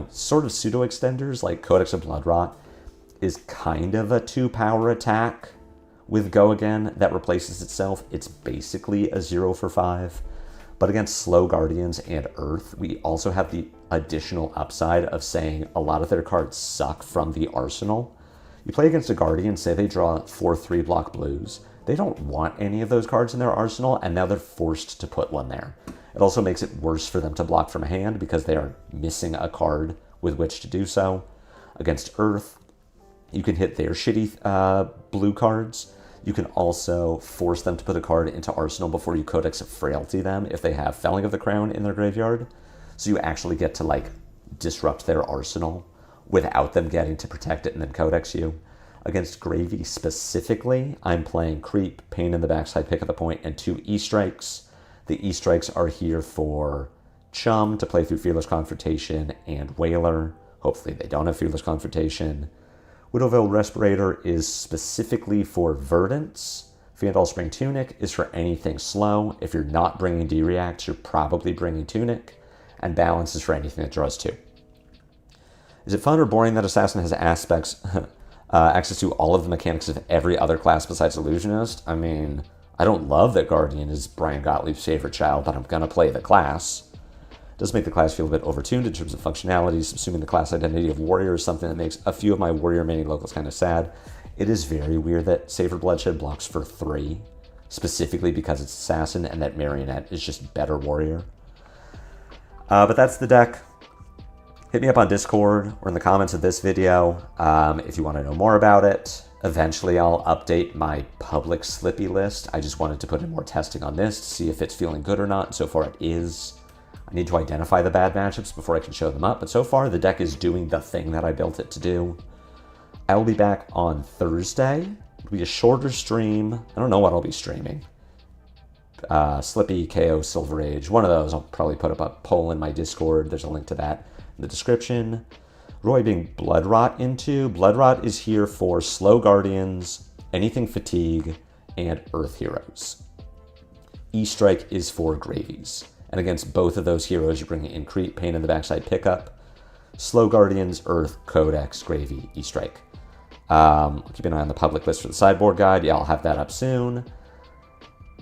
sort of pseudo-extenders, like Codex of Blood Rot is kind of a 2-power attack with Go Again that replaces itself. It's basically a 0 for 5. But against Slow Guardians and Earth, we also have the additional upside of saying a lot of their cards suck from the arsenal. You play against a Guardian, say they draw 4 3-block blues. They don't want any of those cards in their arsenal, and now they're forced to put one there. It also makes it worse for them to block from a hand because they are missing a card with which to do so. Against Earth, you can hit their shitty blue cards. You can also force them to put a card into Arsenal before you Codex of Frailty them if they have Felling of the Crown in their graveyard. So you actually get to, like, disrupt their arsenal without them getting to protect it and then Codex you. Against Gravy specifically, I'm playing Creep, Pain in the Backside, Pick Up the Point, and 2 E-Strikes. The E-Strikes are here for Chum to play through Fearless Confrontation and Whaler. Hopefully they don't have Fearless Confrontation. Widowville Respirator is specifically for Verdance. Fiendal Spring Tunic is for anything slow. If you're not bringing D-Reacts, you're probably bringing Tunic. And Balance is for anything that draws 2. Is it fun or boring that Assassin has access to all of the mechanics of every other class besides Illusionist? I mean, I don't love that Guardian is Brian Gottlieb's favorite child, but I'm going to play the class. It does make the class feel a bit overtuned in terms of functionalities, assuming the class identity of Warrior is something that makes a few of my Warrior mini locals kind of sad. It is very weird that Savor Bloodshed blocks for 3, specifically because it's Assassin, and that Marionette is just better Warrior. But that's the deck. Hit me up on Discord or in the comments of this video if you want to know more about it. Eventually, I'll update my public Slippy list. I just wanted to put in more testing on this to see if it's feeling good or not, and so far it is. I need to identify the bad matchups before I can show them up, but so far the deck is doing the thing that I built it to do. I will be back on Thursday. It'll be a shorter stream. I don't know what I'll be streaming. Slippy, Kayo, Silver Age, one of those. I'll probably put up a poll in my Discord. There's a link to that in the description. Roy being Blood Rot into. Blood Rot is here for Slow Guardians, anything Fatigue, and Earth Heroes. E-Strike is for Gravies. And against both of those heroes, you're bringing in Creep, Pain in the Backside, Pickup, Slow Guardians, Earth, Codex, Gravy, E-Strike. Keep an eye on the public list for the sideboard guide. Yeah, I'll have that up soon.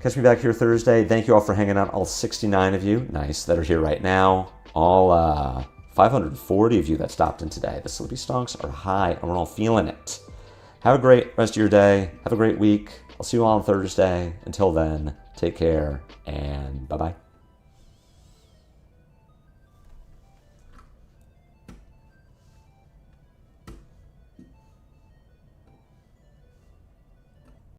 Catch me back here Thursday. Thank you all for hanging out, all 69 of you, nice, that are here right now. All 540 of you that stopped in today. The Slippy Stonks are high, and we're all feeling it. Have a great rest of your day. Have a great week. I'll see you all on Thursday. Until then, take care, and bye-bye.